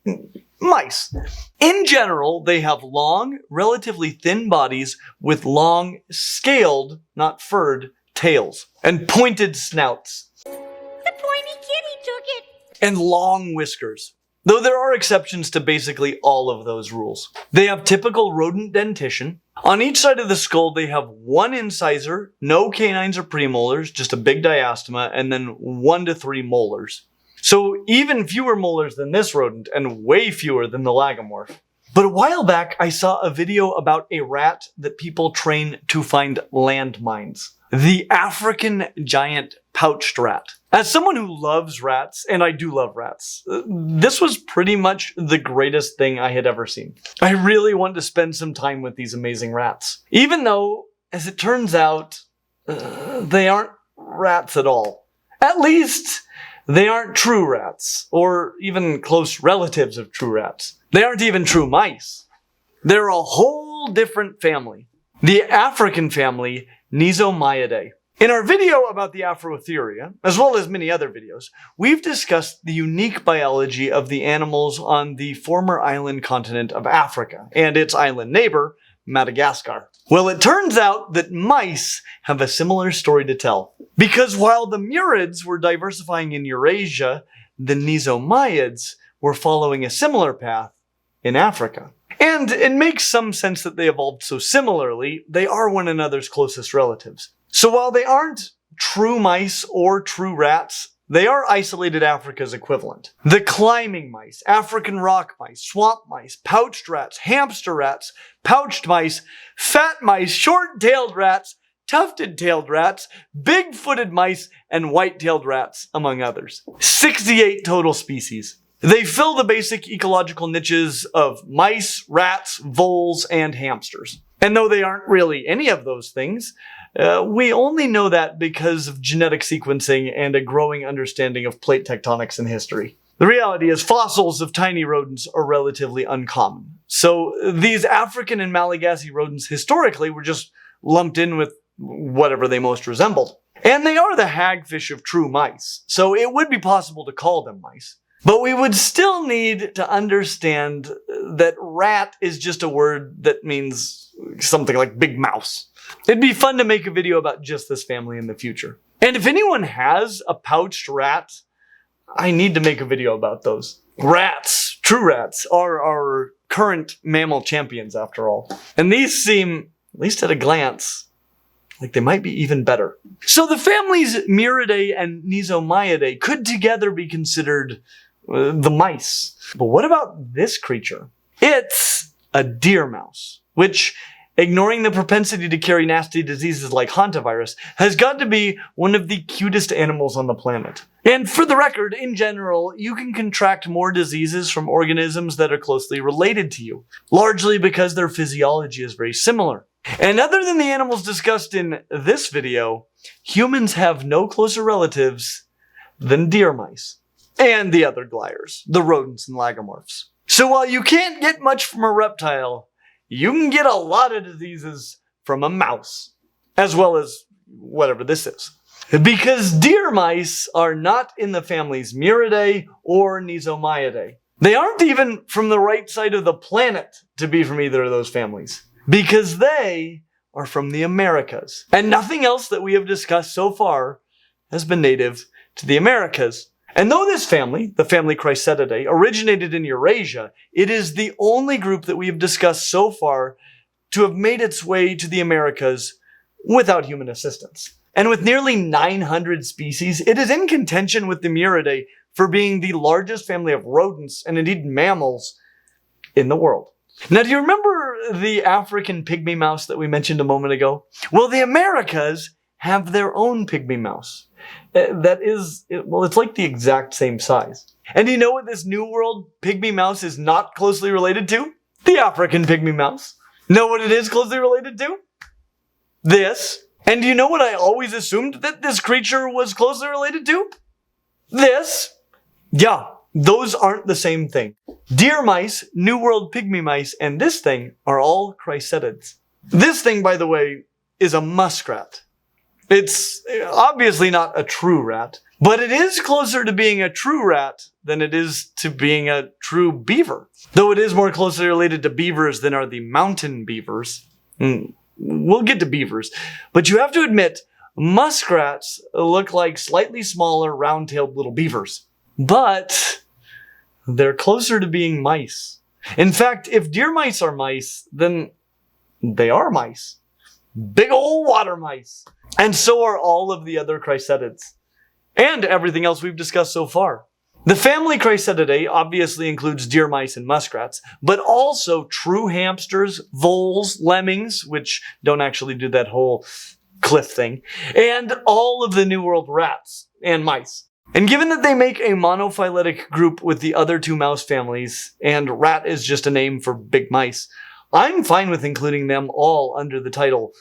Mice. In general, they have long, relatively thin bodies with long, scaled, not furred, tails, and pointed snouts. The pointy kitty took it. And long whiskers. Though there are exceptions to basically all of those rules. They have typical rodent dentition. On each side of the skull, they have 1 incisor, no canines or premolars, just a big diastema, and then 1 to 3 molars. So even fewer molars than this rodent, and way fewer than the lagomorph. But a while back, I saw a video about a rat that people train to find landmines. The African giant pouched rat. As someone who loves rats, and I do love rats, this was pretty much the greatest thing I had ever seen. I really want to spend some time with these amazing rats. Even though, as it turns out, they aren't rats at all. At least, they aren't true rats, or even close relatives of true rats. They aren't even true mice. They're a whole different family. The African family, Dinomyidae. In our video about the Afrotheria, as well as many other videos, we've discussed the unique biology of the animals on the former island continent of Africa, and its island neighbor, Madagascar. Well, it turns out that mice have a similar story to tell. Because while the murids were diversifying in Eurasia, the Dinomyids were following a similar path in Africa. And it makes some sense that they evolved so similarly, they are one another's closest relatives. So while they aren't true mice or true rats, they are isolated Africa's equivalent. The climbing mice, African rock mice, swamp mice, pouched rats, hamster rats, pouched mice, fat mice, short-tailed rats, tufted-tailed rats, big-footed mice, and white-tailed rats, among others. 68 total species. They fill the basic ecological niches of mice, rats, voles, and hamsters. And though they aren't really any of those things, we only know that because of genetic sequencing and a growing understanding of plate tectonics and history. The reality is fossils of tiny rodents are relatively uncommon. So these African and Malagasy rodents historically were just lumped in with whatever they most resembled. And they are the hagfish of true mice, so it would be possible to call them mice. But we would still need to understand that rat is just a word that means something like big mouse. It'd be fun to make a video about just this family in the future. And if anyone has a pouched rat, I need to make a video about those. Rats, true rats, are our current mammal champions after all. And these seem, at least at a glance, like they might be even better. So the families Muridae and Dinomyidae could together be considered the mice. But what about this creature? It's a deer mouse, which, ignoring the propensity to carry nasty diseases like hantavirus, has got to be one of the cutest animals on the planet. And for the record, in general, you can contract more diseases from organisms that are closely related to you, largely because their physiology is very similar. And other than the animals discussed in this video, humans have no closer relatives than deer mice. And the other gliers, the rodents and lagomorphs. So while you can't get much from a reptile, you can get a lot of diseases from a mouse, as well as whatever this is. Because deer mice are not in the families Muridae or Dinomyidae. They aren't even from the right side of the planet to be from either of those families, because they are from the Americas. And nothing else that we have discussed so far has been native to the Americas. And though this family, the family Ctenodactylidae, originated in Eurasia, it is the only group that we have discussed so far to have made its way to the Americas without human assistance. And with nearly 900 species, it is in contention with the Muridae for being the largest family of rodents, and indeed mammals, in the world. Now, do you remember the African pygmy mouse that we mentioned a moment ago? Well, the Americas have their own pygmy mouse. That is, well, it's like the exact same size. And do you know what this New World pygmy mouse is not closely related to? The African pygmy mouse. Know what it is closely related to? This. And do you know what I always assumed that this creature was closely related to? This. Yeah, those aren't the same thing. Deer mice, New World pygmy mice, and this thing are all chrysetids. This thing, by the way, is a muskrat. It's obviously not a true rat, but it is closer to being a true rat than it is to being a true beaver. Though it is more closely related to beavers than are the mountain beavers. We'll get to beavers. But you have to admit, muskrats look like slightly smaller, round-tailed little beavers. But they're closer to being mice. In fact, if deer mice are mice, then they are mice. Big old water mice. And so are all of the other chrysetids. And everything else we've discussed so far. The family Ctenodactylidae obviously includes deer mice and muskrats, but also true hamsters, voles, lemmings, which don't actually do that whole cliff thing, and all of the New World rats and mice. And given that they make a monophyletic group with the other two mouse families, and rat is just a name for big mice, I'm fine with including them all under the title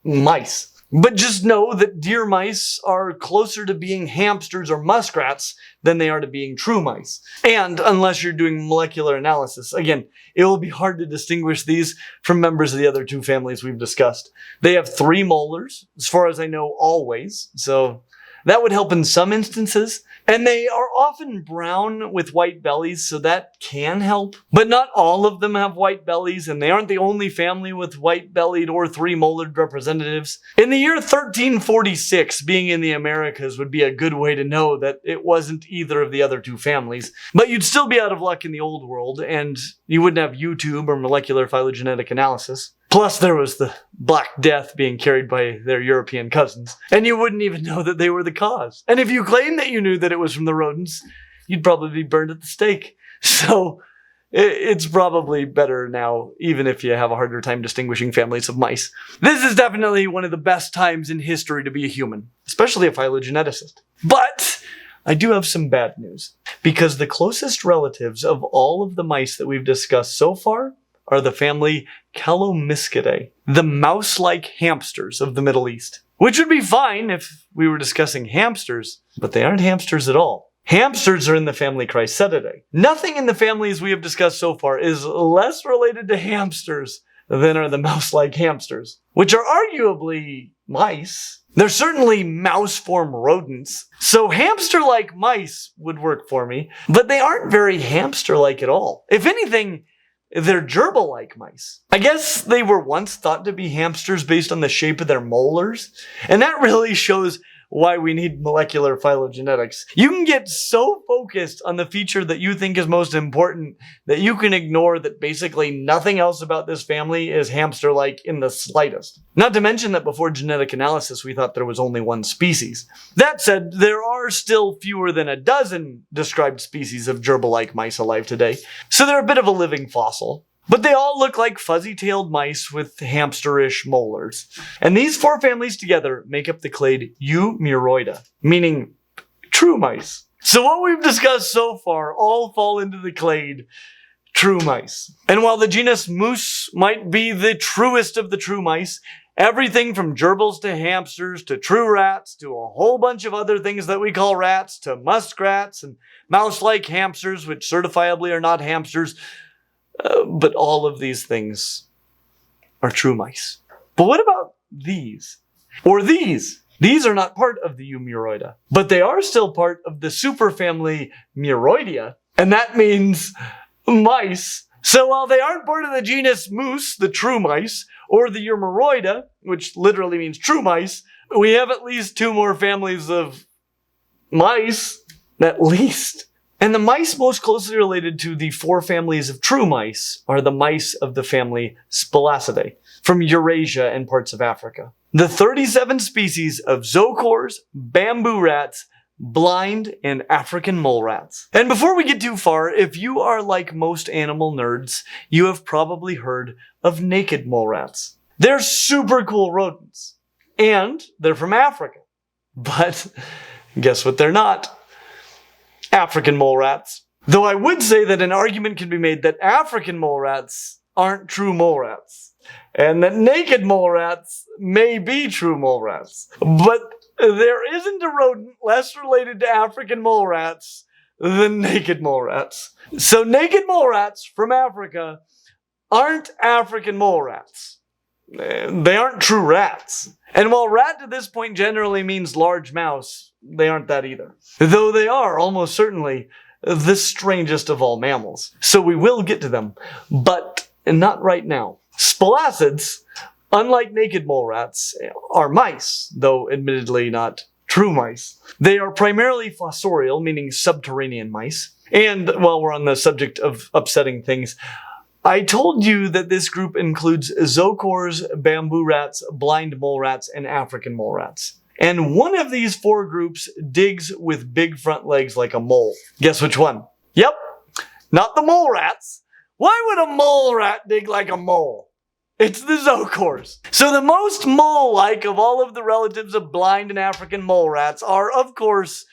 mice. But just know that deer mice are closer to being hamsters or muskrats than they are to being true mice. And unless you're doing molecular analysis, again, it will be hard to distinguish these from members of the other two families we've discussed. They have 3 molars, as far as I know, always, so that would help in some instances. And they are often brown with white bellies, so that can help. But not all of them have white bellies, and they aren't the only family with white-bellied or 3-molared representatives. In the year 1346, being in the Americas would be a good way to know that it wasn't either of the other two families. But you'd still be out of luck in the old world, and you wouldn't have YouTube or molecular phylogenetic analysis. Plus, there was the Black Death being carried by their European cousins. And you wouldn't even know that they were the cause. And if you claimed that you knew that it was from the rodents, you'd probably be burned at the stake. So, it's probably better now, even if you have a harder time distinguishing families of mice. This is definitely one of the best times in history to be a human, especially a phylogeneticist. But I do have some bad news, because the closest relatives of all of the mice that we've discussed so far are the family Calomyscidae, the mouse-like hamsters of the Middle East. Which would be fine if we were discussing hamsters, but they aren't hamsters at all. Hamsters are in the family Chrysetidae. Nothing in the families we have discussed so far is less related to hamsters than are the mouse-like hamsters, which are arguably mice. They're certainly mouse-form rodents, so hamster-like mice would work for me, but they aren't very hamster-like at all. If anything, they're gerbil-like mice. I guess they were once thought to be hamsters based on the shape of their molars, and that really shows why we need molecular phylogenetics. You can get so focused on the feature that you think is most important that you can ignore that basically nothing else about this family is hamster-like in the slightest. Not to mention that before genetic analysis we thought there was only one species. That said, there are still fewer than a dozen described species of gerbil-like mice alive today, so they're a bit of a living fossil. But they all look like fuzzy-tailed mice with hamsterish molars. And these four families together make up the clade Eumuroida, meaning true mice. So what we've discussed so far all fall into the clade true mice. And while the genus Mus might be the truest of the true mice, everything from gerbils to hamsters to true rats to a whole bunch of other things that we call rats to muskrats and mouse-like hamsters, which certifiably are not hamsters, but all of these things are true mice. But what about these? Or these? These are not part of the Eumuroida, but they are still part of the superfamily Muroidea, and that means mice. So while they aren't part of the genus Mus, the true mice, or the Eumuroida, which literally means true mice, we have at least two more families of mice, at least. And the mice most closely related to the four families of true mice are the mice of the family Spalacidae, from Eurasia and parts of Africa. The 37 species of zoochores, bamboo rats, blind, and African mole rats. And before we get too far, if you are like most animal nerds, you have probably heard of naked mole rats. They're super cool rodents. And they're from Africa. But guess what they're not? African mole rats. Though I would say that an argument can be made that African mole rats aren't true mole rats, and that naked mole rats may be true mole rats. But there isn't a rodent less related to African mole rats than naked mole rats. So naked mole rats from Africa aren't African mole rats. They aren't true rats. And while rat to this point generally means large mouse, they aren't that either. Though they are almost certainly the strangest of all mammals. So we will get to them, but not right now. Spalacids, unlike naked mole rats, are mice, though admittedly not true mice. They are primarily fossorial, meaning subterranean mice. And while we're on the subject of upsetting things, I told you that this group includes zoochores, bamboo rats, blind mole rats, and African mole rats. And one of these four groups digs with big front legs like a mole. Guess which one? Yep, not the mole rats. Why would a mole rat dig like a mole? It's the zoochores. So the most mole-like of all of the relatives of blind and African mole rats are, of course,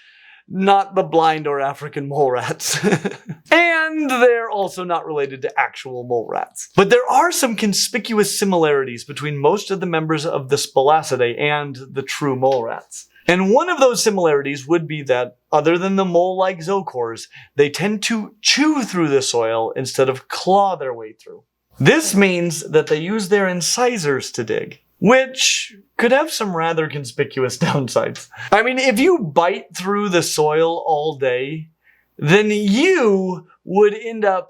not the blind or African mole rats. And they're also not related to actual mole rats. But there are some conspicuous similarities between most of the members of the Spalacidae and the true mole rats. And one of those similarities would be that, other than the mole-like zoochores, they tend to chew through the soil instead of claw their way through. This means that they use their incisors to dig, which could have some rather conspicuous downsides. I mean, if you bite through the soil all day, then you would end up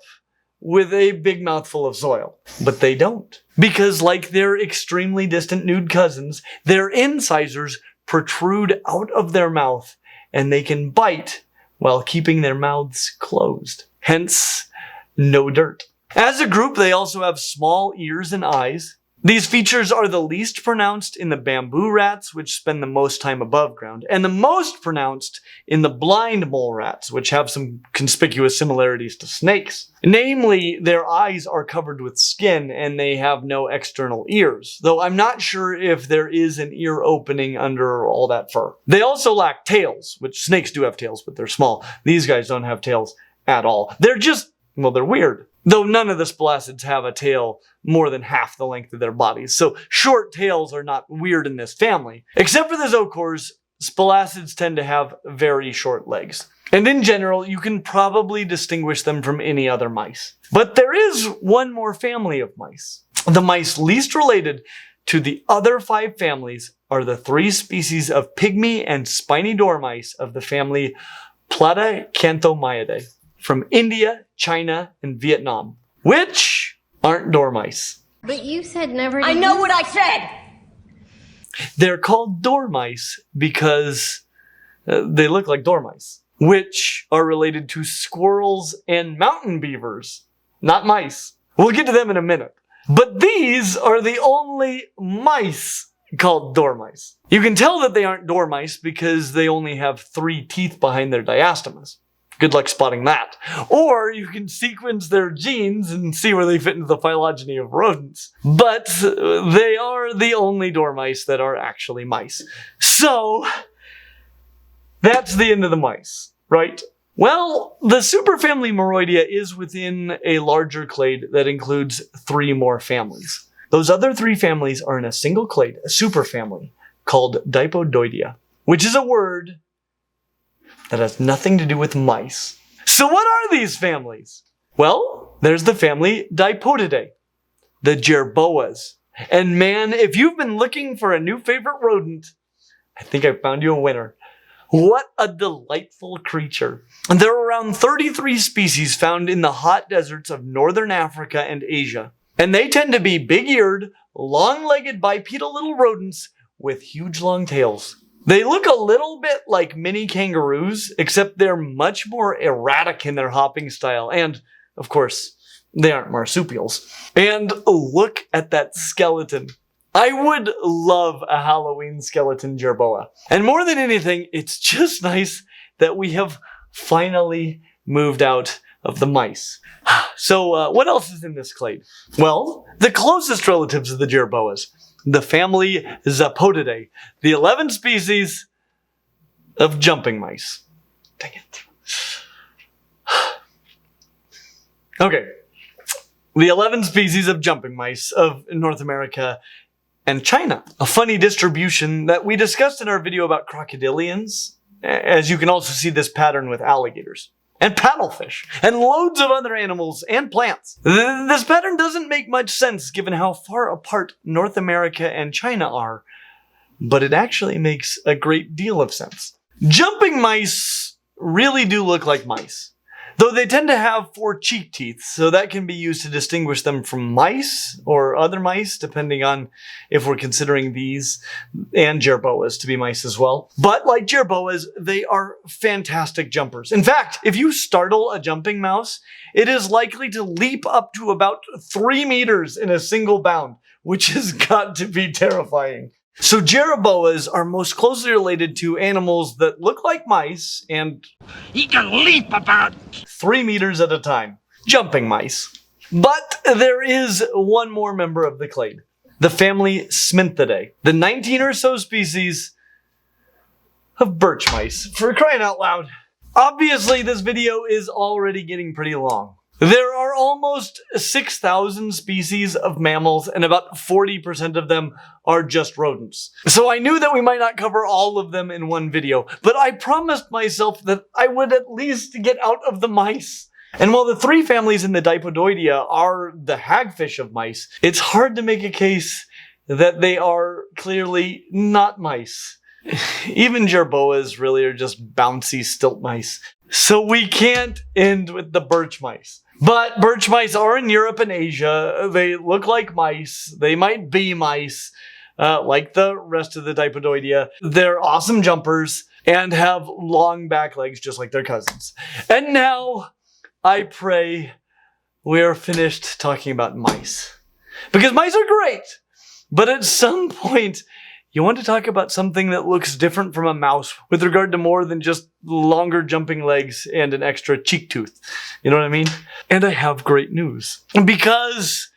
with a big mouthful of soil. But they don't. Because like their extremely distant nude cousins, their incisors protrude out of their mouth, and they can bite while keeping their mouths closed. Hence, no dirt. As a group, they also have small ears and eyes. These features are the least pronounced in the bamboo rats, which spend the most time above ground, and the most pronounced in the blind mole rats, which have some conspicuous similarities to snakes. Namely, their eyes are covered with skin and they have no external ears, though I'm not sure if there is an ear opening under all that fur. They also lack tails, which snakes do have tails, but they're small. These guys don't have tails at all. They're just, well, they're weird. Though none of the spalacids have a tail more than half the length of their bodies, so short tails are not weird in this family. Except for the zoochores, spalacids tend to have very short legs. And in general, you can probably distinguish them from any other mice. But there is one more family of mice. The mice least related to the other 5 families are the 3 species of pygmy and spiny dormice of the family Placentas from India, China, and Vietnam, which aren't dormice. But you said never to I know what I said! They're called dormice because they look like dormice, which are related to squirrels and mountain beavers, not mice. We'll get to them in a minute. But these are the only mice called dormice. You can tell that they aren't dormice because they only have 3 teeth behind their diastemas. Good luck spotting that. Or you can sequence their genes and see where they fit into the phylogeny of rodents. But they are the only dormice that are actually mice. So, that's the end of the mice, right? Well, the superfamily Moroidea is within a larger clade that includes 3 more families. Those other 3 families are in a single clade, a superfamily, called Dipodoidea, which is a word that has nothing to do with mice. So what are these families? Well, there's the family Dipotidae, the jerboas. And man, if you've been looking for a new favorite rodent, I think I found you a winner. What a delightful creature. And there are around 33 species found in the hot deserts of northern Africa and Asia. And they tend to be big-eared, long-legged bipedal little rodents with huge long tails. They look a little bit like mini kangaroos, except they're much more erratic in their hopping style. And, of course, they aren't marsupials. And look at that skeleton. I would love a Halloween skeleton jerboa. And more than anything, it's just nice that we have finally moved out of the mice. So what else is in this clade? Well, the closest relatives of the jerboas, the family Zapodidae, the 11 species of jumping mice. Dang it. Okay. The 11 species of jumping mice of North America and China. A funny distribution that we discussed in our video about crocodilians, as you can also see this pattern with alligators and paddlefish and loads of other animals and plants. This pattern doesn't make much sense given how far apart North America and China are, but it actually makes a great deal of sense. Jumping mice really do look like mice, though they tend to have 4 cheek teeth, so that can be used to distinguish them from mice or other mice, depending on if we're considering these and jerboas to be mice as well. But like jerboas, they are fantastic jumpers. In fact, if you startle a jumping mouse, it is likely to leap up to about 3 meters in a single bound, which has got to be terrifying. So jerboas are most closely related to animals that look like mice and He can leap about 3 meters at a time. Jumping mice. But there is one more member of the clade. The family Sminthidae. The 19 or so species of birch mice. For crying out loud. Obviously, this video is already getting pretty long. There are almost 6,000 species of mammals, and about 40% of them are just rodents. So I knew that we might not cover all of them in one video, but I promised myself that I would at least get out of the mice. And while the 3 families in the Dipodoidea are the hagfish of mice, it's hard to make a case that they are clearly not mice. Even jerboas really are just bouncy stilt mice. So we can't end with the birch mice. But birch mice are in Europe and Asia. They look like mice. They might be mice, like the rest of the Dipodoidea. They're awesome jumpers and have long back legs just like their cousins. And now, I pray we are finished talking about mice. Because mice are great, but at some point, you want to talk about something that looks different from a mouse with regard to more than just longer jumping legs and an extra cheek tooth. You know what I mean? And I have great news. Because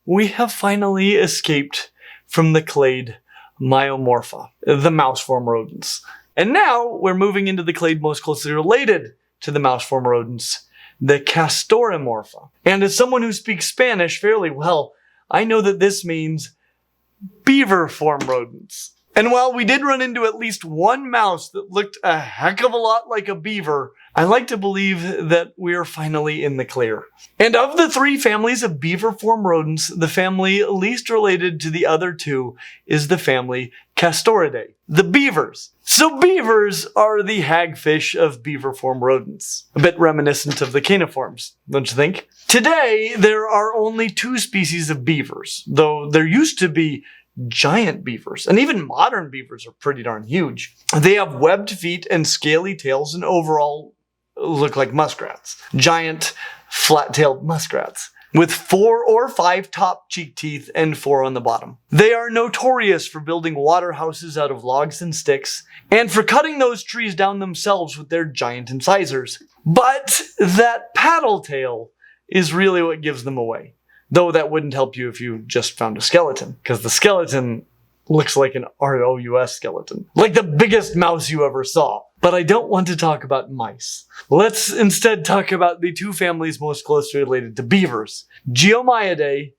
we have finally escaped from the clade Myomorpha, the mouse-form rodents. And now we're moving into the clade most closely related to the mouse-form rodents, the Castoridae. And as someone who speaks Spanish fairly well, I know that this means beaver-form rodents. And while we did run into at least one mouse that looked a heck of a lot like a beaver, I like to believe that we are finally in the clear. And of the 3 families of beaver-form rodents, the family least related to the other 2 is the family Castoridae, the beavers. So beavers are the hagfish of beaver-form rodents. A bit reminiscent of the caniforms, don't you think? Today, there are only 2 species of beavers, though there used to be giant beavers, and even modern beavers are pretty darn huge. They have webbed feet and scaly tails and overall look like muskrats. Giant, flat-tailed muskrats with 4 or 5 top cheek teeth and 4 on the bottom. They are notorious for building water houses out of logs and sticks, and for cutting those trees down themselves with their giant incisors. But that paddle tail is really what gives them away. Though that wouldn't help you if you just found a skeleton, because the skeleton looks like an ROUS skeleton. Like the biggest mouse you ever saw. But I don't want to talk about mice. Let's instead talk about the 2 families most closely related to beavers. Geomyidae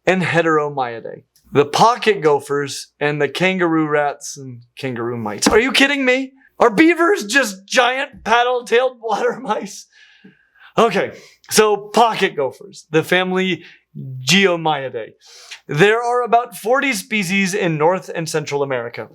and Heteromyidae. The pocket gophers and the kangaroo rats and kangaroo mice. Are you kidding me? Are beavers just giant paddle-tailed water mice? Okay, so pocket gophers, the family Geomyidae. There are about 40 species in North and Central America.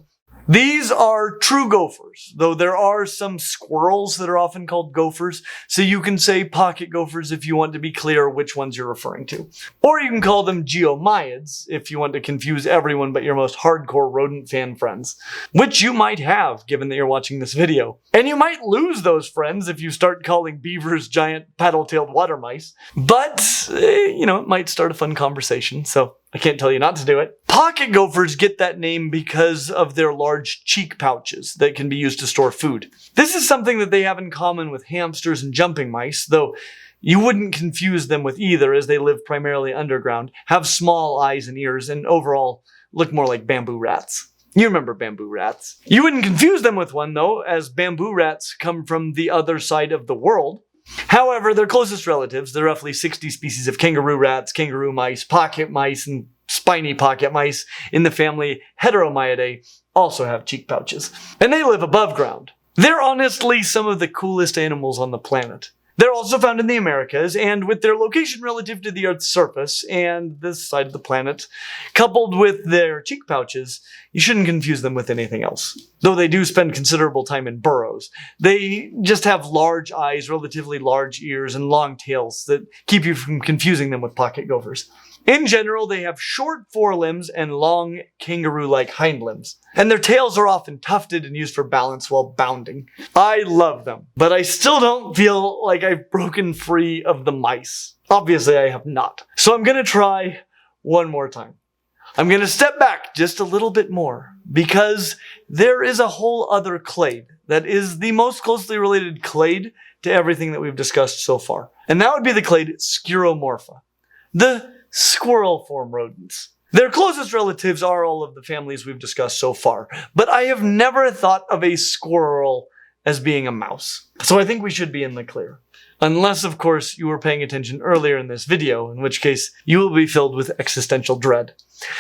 These are true gophers, though there are some squirrels that are often called gophers, so you can say pocket gophers if you want to be clear which ones you're referring to. Or you can call them geomyids if you want to confuse everyone but your most hardcore rodent fan friends, which you might have given that you're watching this video. And you might lose those friends if you start calling beavers giant paddle-tailed water mice, but, it might start a fun conversation, so I can't tell you not to do it. Pocket gophers get that name because of their large cheek pouches that can be used to store food. This is something that they have in common with hamsters and jumping mice, though you wouldn't confuse them with either as they live primarily underground, have small eyes and ears, and overall look more like bamboo rats. You remember bamboo rats. You wouldn't confuse them with one, though, as bamboo rats come from the other side of the world. However, their closest relatives, the roughly 60 species of kangaroo rats, kangaroo mice, pocket mice, and spiny pocket mice in the family Heteromyidae, also have cheek pouches. And they live above ground. They're honestly some of the coolest animals on the planet. They're also found in the Americas, and with their location relative to the Earth's surface and this side of the planet, coupled with their cheek pouches, you shouldn't confuse them with anything else. Though they do spend considerable time in burrows. They just have large eyes, relatively large ears, and long tails that keep you from confusing them with pocket gophers. In general, they have short forelimbs and long kangaroo-like hind limbs. And their tails are often tufted and used for balance while bounding. I love them, but I still don't feel like I've broken free of the mice. Obviously, I have not. So I'm gonna try one more time. I'm gonna step back just a little bit more, because there is a whole other clade that is the most closely related clade to everything that we've discussed so far. And that would be the clade Skyromorpha. The squirrel-form rodents. Their closest relatives are all of the families we've discussed so far, but I have never thought of a squirrel as being a mouse. So I think we should be in the clear. Unless, of course, you were paying attention earlier in this video, in which case you will be filled with existential dread.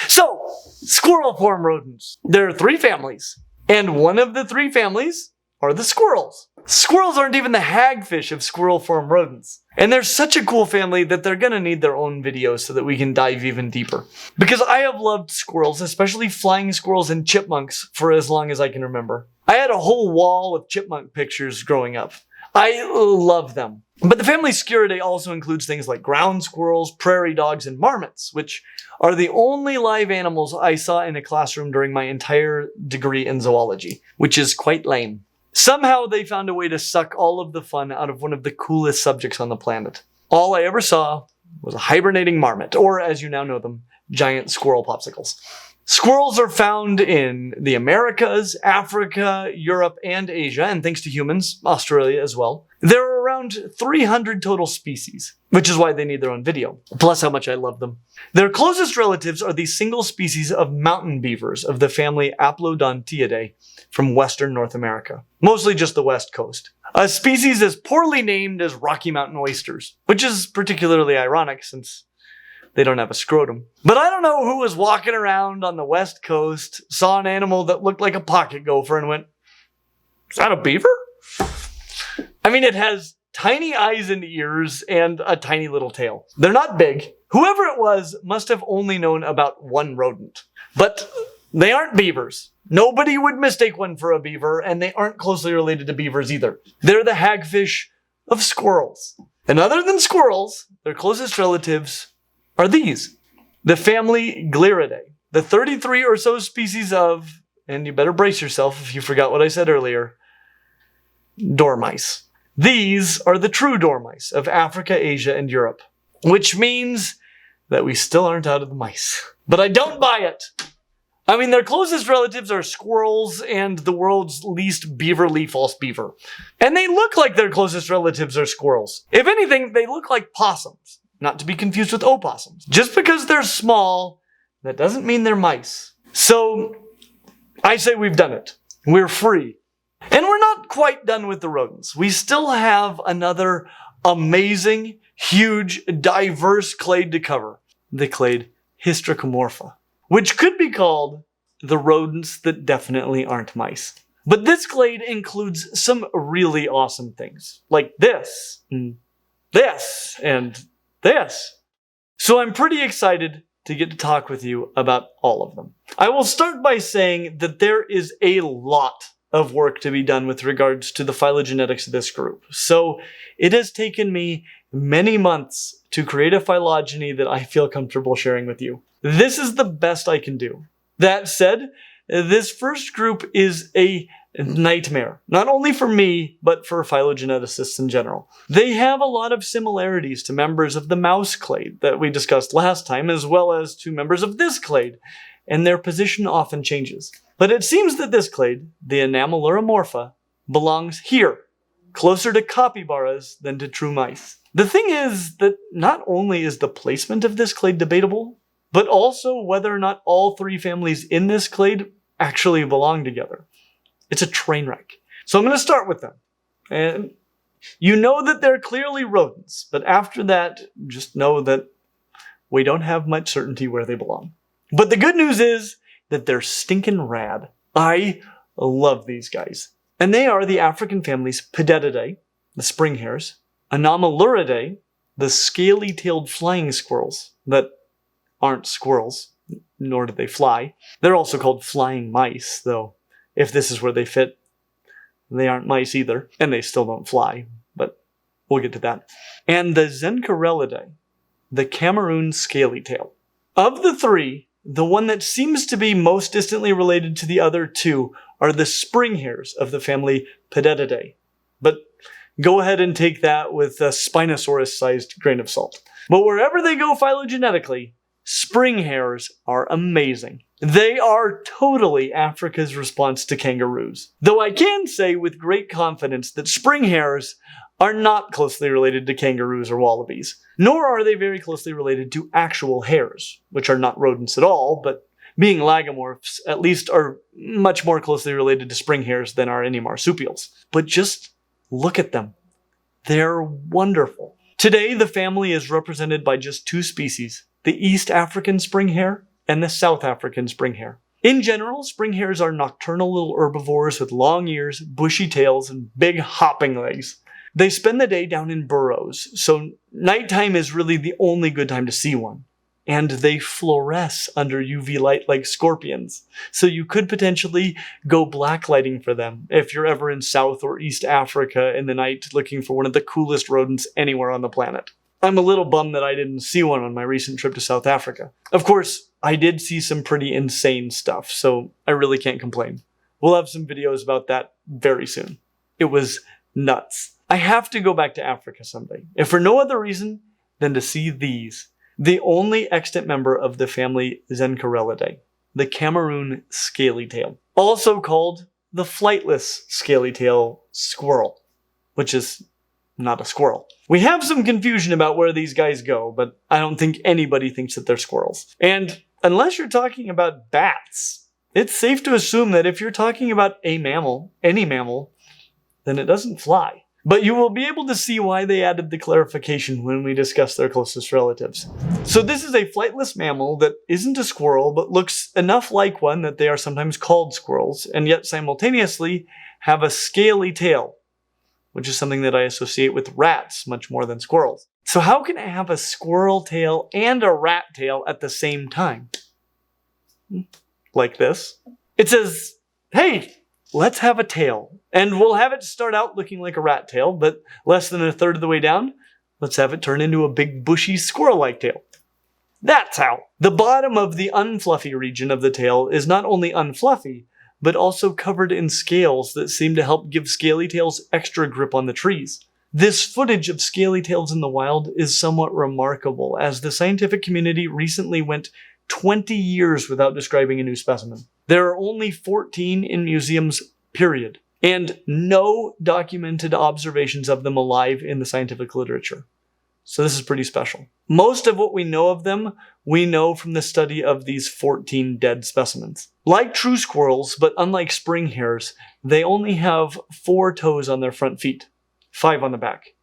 So, squirrel-form rodents. There are 3 families, and one of the 3 families are the squirrels. Squirrels aren't even the hagfish of squirrel-form rodents. And they're such a cool family that they're gonna need their own video so that we can dive even deeper. Because I have loved squirrels, especially flying squirrels and chipmunks, for as long as I can remember. I had a whole wall of chipmunk pictures growing up. I love them. But the family Sciuridae also includes things like ground squirrels, prairie dogs, and marmots, which are the only live animals I saw in a classroom during my entire degree in zoology, which is quite lame. Somehow they found a way to suck all of the fun out of one of the coolest subjects on the planet. All I ever saw was a hibernating marmot, or as you now know them, giant squirrel popsicles. Squirrels are found in the Americas, Africa, Europe, and Asia, and thanks to humans, Australia as well. There are around 300 total species, which is why they need their own video, plus how much I love them. Their closest relatives are the single species of mountain beavers of the family Aplodontidae from western North America, mostly just the west coast. A species as poorly named as Rocky Mountain oysters, which is particularly ironic since They don't have a scrotum. But I don't know who was walking around on the West Coast, saw an animal that looked like a pocket gopher and went, "Is that a beaver?" I mean, it has tiny eyes and ears and a tiny little tail. They're not big. Whoever it was must have only known about one rodent. But they aren't beavers. Nobody would mistake one for a beaver, and they aren't closely related to beavers either. They're the hagfish of squirrels. And other than squirrels, their closest relatives are these. The family Gliridae. The 33 or so species of, and you better brace yourself if you forgot what I said earlier, dormice. These are the true dormice of Africa, Asia, and Europe. Which means that we still aren't out of the mice. But I don't buy it. I mean, their closest relatives are squirrels and the world's least beaverly false beaver. And they look like their closest relatives are squirrels. If anything, they look like possums, not to be confused with opossums. Just because they're small, that doesn't mean they're mice. So, I say we've done it. We're free. And we're not quite done with the rodents. We still have another amazing, huge, diverse clade to cover. The clade Hystricomorpha, which could be called the rodents that definitely aren't mice. But this clade includes some really awesome things, like this, and this, and this. So I'm pretty excited to get to talk with you about all of them. I will start by saying that there is a lot of work to be done with regards to the phylogenetics of this group. So it has taken me many months to create a phylogeny that I feel comfortable sharing with you. This is the best I can do. That said, this first group is a nightmare, not only for me, but for phylogeneticists in general. They have a lot of similarities to members of the mouse clade that we discussed last time, as well as to members of this clade, and their position often changes. But it seems that this clade, the Peramelemorphia, belongs here, closer to capybaras than to true mice. The thing is that not only is the placement of this clade debatable, but also whether or not all three families in this clade actually belong together. It's a train wreck. So I'm going to start with them. And you know that they're clearly rodents, but after that, just know that we don't have much certainty where they belong. But the good news is that they're stinking rad. I love these guys. And they are the African families Pedetidae, the spring hares, Anomaluridae, the scaly-tailed flying squirrels that aren't squirrels, nor do they fly. They're also called flying mice, though if this is where they fit, they aren't mice either, and they still don't fly, but we'll get to that. And the Zencarelidae, the Cameroon scaly-tail. Of the three, the one that seems to be most distantly related to the other two are the spring hares of the family Pedetidae. But go ahead and take that with a Spinosaurus-sized grain of salt. But wherever they go phylogenetically, spring hares are amazing. They are totally Africa's response to kangaroos. Though I can say with great confidence that spring hares are not closely related to kangaroos or wallabies, nor are they very closely related to actual hares, which are not rodents at all, but being lagomorphs, at least are much more closely related to spring hares than are any marsupials. But just look at them. They're wonderful. Today, the family is represented by just two species, the East African spring hare and the South African spring hare. In general, spring hares are nocturnal little herbivores with long ears, bushy tails, and big hopping legs. They spend the day down in burrows, so nighttime is really the only good time to see one. And they fluoresce under UV light like scorpions, so you could potentially go blacklighting for them if you're ever in South or East Africa in the night looking for one of the coolest rodents anywhere on the planet. I'm a little bummed that I didn't see one on my recent trip to South Africa. Of course, I did see some pretty insane stuff, so I really can't complain. We'll have some videos about that very soon. It was nuts. I have to go back to Africa someday, if for no other reason than to see these. The only extant member of the family Zencarelidae, the Cameroon scaly-tail, also called the flightless scaly-tail squirrel, which is not a squirrel. We have some confusion about where these guys go, but I don't think anybody thinks that they're squirrels. And unless you're talking about bats, it's safe to assume that if you're talking about a mammal, any mammal, then it doesn't fly. But you will be able to see why they added the clarification when we discuss their closest relatives. So this is a flightless mammal that isn't a squirrel, but looks enough like one that they are sometimes called squirrels, and yet simultaneously have a scaly tail, which is something that I associate with rats much more than squirrels. So how can it have a squirrel tail and a rat tail at the same time? Like this. It says, hey, let's have a tail. And we'll have it start out looking like a rat tail, but less than a third of the way down, let's have it turn into a big bushy squirrel-like tail. That's how. The bottom of the unfluffy region of the tail is not only unfluffy, but also covered in scales that seem to help give scaly tails extra grip on the trees. This footage of scaly tails in the wild is somewhat remarkable, as the scientific community recently went 20 years without describing a new specimen. There are only 14 in museums, period, and no documented observations of them alive in the scientific literature. So this is pretty special. Most of what we know of them, we know from the study of these 14 dead specimens. Like true squirrels, but unlike spring hares, they only have 4 toes on their front feet, 5 on the back,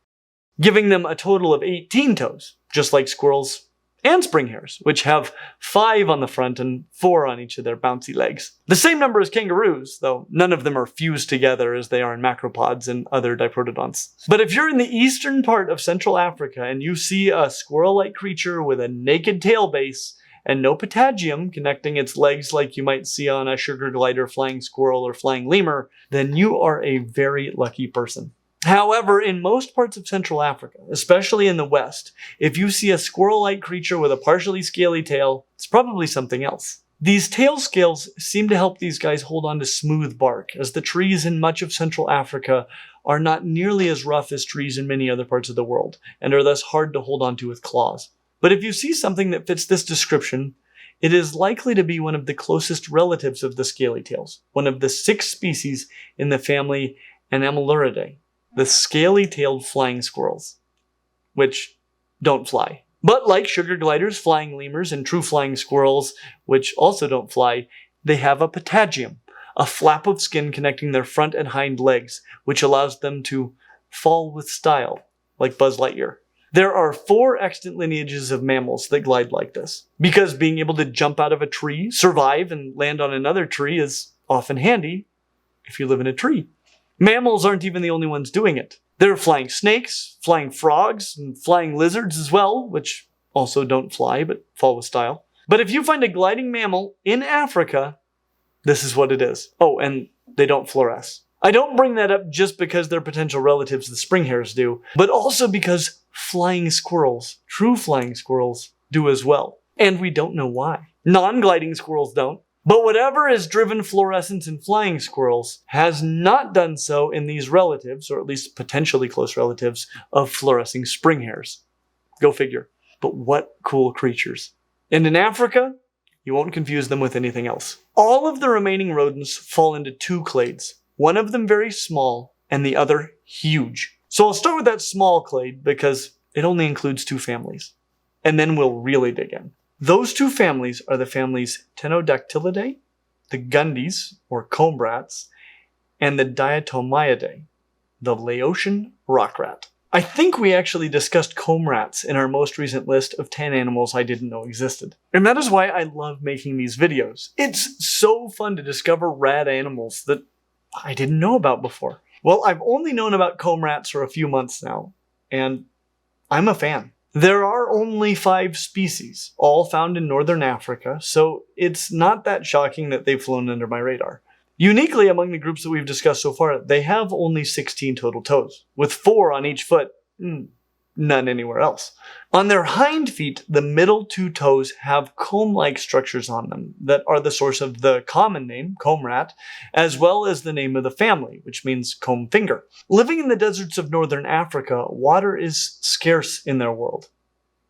giving them a total of 18 toes, just like squirrels and spring hares, which have 5 on the front and 4 on each of their bouncy legs. The same number as kangaroos, though none of them are fused together as they are in macropods and other diprotodonts. But if you're in the eastern part of Central Africa and you see a squirrel-like creature with a naked tail base and no patagium connecting its legs like you might see on a sugar glider, flying squirrel, or flying lemur, then you are a very lucky person. However, in most parts of Central Africa, especially in the west, if you see a squirrel-like creature with a partially scaly tail, it's probably something else. These tail scales seem to help these guys hold on to smooth bark, as the trees in much of Central Africa are not nearly as rough as trees in many other parts of the world, and are thus hard to hold onto with claws. But if you see something that fits this description, it is likely to be one of the closest relatives of the scaly tails, one of the 6 species in the family Peramelemorphia, the scaly-tailed flying squirrels, which don't fly. But like sugar gliders, flying lemurs, and true flying squirrels, which also don't fly, they have a patagium, a flap of skin connecting their front and hind legs, which allows them to fall with style, like Buzz Lightyear. There are 4 extant lineages of mammals that glide like this, because being able to jump out of a tree, survive, and land on another tree is often handy if you live in a tree. Mammals aren't even the only ones doing it. There are flying snakes, flying frogs, and flying lizards as well, which also don't fly but fall with style. But if you find a gliding mammal in Africa, this is what it is. Oh, and they don't fluoresce. I don't bring that up just because they're potential relatives the spring hares do, but also because flying squirrels, true flying squirrels, do as well. And we don't know why. Non-gliding squirrels don't. But whatever has driven fluorescence in flying squirrels has not done so in these relatives, or at least potentially close relatives, of fluorescing spring hares. Go figure. But what cool creatures. And in Africa, you won't confuse them with anything else. All of the remaining rodents fall into 2 clades, one of them very small and the other huge. So I'll start with that small clade because it only includes 2 families. And then we'll really dig in. Those 2 families are the families Ctenodactylidae, the Gundies, or comb rats, and the Diatomyidae, the Laotian rock rat. I think we actually discussed comb rats in our most recent list of 10 animals I didn't know existed. And that is why I love making these videos. It's so fun to discover rad animals that I didn't know about before. Well, I've only known about comb rats for a few months now, and I'm a fan. There are only 5 species, all found in northern Africa, so it's not that shocking that they've flown under my radar. Uniquely among the groups that we've discussed so far, they have only 16 total toes, with 4 on each foot, none anywhere else. On their hind feet, the middle 2 toes have comb-like structures on them that are the source of the common name, comb rat, as well as the name of the family, which means comb finger. Living in the deserts of northern Africa, water is scarce in their world,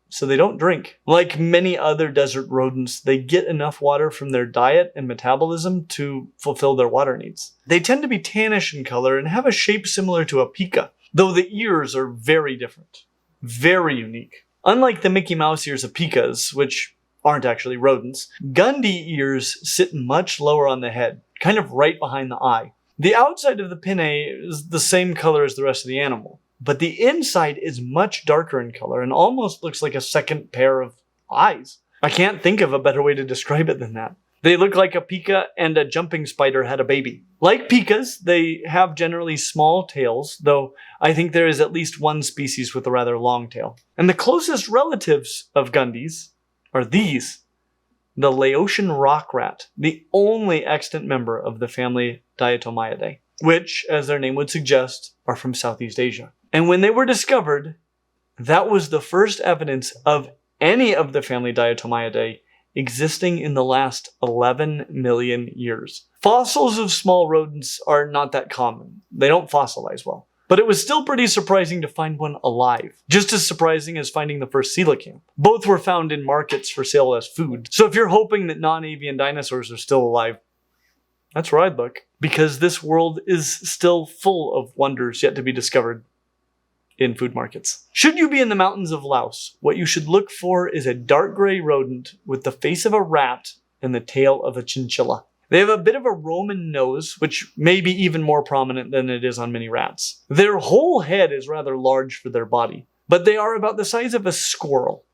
so they don't drink. Like many other desert rodents, they get enough water from their diet and metabolism to fulfill their water needs. They tend to be tannish in color and have a shape similar to a pika, though the ears are very different. Very unique. Unlike the Mickey Mouse ears of pikas, which aren't actually rodents, Gundy ears sit much lower on the head, kind of right behind the eye. The outside of the pinnae is the same color as the rest of the animal, but the inside is much darker in color and almost looks like a second pair of eyes. I can't think of a better way to describe it than that. They look like a pika and a jumping spider had a baby. Like pikas, they have generally small tails, though I think there is at least one species with a rather long tail. And the closest relatives of Gundys are these. The Laotian rock rat, the only extant member of the family Diatomyidae, which, as their name would suggest, are from Southeast Asia. And when they were discovered, that was the first evidence of any of the family Diatomyidae existing in the last 11 million years. Fossils of small rodents are not that common. They don't fossilize well. But it was still pretty surprising to find one alive. Just as surprising as finding the first coelacanth. Both were found in markets for sale as food. So if you're hoping that non-avian dinosaurs are still alive, that's where I'd look. Because this world is still full of wonders yet to be discovered in food markets. Should you be in the mountains of Laos, what you should look for is a dark gray rodent with the face of a rat and the tail of a chinchilla. They have a bit of a Roman nose, which may be even more prominent than it is on many rats. Their whole head is rather large for their body, but they are about the size of a squirrel.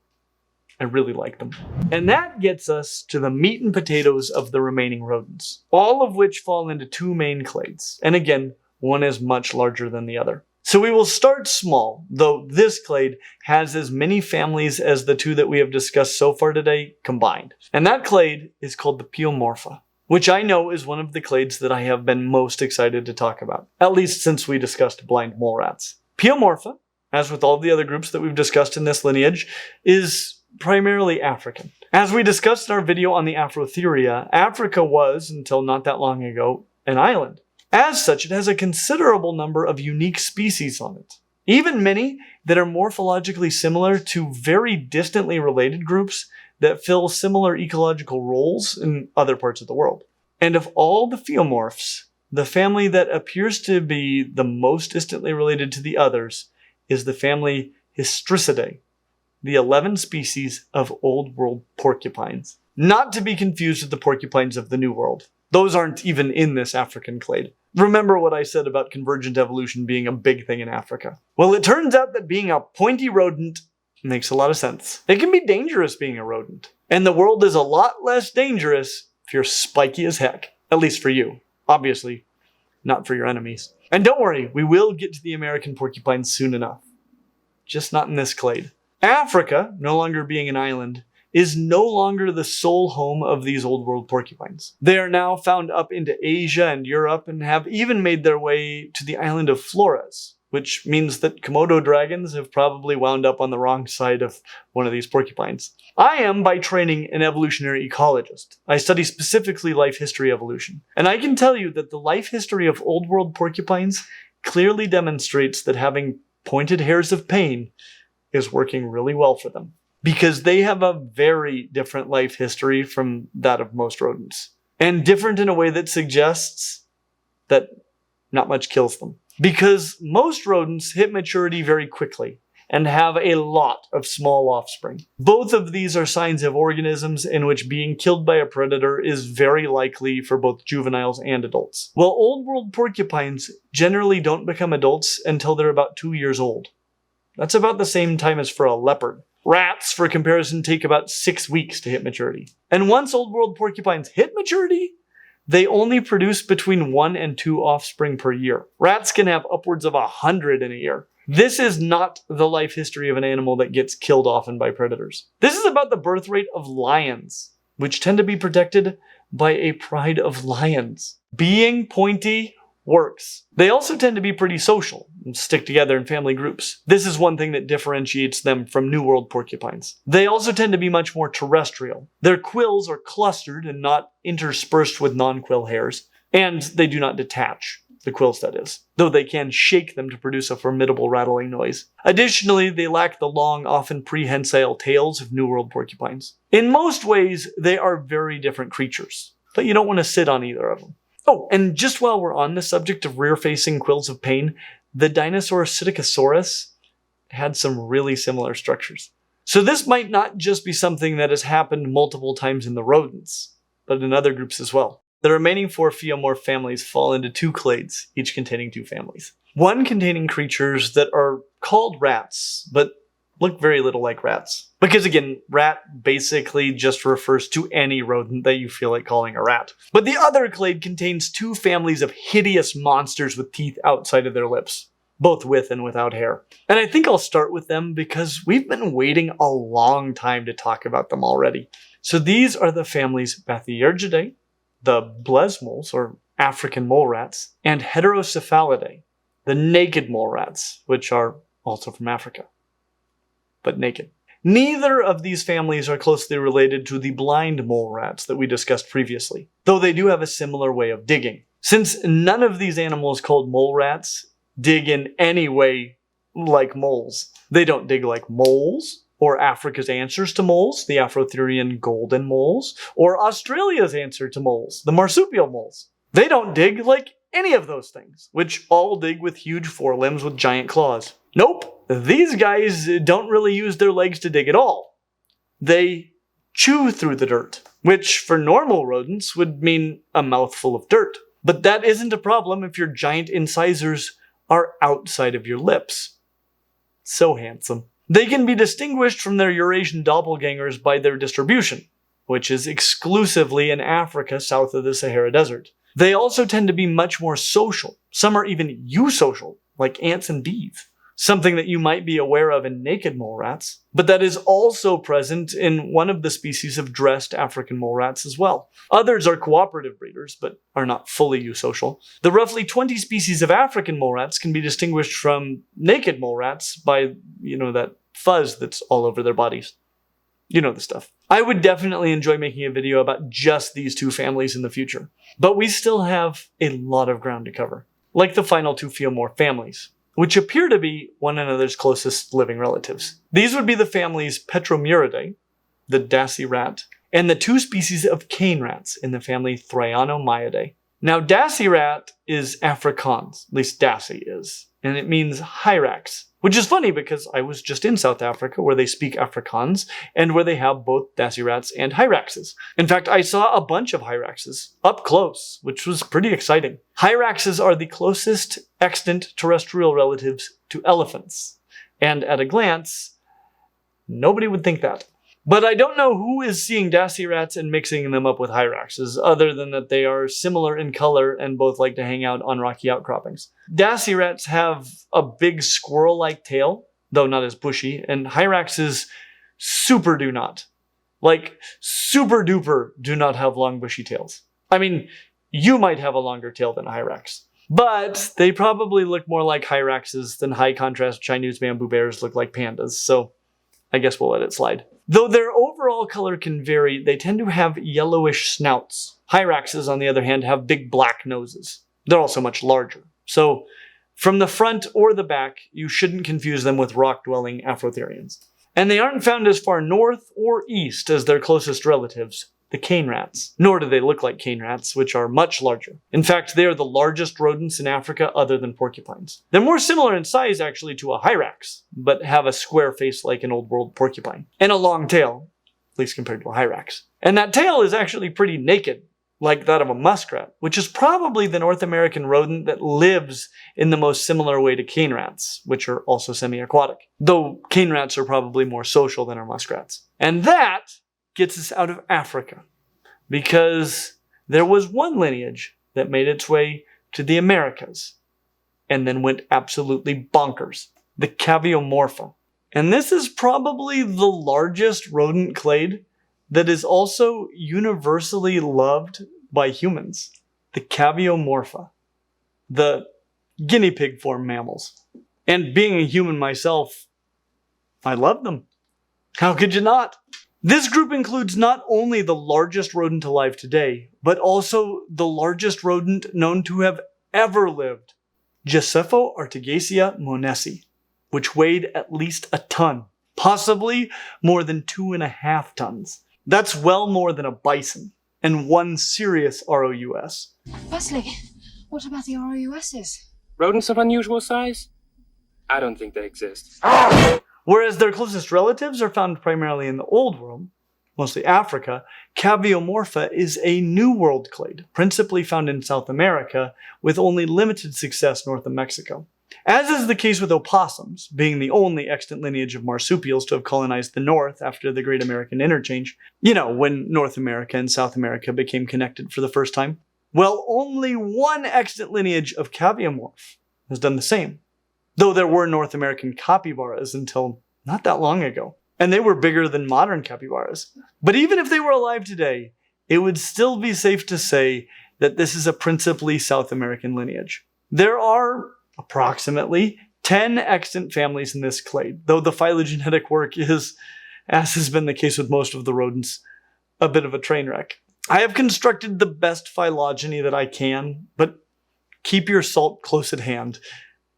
I really like them. And that gets us to the meat and potatoes of the remaining rodents, all of which fall into two main clades. And again, one is much larger than the other. So we will start small, though this clade has as many families as the two that we have discussed so far today combined. And that clade is called the Pleomorpha, which I know is one of the clades that I have been most excited to talk about, at least since we discussed blind mole rats. Pleomorpha, as with all the other groups that we've discussed in this lineage, is primarily African. As we discussed in our video on the Afrotheria, Africa was, until not that long ago, an island. As such, it has a considerable number of unique species on it. Even many that are morphologically similar to very distantly related groups that fill similar ecological roles in other parts of the world. And of all the Pleomorphs, the family that appears to be the most distantly related to the others is the family Hystricidae, the 11 species of Old World porcupines. Not to be confused with the porcupines of the New World. Those aren't even in this African clade. Remember what I said about convergent evolution being a big thing in Africa. Well, it turns out that being a pointy rodent makes a lot of sense. It can be dangerous being a rodent. And the world is a lot less dangerous if you're spiky as heck. At least for you. Obviously, not for your enemies. And don't worry, we will get to the American porcupines soon enough. Just not in this clade. Africa, no longer being an island, is no longer the sole home of these Old World porcupines. They are now found up into Asia and Europe and have even made their way to the island of Flores, which means that Komodo dragons have probably wound up on the wrong side of one of these porcupines. I am, by training, an evolutionary ecologist. I study specifically life history evolution. And I can tell you that the life history of Old World porcupines clearly demonstrates that having pointed hairs of pain is working really well for them. Because they have a very different life history from that of most rodents. And different in a way that suggests that not much kills them. Because most rodents hit maturity very quickly and have a lot of small offspring. Both of these are signs of organisms in which being killed by a predator is very likely for both juveniles and adults. Well, Old World porcupines generally don't become adults until they're about 2 years old. That's about the same time as for a leopard. Rats, for comparison, take about 6 weeks to hit maturity. And once Old World porcupines hit maturity, they only produce between 1 and 2 offspring per year. Rats can have upwards of 100 in a year. This is not the life history of an animal that gets killed often by predators. This is about the birth rate of lions, which tend to be protected by a pride of lions. Being pointy works. They also tend to be pretty social and stick together in family groups. This is one thing that differentiates them from New World porcupines. They also tend to be much more terrestrial. Their quills are clustered and not interspersed with non-quill hairs, and they do not detach. The quills, that is, though they can shake them to produce a formidable rattling noise. Additionally, they lack the long, often prehensile tails of New World porcupines. In most ways, they are very different creatures, but you don't want to sit on either of them. Oh, and just while we're on the subject of rear-facing quills of pain, the dinosaur Psittacosaurus had some really similar structures. So this might not just be something that has happened multiple times in the rodents, but in other groups as well. The remaining 4 Pheomorph families fall into 2 clades, each containing 2 families. One containing creatures that are called rats, but look very little like rats. Because again, rat basically just refers to any rodent that you feel like calling a rat. But the other clade contains 2 families of hideous monsters with teeth outside of their lips, both with and without hair. And I think I'll start with them because we've been waiting a long time to talk about them already. So these are the families Bathyergidae, the blesmoles, or African mole rats, and Heterocephalidae, the naked mole rats, which are also from Africa, but naked. Neither of these families are closely related to the blind mole rats that we discussed previously, though they do have a similar way of digging. Since none of these animals called mole rats dig in any way like moles. They don't dig like moles, or Africa's answers to moles, the Afrotherian golden moles, or Australia's answer to moles, the marsupial moles. They don't dig like any of those things, which all dig with huge forelimbs with giant claws. Nope, these guys don't really use their legs to dig at all. They chew through the dirt, which for normal rodents would mean a mouthful of dirt. But that isn't a problem if your giant incisors are outside of your lips. So handsome. They can be distinguished from their Eurasian doppelgangers by their distribution, which is exclusively in Africa south of the Sahara Desert. They also tend to be much more social. Some are even eusocial, like ants and bees. Something that you might be aware of in naked mole rats, but that is also present in one of the species of dressed African mole rats as well. Others are cooperative breeders, but are not fully eusocial. The roughly 20 species of African mole rats can be distinguished from naked mole rats by, that fuzz that's all over their bodies. You know the stuff. I would definitely enjoy making a video about just these 2 families in the future, but we still have a lot of ground to cover, like the final 2 Pheomorph families, which appear to be one another's closest living relatives. These would be the families Petromuridae, the dassy rat, and the 2 species of cane rats in the family Thryonomyidae. Now, dassy rat is Afrikaans, at least dassy is, and it means hyrax, which is funny because I was just in South Africa where they speak Afrikaans and where they have both dassy rats and hyraxes. In fact, I saw a bunch of hyraxes up close, which was pretty exciting. Hyraxes are the closest extant terrestrial relatives to elephants. And at a glance, nobody would think that. But I don't know who is seeing dassy rats and mixing them up with hyraxes, other than that they are similar in color and both like to hang out on rocky outcroppings. Dassy rats have a big squirrel-like tail, though not as bushy, and hyraxes super do not. Like, super duper do not have long bushy tails. I mean, you might have a longer tail than a hyrax. But they probably look more like hyraxes than high-contrast Chinese bamboo bears look like pandas, so I guess we'll let it slide. Though their overall color can vary, they tend to have yellowish snouts. Hyraxes, on the other hand, have big black noses. They're also much larger. So, from the front or the back, you shouldn't confuse them with rock-dwelling Afrotherians. And they aren't found as far north or east as their closest relatives, the cane rats. Nor do they look like cane rats, which are much larger. In fact, they are the largest rodents in Africa other than porcupines. They're more similar in size, actually, to a hyrax, but have a square face like an old world porcupine. And a long tail, at least compared to a hyrax. And that tail is actually pretty naked, like that of a muskrat, which is probably the North American rodent that lives in the most similar way to cane rats, which are also semi-aquatic. Though cane rats are probably more social than our muskrats. And that gets us out of Africa, because there was one lineage that made its way to the Americas and then went absolutely bonkers, the Caviiomorpha. And this is probably the largest rodent clade that is also universally loved by humans, the Caviiomorpha, the guinea pig form mammals. And being a human myself, I love them. How could you not? This group includes not only the largest rodent alive today, but also the largest rodent known to have ever lived, Josephus Artegacia monesi, which weighed at least a ton, possibly more than 2.5 tons. That's well more than a bison, and one serious ROUS. Firstly, what about the ROUSs? Rodents of unusual size? I don't think they exist. Whereas their closest relatives are found primarily in the Old World, mostly Africa, Caviomorpha is a New World clade, principally found in South America, with only limited success north of Mexico. As is the case with opossums, being the only extant lineage of marsupials to have colonized the North after the Great American Interchange, when North America and South America became connected for the first time. Well, only one extant lineage of Caviomorph has done the same, though there were North American capybaras until not that long ago, and they were bigger than modern capybaras. But even if they were alive today, it would still be safe to say that this is a principally South American lineage. There are approximately 10 extant families in this clade, though the phylogenetic work is, as has been the case with most of the rodents, a bit of a train wreck. I have constructed the best phylogeny that I can, but keep your salt close at hand.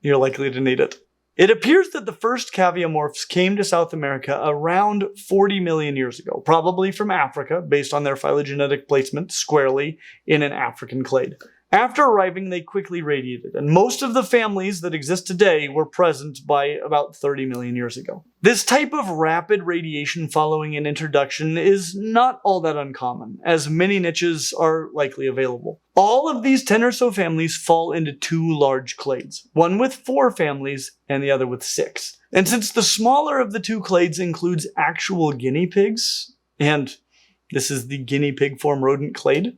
You're likely to need it. It appears that the first caviomorphs came to South America around 40 million years ago, probably from Africa, based on their phylogenetic placement squarely in an African clade. After arriving, they quickly radiated, and most of the families that exist today were present by about 30 million years ago. This type of rapid radiation following an introduction is not all that uncommon, as many niches are likely available. All of these 10 or so families fall into two large clades, one with 4 families and the other with 6. And since the smaller of the two clades includes actual guinea pigs, and this is the guinea pig form rodent clade,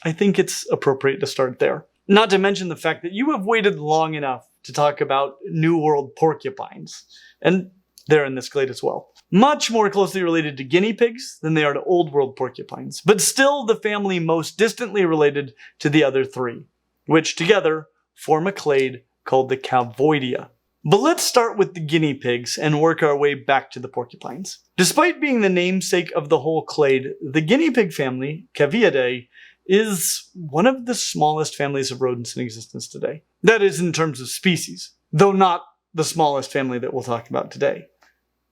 I think it's appropriate to start there. Not to mention the fact that you have waited long enough to talk about New World porcupines, and they're in this clade as well. Much more closely related to guinea pigs than they are to Old World porcupines, but still the family most distantly related to the other 3, which together form a clade called the Caviidae. But let's start with the guinea pigs and work our way back to the porcupines. Despite being the namesake of the whole clade, the guinea pig family, Caviidae, is one of the smallest families of rodents in existence today. That is in terms of species, though not the smallest family that we'll talk about today.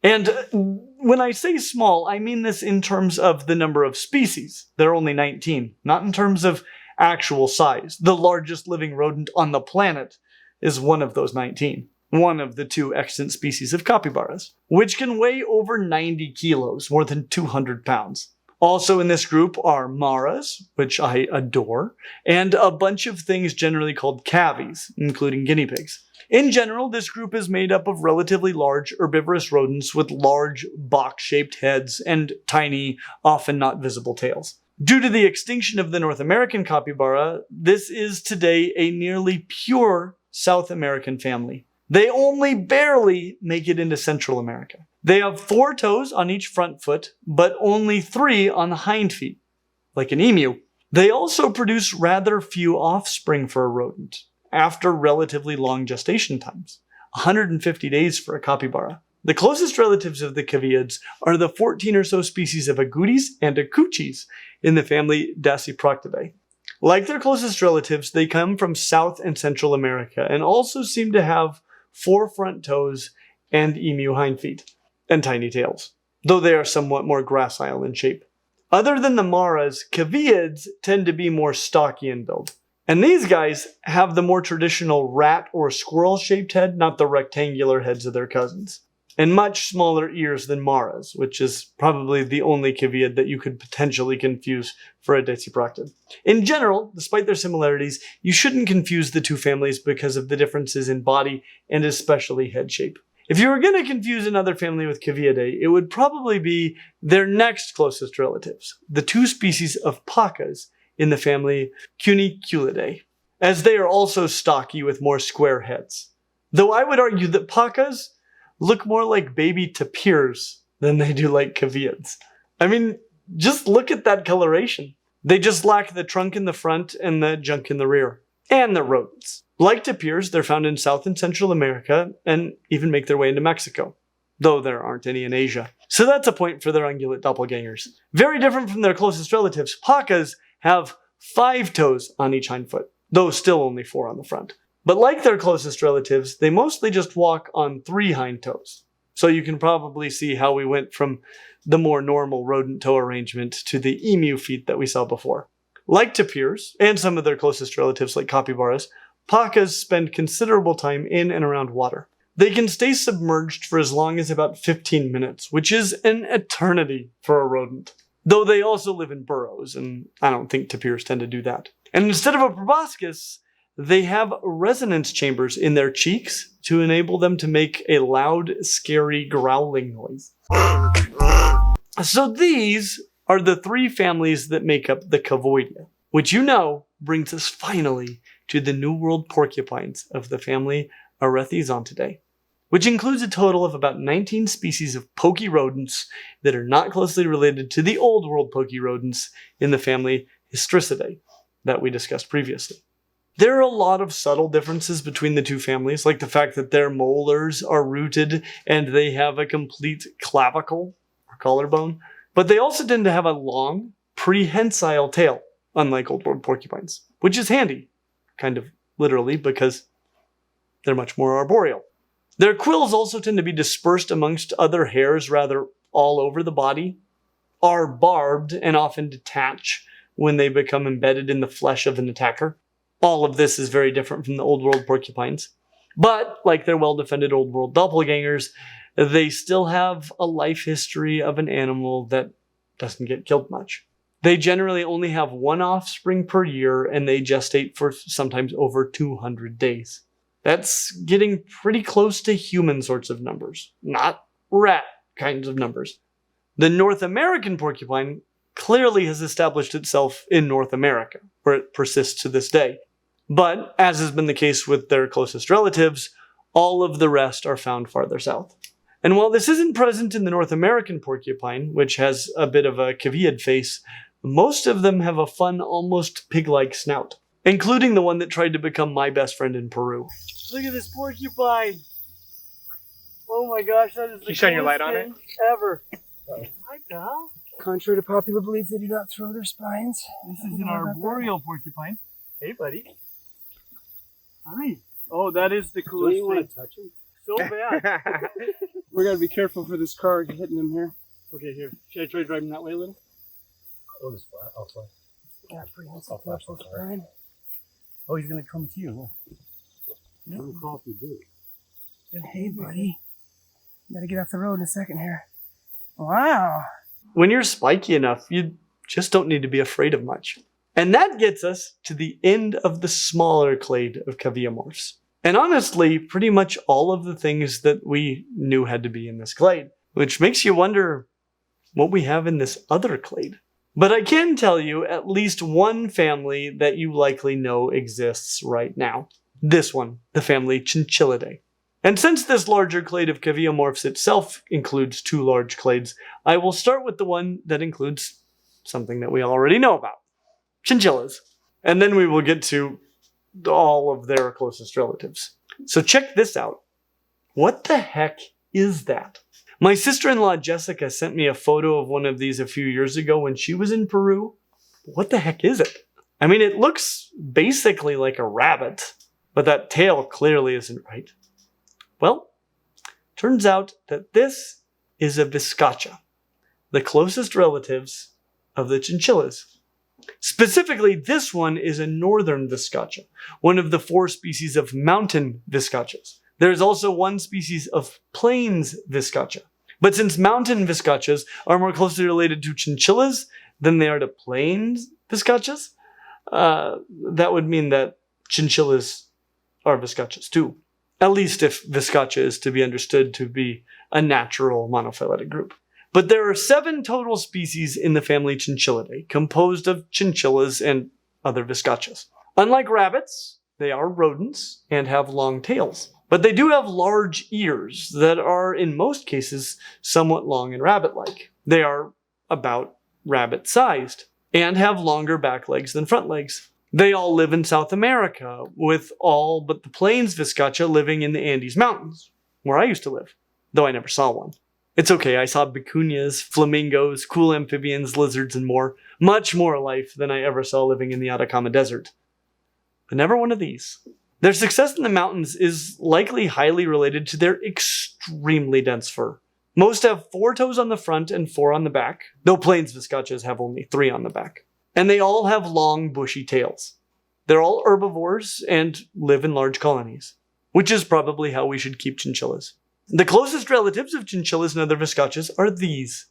And when I say small, I mean this in terms of the number of species. There are only 19, not in terms of actual size. The largest living rodent on the planet is one of those 19. One of the 2 extant species of capybaras, which can weigh over 90 kilos, more than 200 pounds. Also in this group are maras, which I adore, and a bunch of things generally called cavies, including guinea pigs. In general, this group is made up of relatively large herbivorous rodents with large box-shaped heads and tiny, often not visible tails. Due to the extinction of the North American capybara, this is today a nearly pure South American family. They only barely make it into Central America. They have 4 toes on each front foot, but only 3 on the hind feet, like an emu. They also produce rather few offspring for a rodent, after relatively long gestation times, 150 days for a capybara. The closest relatives of the caviids are the 14 or so species of agoutis and acouchis in the family Dasyproctidae. Like their closest relatives, they come from South and Central America and also seem to have 4 front toes and emu hind feet, and tiny tails, though they are somewhat more gracile in shape. Other than the maras, caviids tend to be more stocky in build. And these guys have the more traditional rat or squirrel-shaped head, not the rectangular heads of their cousins. And much smaller ears than maras, which is probably the only caviid that you could potentially confuse for a Dasyproctid. In general, despite their similarities, you shouldn't confuse the 2 families because of the differences in body and especially head shape. If you were going to confuse another family with Caviidae, it would probably be their next closest relatives, the 2 species of pacas in the family Cuneiculidae, as they are also stocky with more square heads. Though I would argue that pacas look more like baby tapirs than they do like caviids. I mean, just look at that coloration. They just lack the trunk in the front and the junk in the rear. And they're rodents. Like tapirs, they're found in South and Central America and even make their way into Mexico, though there aren't any in Asia. So that's a point for their ungulate doppelgangers. Very different from their closest relatives, pacas have 5 toes on each hind foot, though still only 4 on the front. But like their closest relatives, they mostly just walk on 3 hind toes. So you can probably see how we went from the more normal rodent toe arrangement to the emu feet that we saw before. Like tapirs, and some of their closest relatives like capybaras, pacas spend considerable time in and around water. They can stay submerged for as long as about 15 minutes, which is an eternity for a rodent. though they also live in burrows, and I don't think tapirs tend to do that. And instead of a proboscis, they have resonance chambers in their cheeks to enable them to make a loud, scary growling noise. So these are the three families that make up the Caviidae, which brings us finally to the New World porcupines of the family Arethizontidae, which includes a total of about 19 species of pokey rodents that are not closely related to the Old World pokey rodents in the family Hystricidae that we discussed previously. There are a lot of subtle differences between the two families, like the fact that their molars are rooted and they have a complete clavicle or collarbone, but they also tend to have a long, prehensile tail, unlike Old World porcupines, which is handy, kind of literally, because they're much more arboreal. Their quills also tend to be dispersed amongst other hairs rather all over the body, are barbed, and often detach when they become embedded in the flesh of an attacker. All of this is very different from the Old World porcupines. But, like their well-defended Old World doppelgangers, they still have a life history of an animal that doesn't get killed much. They generally only have one offspring per year, and they gestate for sometimes over 200 days. That's getting pretty close to human sorts of numbers, not rat kinds of numbers. The North American porcupine clearly has established itself in North America, where it persists to this day. But, as has been the case with their closest relatives, all of the rest are found farther south. And while this isn't present in the North American porcupine, which has a bit of a caviid face, most of them have a fun, almost pig-like snout, including the one that tried to become my best friend in Peru. Look at this porcupine! Oh my gosh, that is the shine your light on thing ever. Hi, pal. Contrary to popular belief, they do not throw their spines. This is an arboreal porcupine. Hey, buddy. Hi. Oh, that is the coolest thing. Want to touch him? So bad. We gotta be careful for this car hitting him here. Okay, here. Should I try driving that way a little? Oh, this flat. I'll fly. Yeah, prehensile tail porcupine. Oh, he's gonna come to you. No. We'll crawl through dude. Hey, buddy. You gotta get off the road in a second here. Wow. When you're spiky enough, you just don't need to be afraid of much. And that gets us to the end of the smaller clade of caviomorphs. And honestly, pretty much all of the things that we knew had to be in this clade, which makes you wonder what we have in this other clade. But I can tell you at least one family that you likely know exists right now. This one, the family Chinchillidae. And since this larger clade of caviomorphs itself includes two large clades, I will start with the one that includes something that we already know about. Chinchillas. And then we will get to all of their closest relatives. So check this out. What the heck is that? My sister-in-law Jessica sent me a photo of one of these a few years ago when she was in Peru. What the heck is it? I mean, it looks basically like a rabbit, but that tail clearly isn't right. Well, turns out that this is a viscacha, the closest relatives of the chinchillas. Specifically, this one is a northern viscacha, one of the 4 species of mountain viscachas. There's also one species of plains viscacha. But since mountain viscachas are more closely related to chinchillas than they are to plains viscachas, that would mean that chinchillas are viscachas too. At least if viscacha is to be understood to be a natural monophyletic group. But there are 7 total species in the family Chinchillidae, composed of chinchillas and other viscachas. Unlike rabbits, they are rodents and have long tails. But they do have large ears that are, in most cases, somewhat long and rabbit-like. They are about rabbit-sized and have longer back legs than front legs. They all live in South America, with all but the plains viscacha living in the Andes Mountains, where I used to live, though I never saw one. It's okay, I saw vicuñas, flamingos, cool amphibians, lizards, and more. Much more life than I ever saw living in the Atacama Desert. But never one of these. Their success in the mountains is likely highly related to their extremely dense fur. Most have 4 toes on the front and 4 on the back, though plains viscachas have only 3 on the back. And they all have long, bushy tails. They're all herbivores and live in large colonies, which is probably how we should keep chinchillas. The closest relatives of chinchillas and other viscachas are these.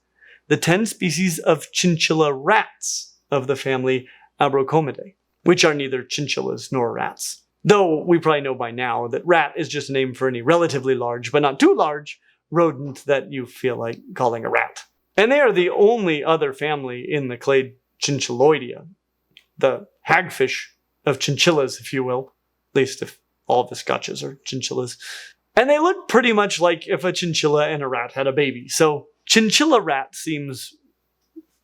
the 10 species of chinchilla rats of the family Abrocomidae, which are neither chinchillas nor rats. Though we probably know by now that rat is just a name for any relatively large, but not too large, rodent that you feel like calling a rat. And they are the only other family in the clade Chinchilloidea, the hagfish of chinchillas, if you will, at least if all viscachas are chinchillas. And they look pretty much like if a chinchilla and a rat had a baby, so chinchilla rat seems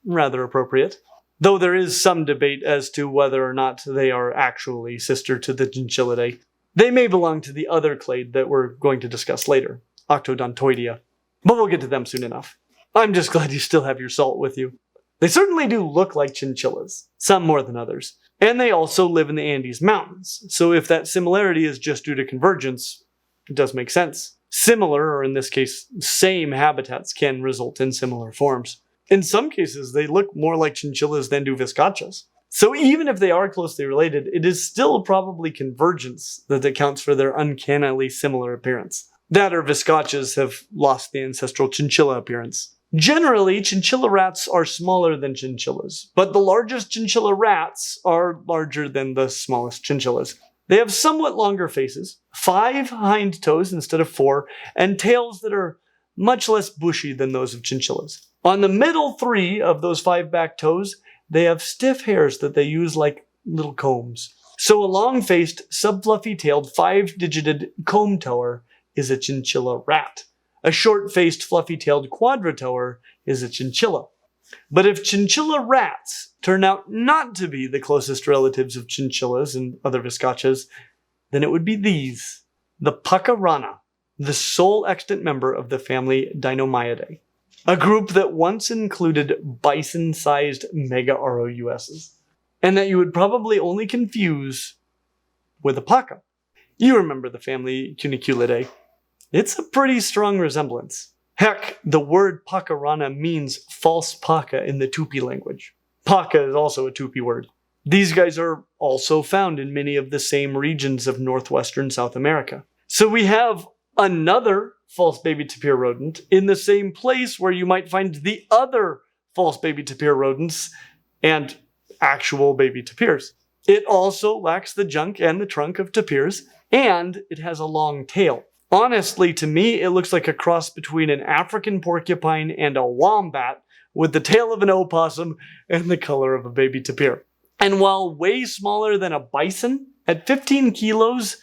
rather appropriate. Though there is some debate as to whether or not they are actually sister to the Chinchillidae. They may belong to the other clade that we're going to discuss later, Octodontoidea. But we'll get to them soon enough. I'm just glad you still have your salt with you. They certainly do look like chinchillas, some more than others. And they also live in the Andes Mountains, so if that similarity is just due to convergence, it does make sense. Similar, or in this case, same habitats can result in similar forms. In some cases, they look more like chinchillas than do viscachas. So even if they are closely related, it is still probably convergence that accounts for their uncannily similar appearance. That or viscachas have lost the ancestral chinchilla appearance. Generally, chinchilla rats are smaller than chinchillas, but the largest chinchilla rats are larger than the smallest chinchillas. They have somewhat longer faces, 5 hind toes instead of 4, and tails that are much less bushy than those of chinchillas. On the middle 3 of those 5 back toes, they have stiff hairs that they use like little combs. So a long-faced, subfluffy-tailed, 5-digited comb toer is a chinchilla rat. A short-faced, fluffy-tailed quadratoer is a chinchilla. But if chinchilla rats turn out not to be the closest relatives of chinchillas and other viscachas, then it would be these, the Pacarana, the sole extant member of the family Dinomyidae. A group that once included bison-sized mega ROUSs, and that you would probably only confuse with a paca. You remember the family Cuniculidae. It's a pretty strong resemblance. Heck, the word Pacarana means false paca in the Tupi language. Paca is also a Tupi word. These guys are also found in many of the same regions of northwestern South America. So we have another false baby tapir rodent in the same place where you might find the other false baby tapir rodents and actual baby tapirs. It also lacks the junk and the trunk of tapirs, and it has a long tail. Honestly, to me, it looks like a cross between an African porcupine and a wombat, with the tail of an opossum and the color of a baby tapir. And while way smaller than a bison, at 15 kilos,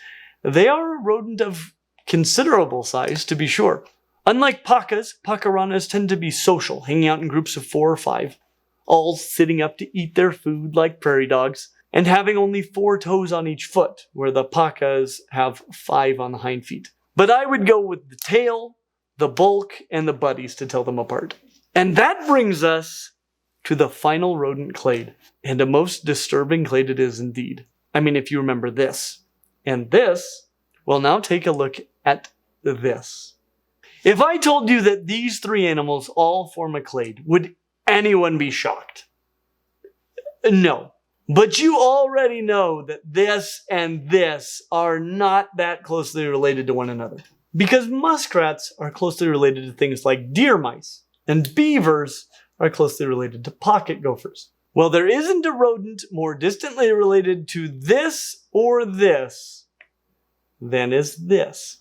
they are a rodent of considerable size, to be sure. Unlike pacas, pacaranas tend to be social, hanging out in groups of 4 or 5, all sitting up to eat their food like prairie dogs, and having only 4 toes on each foot, where the pacas have 5 on the hind feet. But I would go with the tail, the bulk, and the buddies to tell them apart. And that brings us to the final rodent clade, and a most disturbing clade it is indeed. I mean, if you remember this. And this, well, now take a look at this. If I told you that these 3 animals all form a clade, would anyone be shocked? No. But you already know that this and this are not that closely related to one another. Because muskrats are closely related to things like deer mice, and beavers are closely related to pocket gophers. Well, there isn't a rodent more distantly related to this or this than is this.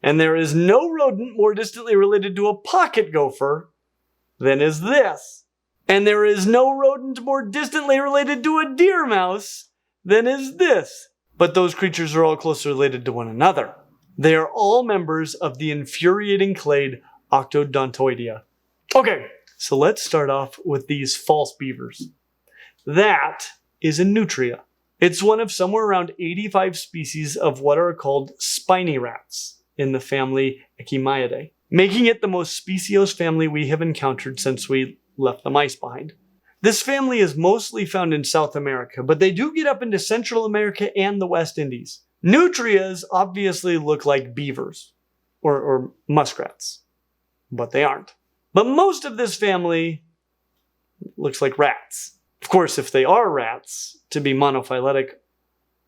And there is no rodent more distantly related to a pocket gopher than is this. And there is no rodent more distantly related to a deer mouse than is this. But those creatures are all closely related to one another. They are all members of the infuriating clade Octodontoidea. Okay, so let's start off with these false beavers. That is a nutria. It's one of somewhere around 85 species of what are called spiny rats in the family Echimyidae, making it the most speciose family we have encountered since we left the mice behind. This family is mostly found in South America, but they do get up into Central America and the West Indies. Nutrias obviously look like beavers, or muskrats, but they aren't. But most of this family looks like rats. Of course, if they are rats, to be monophyletic,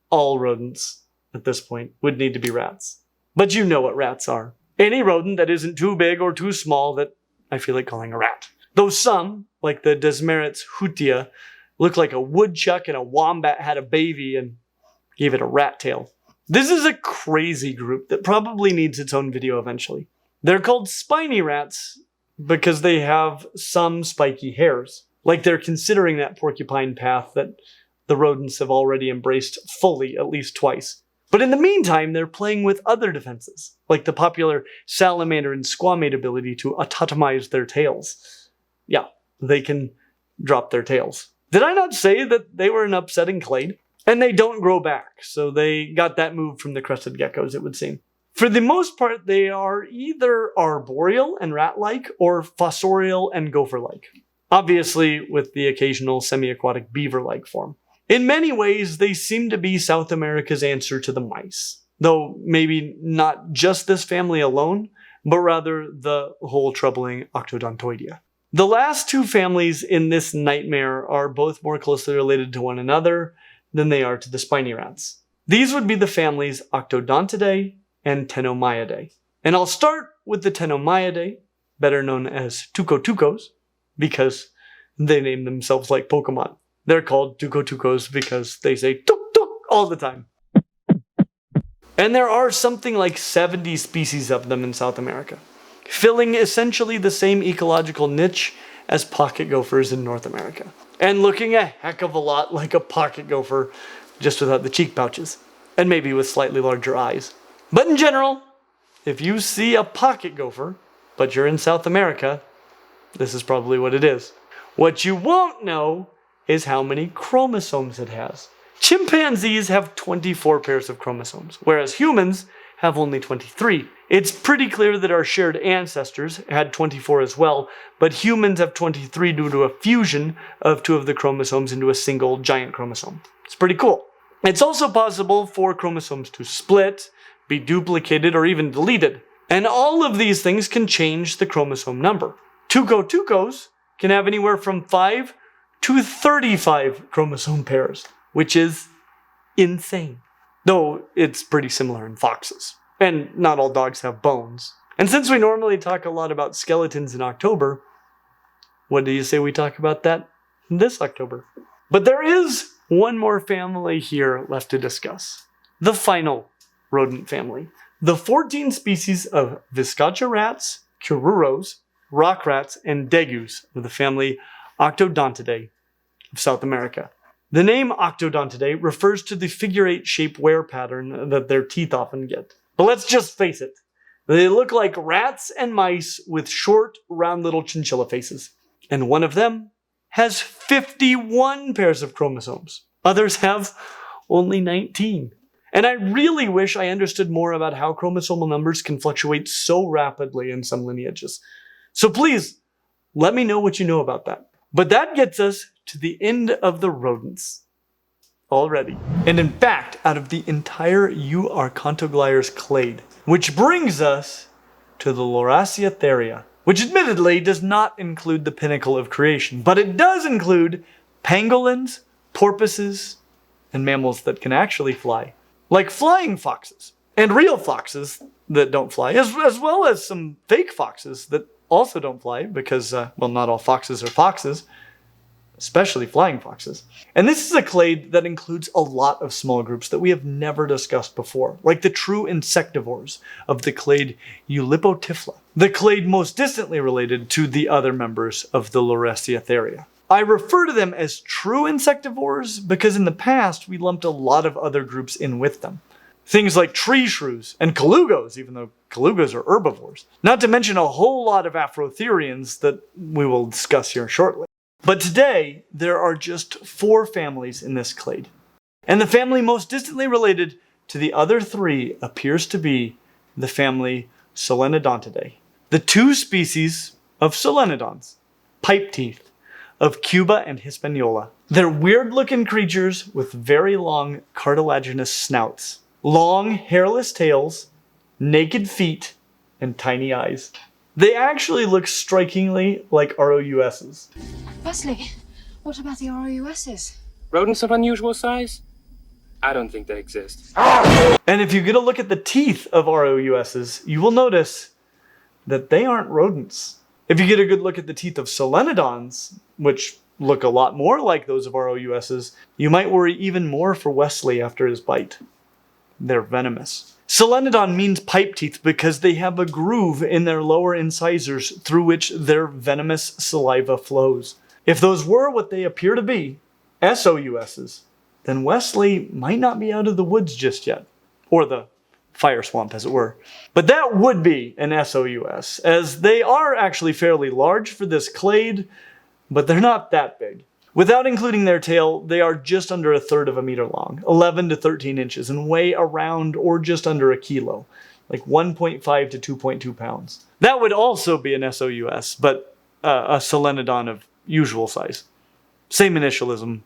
all rodents at this point would need to be rats. But you know what rats are. Any rodent that isn't too big or too small that I feel like calling a rat. Though some, like the Desmerits hutia, look like a woodchuck and a wombat had a baby and gave it a rat tail. This is a crazy group that probably needs its own video eventually. They're called spiny rats because they have some spiky hairs. Like they're considering that porcupine path that the rodents have already embraced fully at least twice. But in the meantime, they're playing with other defenses, like the popular salamander and squamate ability to autotomize their tails. Yeah, they can drop their tails. Did I not say that they were an upsetting clade? And they don't grow back, so they got that move from the crested geckos, it would seem. For the most part, they are either arboreal and rat-like, or fossorial and gopher-like. Obviously, with the occasional semi-aquatic beaver-like form. In many ways, they seem to be South America's answer to the mice. Though maybe not just this family alone, but rather the whole troubling Octodontoidea. The last two families in this nightmare are both more closely related to one another than they are to the spiny rats. These would be the families Octodontidae and Ctenomyidae. And I'll start with the Ctenomyidae, better known as Tuco-tucos, because they name themselves like Pokemon. They're called Tuco-tucos because they say tuk-tuk all the time. And there are something like 70 species of them in South America, filling essentially the same ecological niche as pocket gophers in North America. And looking a heck of a lot like a pocket gopher, just without the cheek pouches, and maybe with slightly larger eyes. But in general, if you see a pocket gopher, but you're in South America, this is probably what it is. What you won't know is how many chromosomes it has. Chimpanzees have 24 pairs of chromosomes, whereas humans have only 23. It's pretty clear that our shared ancestors had 24 as well, but humans have 23 due to a fusion of two of the chromosomes into a single giant chromosome. It's pretty cool. It's also possible for chromosomes to split, be duplicated, or even deleted. And all of these things can change the chromosome number. Tuco-tucos can have anywhere from 5 to 35 chromosome pairs, which is insane. Though it's pretty similar in foxes. And not all dogs have bones. And since we normally talk a lot about skeletons in October, what do you say we talk about that this October? But there is one more family here left to discuss. The final rodent family. The 14 species of Viscacha rats, Cururos, rock rats, and degus of the family Octodontidae of South America. The name Octodontidae refers to the figure-8 shape wear pattern that their teeth often get. But let's just face it, they look like rats and mice with short, round little chinchilla faces. And one of them has 51 pairs of chromosomes. Others have only 19. And I really wish I understood more about how chromosomal numbers can fluctuate so rapidly in some lineages. So please, let me know what you know about that. But that gets us to the end of the rodents already. And in fact, out of the entire Euarchontoglires clade, which brings us to the Boreoeutheria, which admittedly does not include the pinnacle of creation, but it does include pangolins, porpoises, and mammals that can actually fly, like flying foxes, and real foxes that don't fly, as well as some fake foxes that also don't fly because, well, not all foxes are foxes, especially flying foxes. And this is a clade that includes a lot of small groups that we have never discussed before, like the true insectivores of the clade Eulipotyphla, the clade most distantly related to the other members of the Boreoeutheria. I refer to them as true insectivores because in the past we lumped a lot of other groups in with them. Things like tree shrews and colugos, even though colugos are herbivores. Not to mention a whole lot of Afrotherians that we will discuss here shortly. But today, there are just 4 families in this clade. And the family most distantly related to the other 3 appears to be the family Solenodontidae. The 2 species of solenodons, pipe teeth, of Cuba and Hispaniola. They're weird-looking creatures with very long cartilaginous snouts, long hairless tails, naked feet, and tiny eyes. They actually look strikingly like ROUSs. Firstly, what about the ROUSs? Rodents of unusual size? I don't think they exist. And if you get a look at the teeth of ROUSs, you will notice that they aren't rodents. If you get a good look at the teeth of solenodons, which look a lot more like those of ROUSs, you might worry even more for Wesley after his bite. They're venomous. Solenodon means pipe teeth because they have a groove in their lower incisors through which their venomous saliva flows. If those were what they appear to be, SOUSs, then Wesley might not be out of the woods just yet. Or the fire swamp, as it were. But that would be an SOUS, as they are actually fairly large for this clade, but they're not that big. Without including their tail, they are just under a third of a meter long, 11 to 13 inches, and weigh around or just under a kilo, like 1.5 to 2.2 pounds. That would also be an SOUS, but a solenodon of usual size. Same initialism,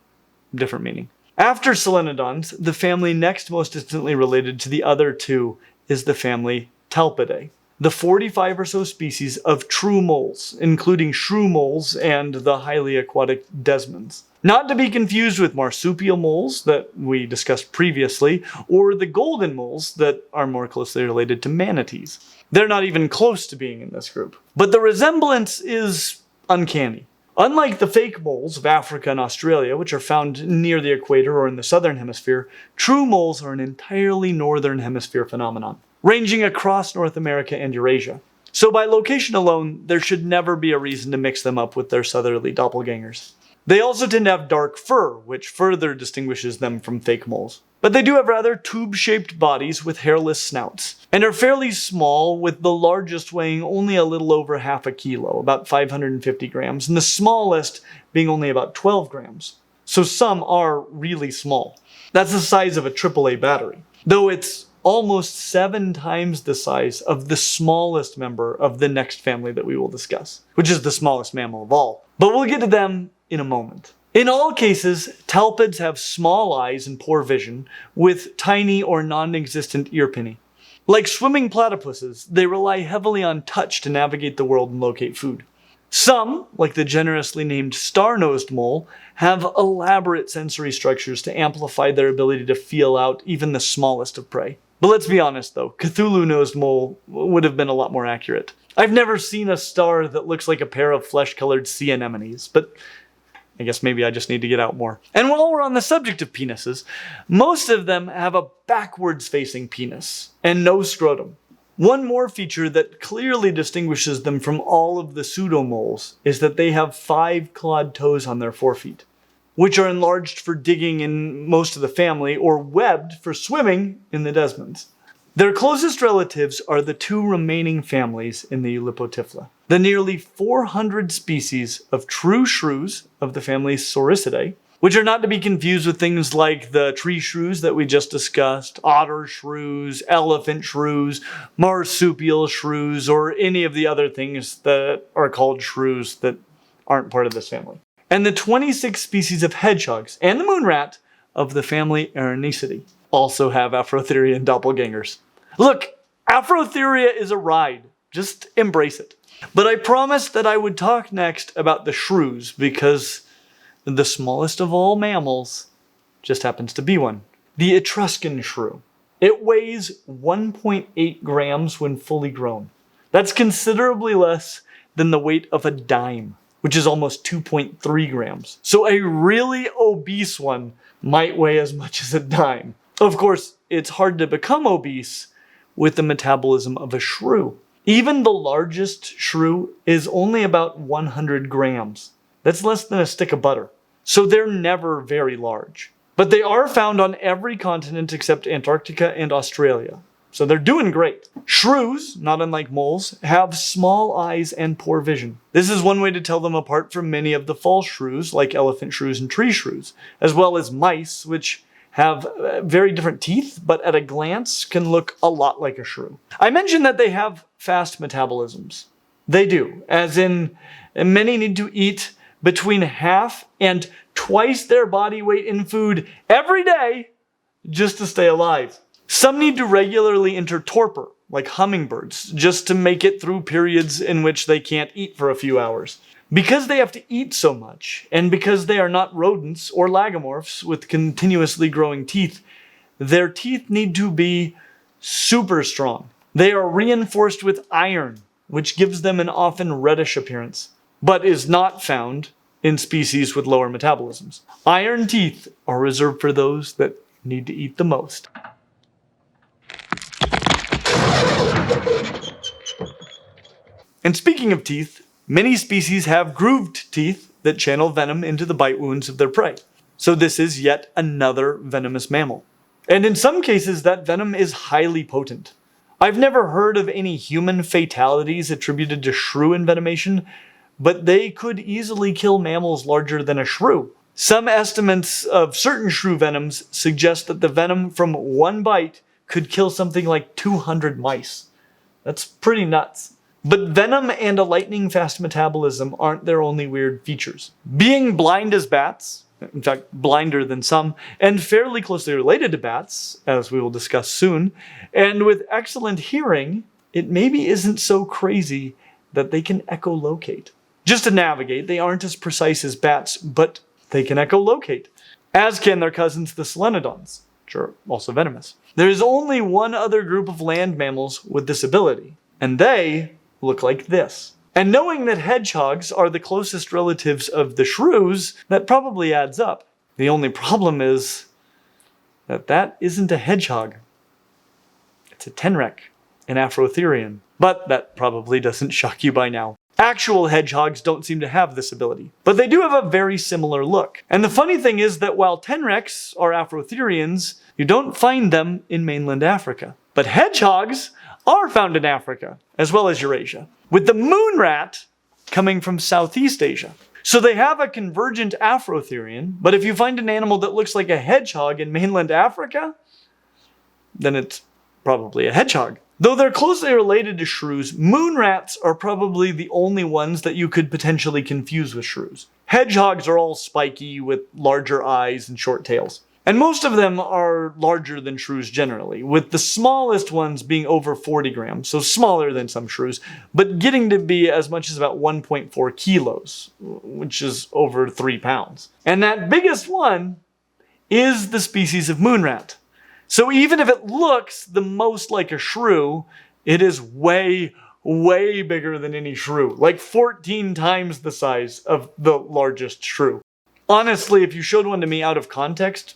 different meaning. After solenodons, the family next most distantly related to the other two is the family Talpidae. The 45 or so species of true moles, including shrew moles and the highly aquatic desmans. Not to be confused with marsupial moles that we discussed previously, or the golden moles that are more closely related to manatees. They're not even close to being in this group. But the resemblance is uncanny. Unlike the fake moles of Africa and Australia, which are found near the equator or in the southern hemisphere, true moles are an entirely northern hemisphere phenomenon, ranging across North America and Eurasia. So by location alone, there should never be a reason to mix them up with their southerly doppelgangers. They also tend to have dark fur, which further distinguishes them from fake moles. But they do have rather tube-shaped bodies with hairless snouts, and are fairly small, with the largest weighing only a little over half a kilo, about 550 grams, and the smallest being only about 12 grams. So some are really small. That's the size of a AAA battery, though it's almost 7 times the size of the smallest member of the next family that we will discuss, which is the smallest mammal of all. But we'll get to them in a moment. In all cases, talpids have small eyes and poor vision, with tiny or non-existent ear pinnae. Like swimming platypuses, they rely heavily on touch to navigate the world and locate food. Some, like the generously named star-nosed mole, have elaborate sensory structures to amplify their ability to feel out even the smallest of prey. But let's be honest though, Cthulhu-nosed mole would have been a lot more accurate. I've never seen a star that looks like a pair of flesh-colored sea anemones, but I guess maybe I just need to get out more. And while we're on the subject of penises, most of them have a backwards-facing penis and no scrotum. One more feature that clearly distinguishes them from all of the pseudomoles is that they have 5 clawed toes on their forefeet, which are enlarged for digging in most of the family or webbed for swimming in the desmans. Their closest relatives are the 2 remaining families in the Eulipotyphla. The nearly 400 species of true shrews of the family Sauricidae, which are not to be confused with things like the tree shrews that we just discussed, otter shrews, elephant shrews, marsupial shrews, or any of the other things that are called shrews that aren't part of this family. And the 26 species of hedgehogs and the moon rat of the family Aranicidae also have Afrotherian doppelgangers. Look, Afrotheria is a ride. Just embrace it. But I promised that I would talk next about the shrews because the smallest of all mammals just happens to be one. The Etruscan shrew. It weighs 1.8 grams when fully grown. That's considerably less than the weight of a dime, which is almost 2.3 grams. So a really obese one might weigh as much as a dime. Of course, it's hard to become obese with the metabolism of a shrew. Even the largest shrew is only about 100 grams. That's less than a stick of butter. So they're never very large. But they are found on every continent except Antarctica and Australia. So they're doing great. Shrews, not unlike moles, have small eyes and poor vision. This is one way to tell them apart from many of the false shrews, like elephant shrews and tree shrews, as well as mice, which have very different teeth, but at a glance can look a lot like a shrew. I mentioned that they have fast metabolisms. They do, as in many need to eat between half and twice their body weight in food every day just to stay alive. Some need to regularly enter torpor, like hummingbirds, just to make it through periods in which they can't eat for a few hours. Because they have to eat so much, and because they are not rodents or lagomorphs with continuously growing teeth, their teeth need to be super strong. They are reinforced with iron, which gives them an often reddish appearance, but is not found in species with lower metabolisms. Iron teeth are reserved for those that need to eat the most. And speaking of teeth, many species have grooved teeth that channel venom into the bite wounds of their prey. So this is yet another venomous mammal. And in some cases, that venom is highly potent. I've never heard of any human fatalities attributed to shrew envenomation, but they could easily kill mammals larger than a shrew. Some estimates of certain shrew venoms suggest that the venom from one bite could kill something like 200 mice. That's pretty nuts. But venom and a lightning-fast metabolism aren't their only weird features. Being blind as bats, in fact blinder than some, and fairly closely related to bats, as we will discuss soon, and with excellent hearing, it maybe isn't so crazy that they can echolocate. Just to navigate, they aren't as precise as bats, but they can echolocate, as can their cousins the solenodons, which are also venomous. There is only one other group of land mammals with this ability, and they look like this. And knowing that hedgehogs are the closest relatives of the shrews, that probably adds up. The only problem is that that isn't a hedgehog. It's a tenrec, an Afrotherian. But that probably doesn't shock you by now. Actual hedgehogs don't seem to have this ability, but they do have a very similar look. And the funny thing is that while tenrecs are Afrotherians, you don't find them in mainland Africa. But hedgehogs are found in Africa, as well as Eurasia, with the moon rat coming from Southeast Asia. So they have a convergent Afrotherian, but if you find an animal that looks like a hedgehog in mainland Africa, then it's probably a hedgehog. Though they're closely related to shrews, moon rats are probably the only ones that you could potentially confuse with shrews. Hedgehogs are all spiky with larger eyes and short tails. And most of them are larger than shrews generally, with the smallest ones being over 40 grams, so smaller than some shrews, but getting to be as much as about 1.4 kilos, which is over 3 pounds. And that biggest one is the species of moon rat. So even if it looks the most like a shrew, it is way, way bigger than any shrew, like 14 times the size of the largest shrew. Honestly, if you showed one to me out of context,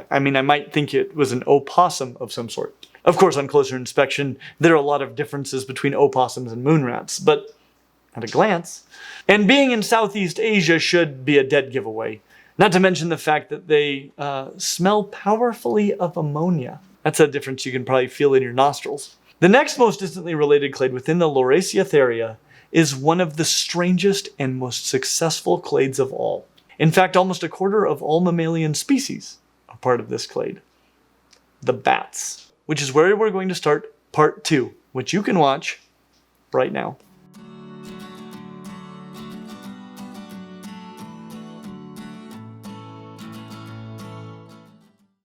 I might think it was an opossum of some sort. Of course, on closer inspection, there are a lot of differences between opossums and moon rats, but at a glance. And being in Southeast Asia should be a dead giveaway. Not to mention the fact that they smell powerfully of ammonia. That's a difference you can probably feel in your nostrils. The next most distantly related clade within the Boreoeutheria is one of the strangest and most successful clades of all. In fact, almost a quarter of all mammalian species are part of this clade. The bats, which is where we're going to start part 2, which you can watch right now.